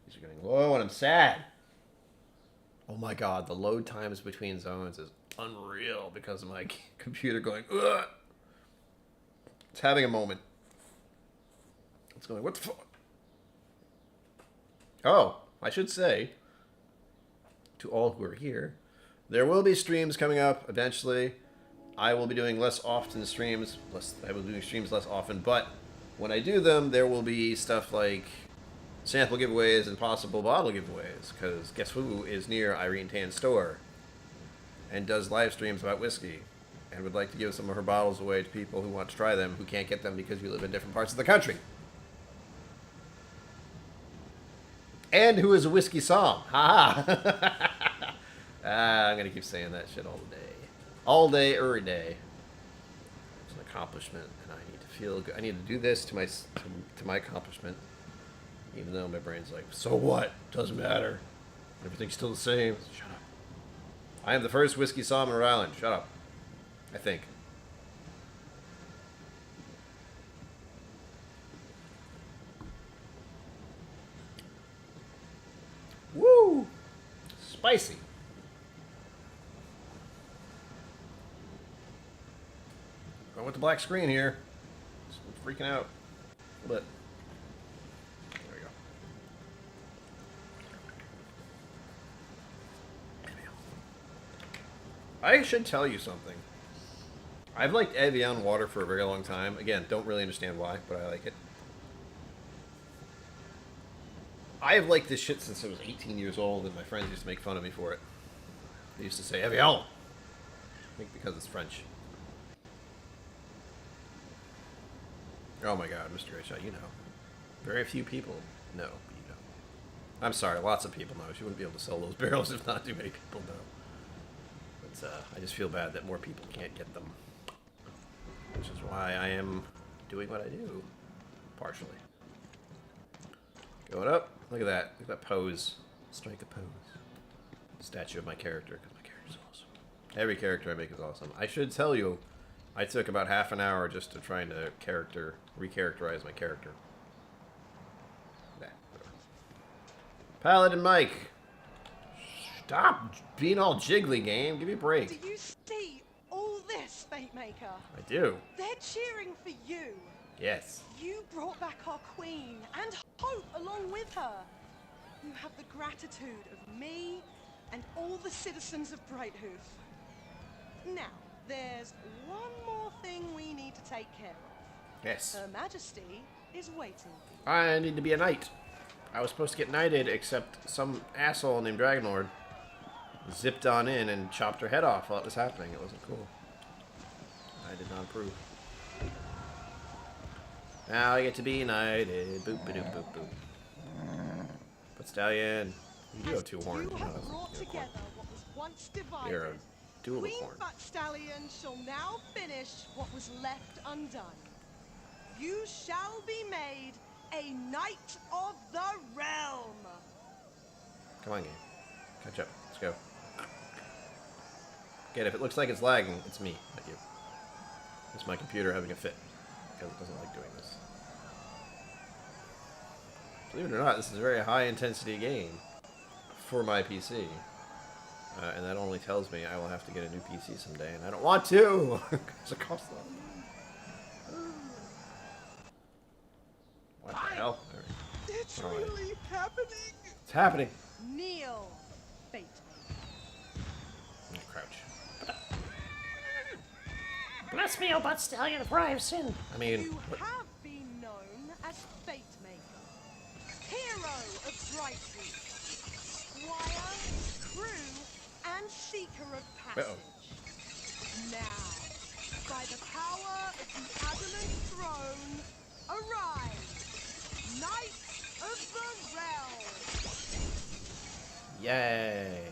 These are getting low, and I'm sad. Oh my god, the load times between zones is unreal because of my computer going, ugh! It's having a moment. It's going, what the fuck? Oh, I should say, to all who are here, there will be streams coming up eventually. I will be doing less often streams. I will be doing streams less often, but when I do them, there will be stuff like sample giveaways and possible bottle giveaways, because guess who is near Irene Tan's store and does live streams about whiskey and would like to give some of her bottles away to people who want to try them who can't get them because you live in different parts of the country. And who is a whiskey som. Ha ha. I'm going to keep saying that shit all day. All day, every day. It's an accomplishment, and I need to feel good. I need to do this to my accomplishment. Even though my brain's like, so what? Doesn't matter. Everything's still the same. Shut up. I am the first whiskey som in Rhode Island. Shut up. I think. Woo! Spicy. Going with the black screen here. Just freaking out a little bit. I should tell you something. I've liked Evian water for a very long time. Again, don't really understand why, but I like it. I have liked this shit since I was 18 years old, and my friends used to make fun of me for it. They used to say, Evian! I think because it's French. Oh my god, Mr. Great Shot, you know. Very few people know, but you know. I'm sorry, lots of people know. You wouldn't be able to sell those barrels if not too many people know. I just feel bad that more people can't get them. Which is why I am doing what I do. Partially. Going up. Look at that. Look at that pose. Strike a pose. Statue of my character, because my character's awesome. Every character I make is awesome. I should tell you, I took about half an hour just to trying to recharacterize my character. Paladin Mike. Stop being all jiggly, game. Give me a break. Do you see all this, Fate Maker? I do. They're cheering for you. Yes. You brought back our queen and hope along with her. You have the gratitude of me and all the citizens of Brighthoof. Now, there's one more thing we need to take care of. Yes. Her Majesty is waiting. I need to be a knight. I was supposed to get knighted, except some asshole named Dragonlord zipped on in and chopped her head off while it was happening. It wasn't cool. I did not approve. Now I get to be knighted. Boop, ba doop, boop, boop. Put stallion. You do have two horns. You have brought together what was once divided. You're a dual Queen horn. Fat Stallion shall now finish what was left undone. You shall be made a Knight of the Realm. Come on, game. Catch up. Let's go. Again, if it looks like it's lagging, it's me, not you. It's my computer having a fit because it doesn't like doing this. Believe it or not, this is a very high-intensity game for my PC. And that only tells me I will have to get a new PC someday, and I don't want to! Because it costs a lot. What the hell? It's really happening. It's happening! Kneel, Fate. Crouch. Bless me, O but stallion, for I have sinned. I mean, You have been known as Fate Maker, hero of Brightwood, squire, crew, and seeker of passage. Now, by the power of the adamant throne, arise, Knight of the Realm. Yay!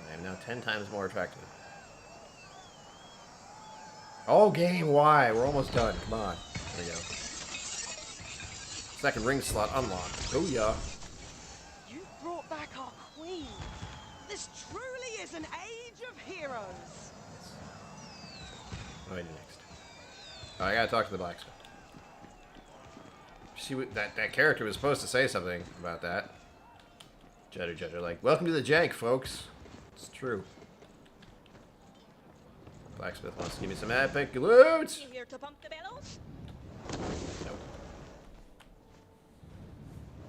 I am now 10 times more attractive. Oh, game, why? We're almost done. Come on. There we go. Second ring slot unlocked. Oh, yeah. You brought back our queen. This truly is an age of heroes. What do I do next? Oh, I gotta talk to the blacksmith. See what that character was supposed to say something about that. Judder, like, welcome to the jank, folks. It's true. Blacksmith wants to give me some epic loot. You here to pump the bellows? Nope.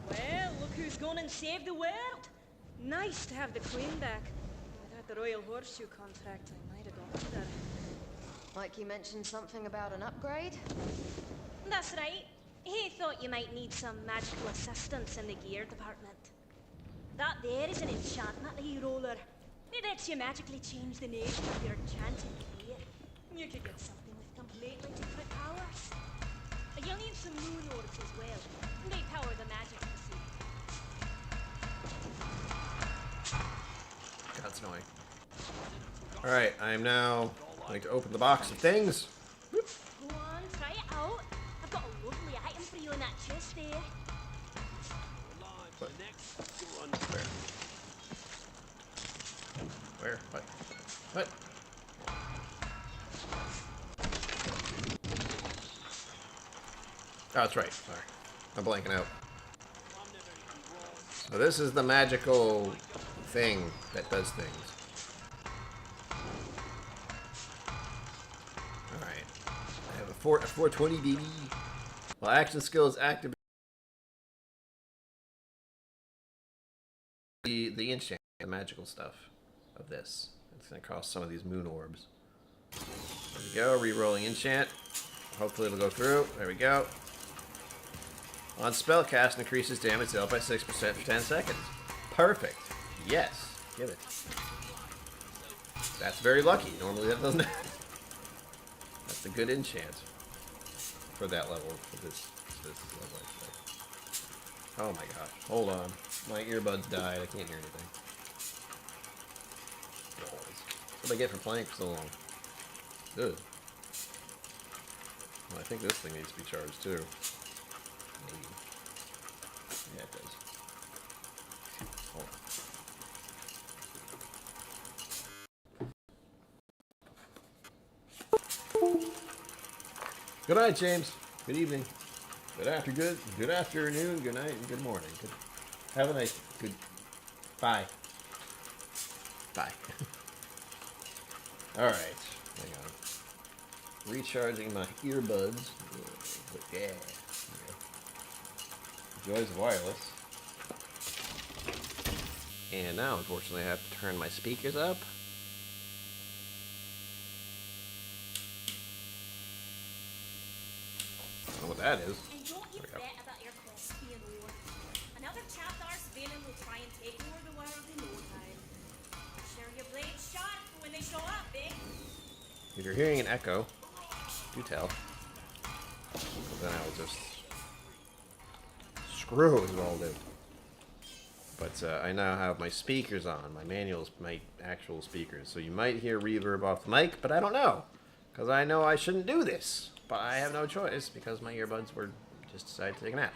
Well, look who's gone and saved the world. Nice to have the queen back. Without the royal horseshoe contract, I might have gone under. Like you mentioned something about an upgrade? That's right. He thought you might need some magical assistance in the gear department. That there is an enchantment roller. It lets you magically change the nature of your enchanted gear. You could get something with completely different powers. You'll need some moon orbs as well. They power the magic you see. That's annoying. Alright, I am now going to open the box of things. Go on, try it out. I've got a lovely item for you in that chest there. What? Where? What? What? Oh, that's right. Sorry. I'm blanking out. So this is the magical thing that does things. Alright. I have a 420 BB. Well, action skill is active. The enchant, the magical stuff of this. It's going to cost some of these moon orbs. There we go, re-rolling enchant. Hopefully it'll go through. There we go. On spellcast, increases damage dealt by 6% for 10 seconds. Perfect. Yes. Give it. That's very lucky. Normally that doesn't happen. That's a good enchant for that level, for this level, actually. Oh my gosh. Hold on. My earbuds died. I can't hear anything. What did I get for playing for so long? Good. Well, I think this thing needs to be charged too. Maybe. Yeah, it does. Hold on. Good night, James. Good evening. Good afternoon, good night, and good morning. Have a nice, good, bye. Bye. Alright, hang on. Recharging my earbuds. Yeah. Joys of wireless. And now, unfortunately, I have to turn my speakers up. I don't know what that is. And don't you fret about your quest being over. Another chapter's villain will try and take over the world in no time. Share your blades sharp when they show up, eh? If you're hearing an echo, do tell. Then I will just screw is what I'll do. But I now have my speakers on, my manuals, my actual speakers. So you might hear reverb off the mic, but I don't know. Because I know I shouldn't do this. But I have no choice because my earbuds were just decided to take a nap.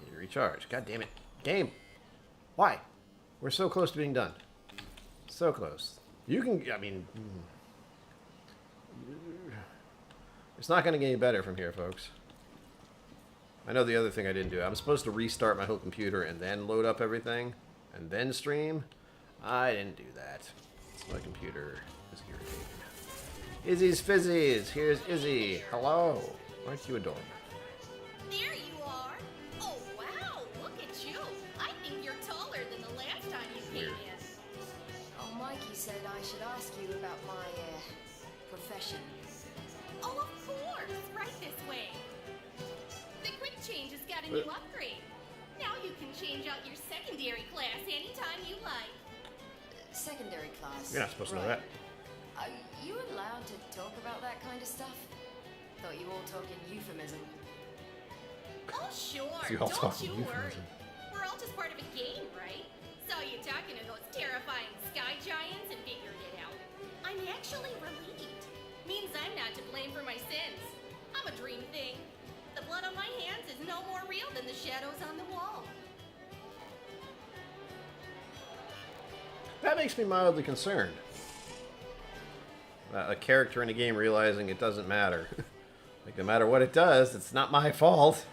Need to recharge. God damn it. Game. Why? We're so close to being done. So close. You can, I mean... It's not going to get any better from here, folks. I know the other thing I didn't do. I'm supposed to restart my whole computer and then load up everything and then stream. I didn't do that. So my computer is irritated. Izzy's Fizzies. Here's Izzy. Hello. Aren't you adorable? There you are. Oh, wow. Look at you. I think you're taller than the last time you came in. Oh, Mikey said I should ask you about my, profession. Oh, of course. Right this way. The quick change has got a new upgrade. Now you can change out your secondary class anytime you like. Secondary class? You're not supposed to know that. Are you allowed to talk about that kind of stuff? Thought you all talk in euphemism. Oh, sure. You all Don't talk in you worry. euphemism. We're all just part of a game, right? Saw you talking to those terrifying sky giants and figured it out. I'm actually relieved. Means I'm not to blame for my sins. I'm a dream thing. The blood on my hands is no more real than the shadows on the wall. That makes me mildly concerned. A character in a game realizing it doesn't matter. Like, no matter what it does, it's not my fault.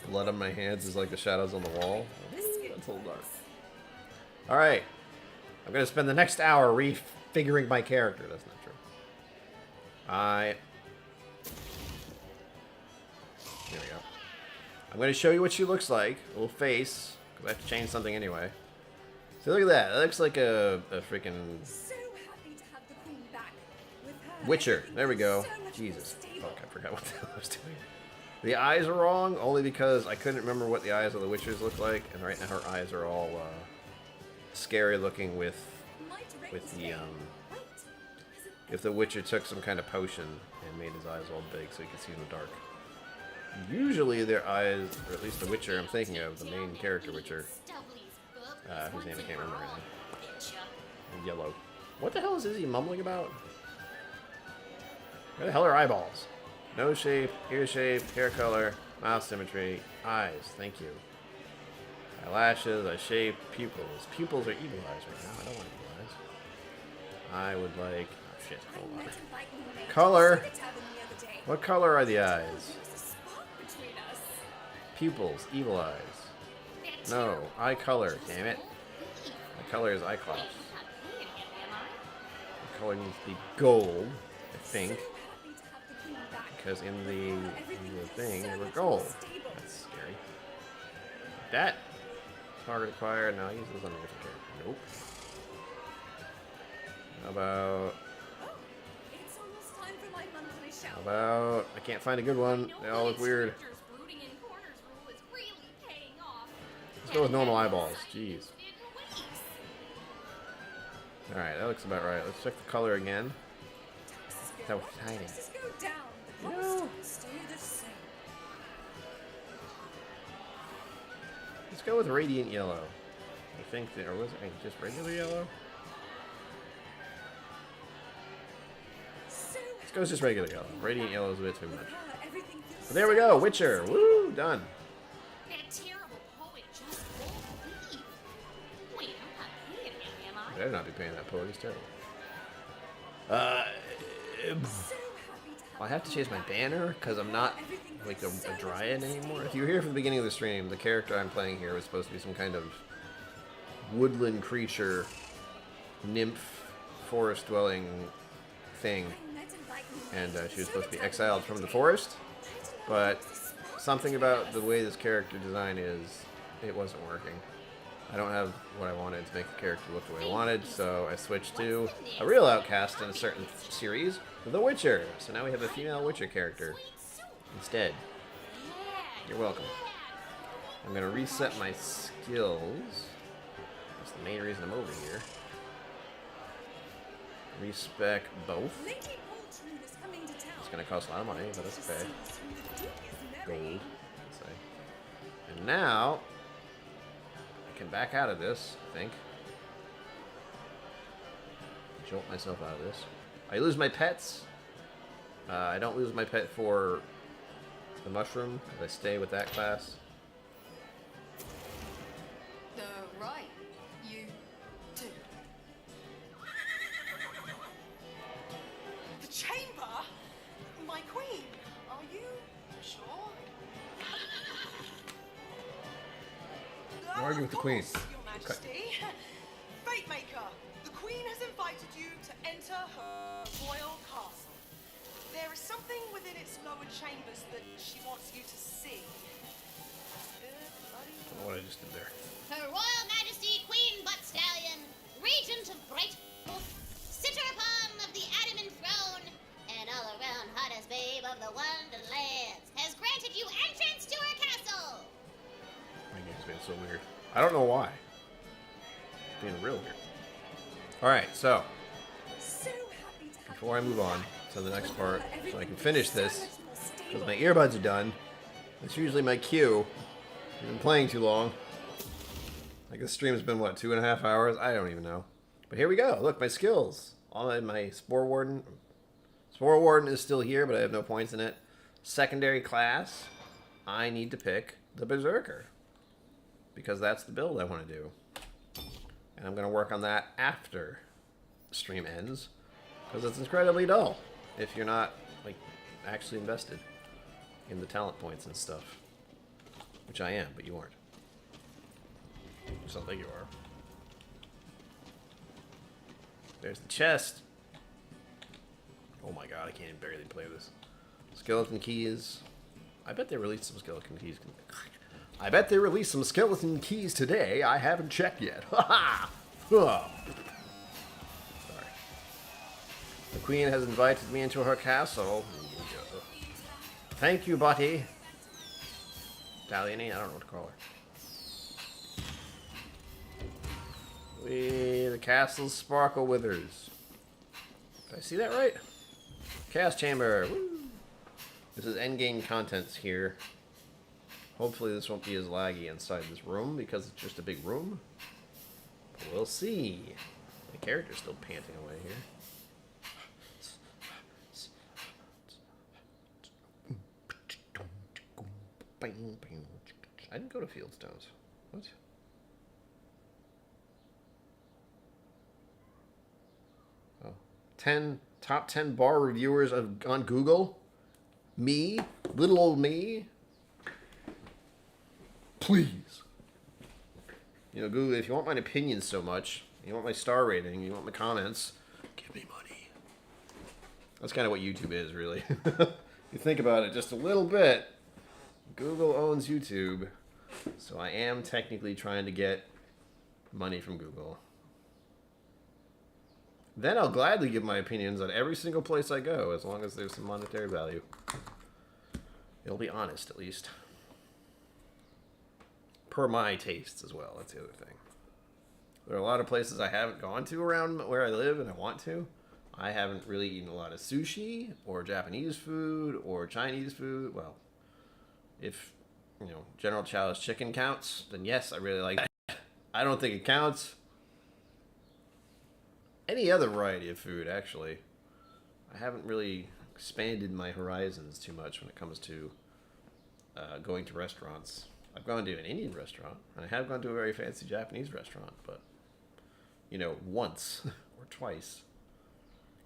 Blood on my hands is like the shadows on the wall. That's a little dark. Alright. I'm going to spend the next hour refiguring my character. That's not true. There we go. I'm going to show you what she looks like. A little face. Because I have to change something anyway. So look at that. That looks like a freaking... Witcher. There we go. Jesus. Fuck, I forgot what the hell I was doing. The eyes are wrong, only because I couldn't remember what the eyes of the Witchers look like. And right now her eyes are all scary looking with the... if the Witcher took some kind of potion and made his eyes all big so you could see in the dark. Usually their eyes, or at least the Witcher I'm thinking of, the main character Witcher, whose name I can't remember right now. Yellow. What the hell is Izzy mumbling about? Where the hell are eyeballs? Nose shape, ear shape, hair color, mouth symmetry, eyes. Thank you. Eyelashes, eye shape, pupils. Pupils are evil eyes right now. I don't want evil eyes. I would like... Oh shit, hold on. Color! What color are the eyes? Pupils, evil eyes. No, eye color, damn it. My color is eye cloth. The color needs to be gold, I think. Because in the thing, they were gold. That's scary. Like that. Target acquired. No, I use those on a different character. Nope. How about... I can't find a good one. They all look weird. Let's go with normal eyeballs. Jeez. Alright, that looks about right. Let's check the color again. That was tiny. No. Let's go with radiant yellow. I think that, or was it just regular yellow? Let's go with just regular yellow. Radiant yellow is a bit too much. But there we go, Witcher. Woo, done. I better not be paying that poet. He's terrible. I have to change my banner because I'm not like a dryad anymore. If you were here from the beginning of the stream, the character I'm playing here was supposed to be some kind of woodland creature, nymph, forest-dwelling thing, and she was supposed to be exiled from the forest. But something about the way this character design is, it wasn't working. I don't have what I wanted to make the character look the way I wanted, so I switched to a real outcast in a certain series, The Witcher. So now we have a female Witcher character instead. You're welcome. I'm going to reset my skills. That's the main reason I'm over here. Respec both. It's going to cost a lot of money, but that's okay. Gold, let's say. And now... I can back out of this, I think. Jolt myself out of this. I lose my pets. I don't lose my pet for the mushroom, because I stay with that class. Right. You too. The chamber? My queen? Are you sure? I'm arguing with the queen. Your Majesty. Fate Maker, the queen has invited you to enter her royal castle. There is something within its lower chambers that she wants you to see. I don't know what I just did there. Her Royal Majesty Queen Butt Stallion, Regent of Bright, sitter upon of the Adamant throne, and all around hottest babe of the Wonderlands, has granted you entrance to her castle. My game's being so weird. I don't know why. It's being real weird. Alright, so before I move on to the next part, so I can finish this, because my earbuds are done. That's usually my cue. I've been playing too long. Like this stream's been, what, 2.5 hours? I don't even know. But here we go. Look, my skills. All my Spore Warden. Spore Warden is still here, but I have no points in it. Secondary class, I need to pick the Berserker, because that's the build I want to do. And I'm going to work on that after the stream ends, because it's incredibly dull if you're not like actually invested in the talent points and stuff. Which I am, but you aren't. Just don't think you are. There's the chest. Oh my god, I can't even barely play this. Skeleton keys. I bet they released some skeleton keys. I bet they released some skeleton keys today. I haven't checked yet. Ha ha! Sorry. The queen has invited me into her castle. Thank you, Buddy. Italian-y? I don't know what to call her. The castle sparkle withers. Did I see that right? Chaos chamber. Woo. This is endgame contents here. Hopefully this won't be as laggy inside this room because it's just a big room. But we'll see. The character's still panting away here. I didn't go to Fieldstones. What? Oh. Top 10 bar reviewers on Google? Me? Little old me? Please. You know, Google, if you want my opinion so much, you want my star rating, you want my comments, give me money. That's kind of what YouTube is, really. You think about it just a little bit. Google owns YouTube, so I am technically trying to get money from Google. Then I'll gladly give my opinions on every single place I go, as long as there's some monetary value. It'll be honest, at least. Per my tastes as well, that's the other thing. There are a lot of places I haven't gone to around where I live, and I want to. I haven't really eaten a lot of sushi, or Japanese food, or Chinese food. Well, if, you know, General Chow's chicken counts, then yes, I really like that. I don't think it counts. Any other variety of food, actually. I haven't really expanded my horizons too much when it comes to going to restaurants. I've gone to an Indian restaurant, and I have gone to a very fancy Japanese restaurant, but, you know, once or twice.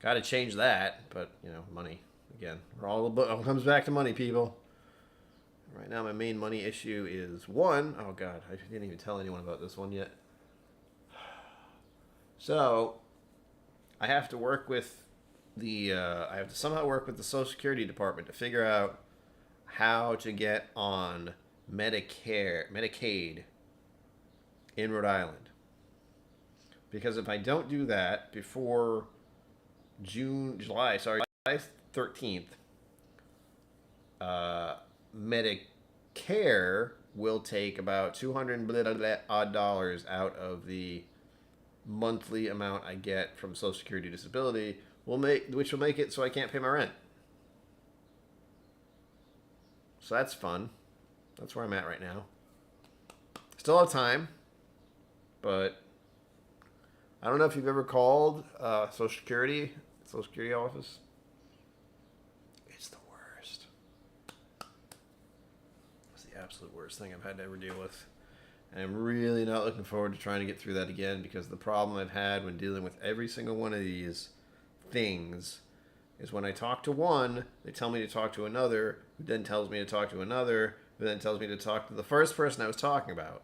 Got to change that, but, you know, money. Again, it all comes back to money, people. Right now, my main money issue is one. Oh, God, I didn't even tell anyone about this one yet. So, I have to work with the, I have to somehow work with the Social Security Department to figure out how to get on Medicaid in Rhode Island. Because if I don't do that before July 13th, Medicare will take about $200 odd out of the monthly amount I get from Social Security disability, which will make it so I can't pay my rent. So that's fun. That's where I'm at right now. Still have time. but I don't know if you've ever called Social Security office. It's the worst. It's the absolute worst thing I've had to ever deal with. And I'm really not looking forward to trying to get through that again, because the problem I've had when dealing with every single one of these things is when I talk to one, they tell me to talk to another, who then tells me to talk to another, who then tells me to talk to the first person I was talking about.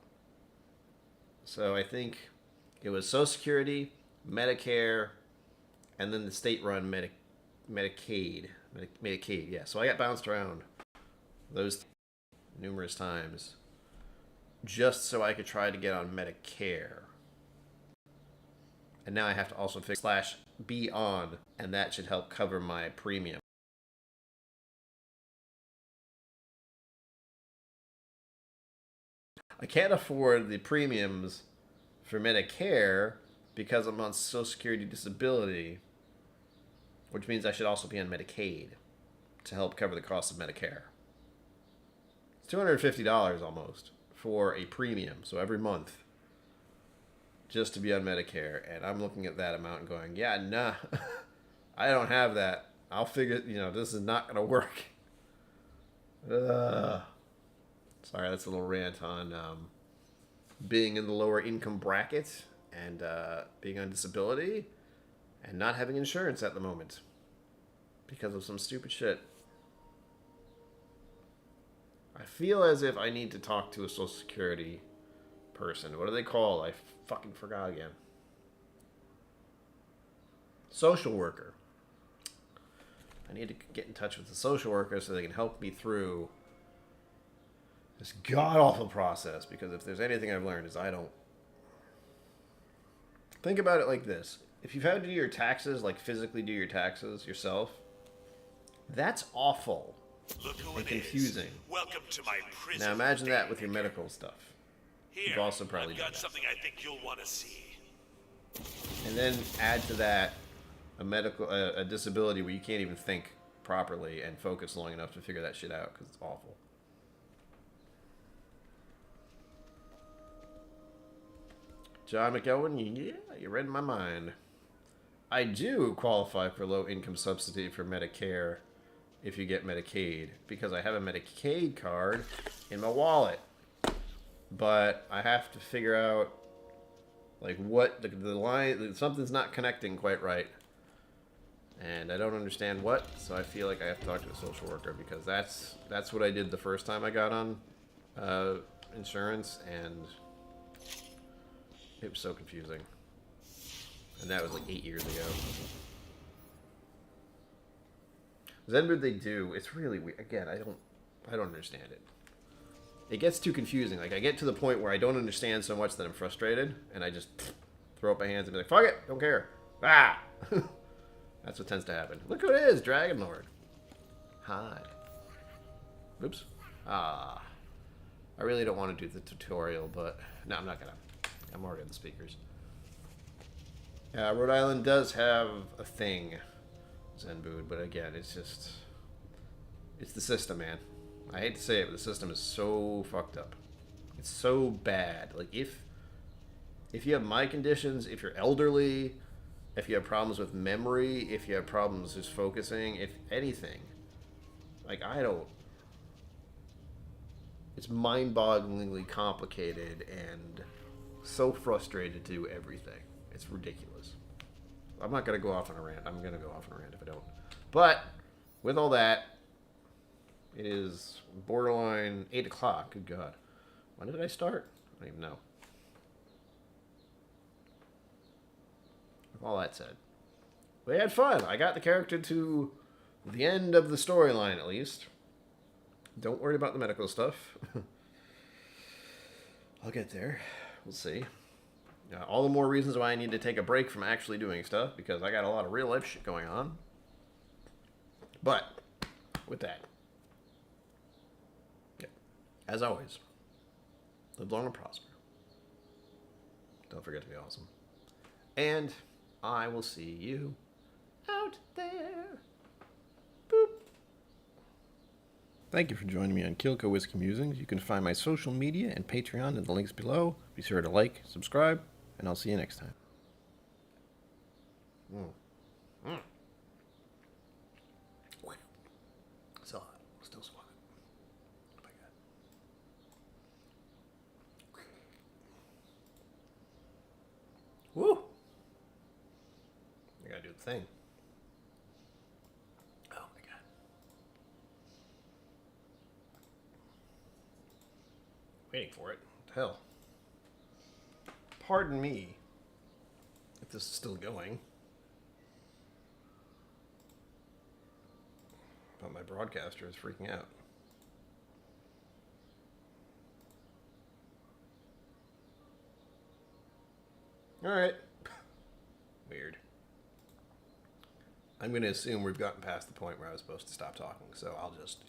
So I think it was Social Security, Medicare, and then the state-run Medicaid. Medicaid, yeah. So I got bounced around those numerous times just so I could try to get on Medicare. And now I have to also fix /be on, and that should help cover my premium. I can't afford the premiums for Medicare because I'm on Social Security disability, which means I should also be on Medicaid to help cover the cost of Medicare. It's $250 almost for a premium, so every month, just to be on Medicare. And I'm looking at that amount and going, yeah, nah, I don't have that. I'll figure, this is not going to work. Sorry, that's a little rant on being in the lower income bracket and being on disability and not having insurance at the moment because of some stupid shit. I feel as if I need to talk to a Social Security person. What are they called? I fucking forgot again. Social worker. I need to get in touch with the social worker so they can help me through this god-awful process, because if there's anything I've learned is I don't... Think about it like this. If you've had to do your taxes, like physically do your taxes yourself, that's awful and confusing. Welcome to my prison. Now imagine that with your medical stuff. Here, You've also probably I've got done that. something I think you'll want to see. And then add to that a disability where you can't even think properly and focus long enough to figure that shit out because it's awful. John McElwain, yeah, you read my mind. I do qualify for low-income subsidy for Medicare if you get Medicaid, because I have a Medicaid card in my wallet. But I have to figure out, like, what the line... Something's not connecting quite right. And I don't understand what, so I feel like I have to talk to a social worker, because that's what I did the first time I got on insurance, and it was so confusing. And that was like 8 years ago. Zenbird, they do. It's really weird. Again, I don't understand it. It gets too confusing. Like, I get to the point where I don't understand so much that I'm frustrated, and I just throw up my hands and be like, fuck it, don't care. Ah! That's what tends to happen. Look who it is, Dragon Lord. Hi. Oops. Ah. I really don't want to do the tutorial, but... No, I'm not gonna. I'm already on the speakers. Rhode Island does have a thing, Zenbud, but again, it's just... It's the system, man. I hate to say it, but the system is so fucked up. It's so bad. Like, if you have my conditions, if you're elderly, if you have problems with memory, if you have problems just focusing, if anything, like, I don't... It's mind-bogglingly complicated and so frustrated to do everything. It's ridiculous. I'm not going to go off on a rant. I'm going to go off on a rant if I don't. But, with all that, it is borderline 8 o'clock. Good God. When did I start? I don't even know. With all that said, we had fun. I got the character to the end of the storyline, at least. Don't worry about the medical stuff. I'll get there. We'll see. All the more reasons why I need to take a break from actually doing stuff, because I got a lot of real life shit going on. But, with that, yeah, as always, live long and prosper. Don't forget to be awesome. And I will see you out there. Boop. Thank you for joining me on KillCo Whiskey Musings. You can find my social media and Patreon in the links below. Be sure to like, subscribe, and I'll see you next time. Still hot. Still smoking. Oh my God. Woo! I gotta do the thing. Oh my God. Waiting for it. What the hell? Pardon me if this is still going. But my broadcaster is freaking out. Alright. Weird. I'm going to assume we've gotten past the point where I was supposed to stop talking, so I'll just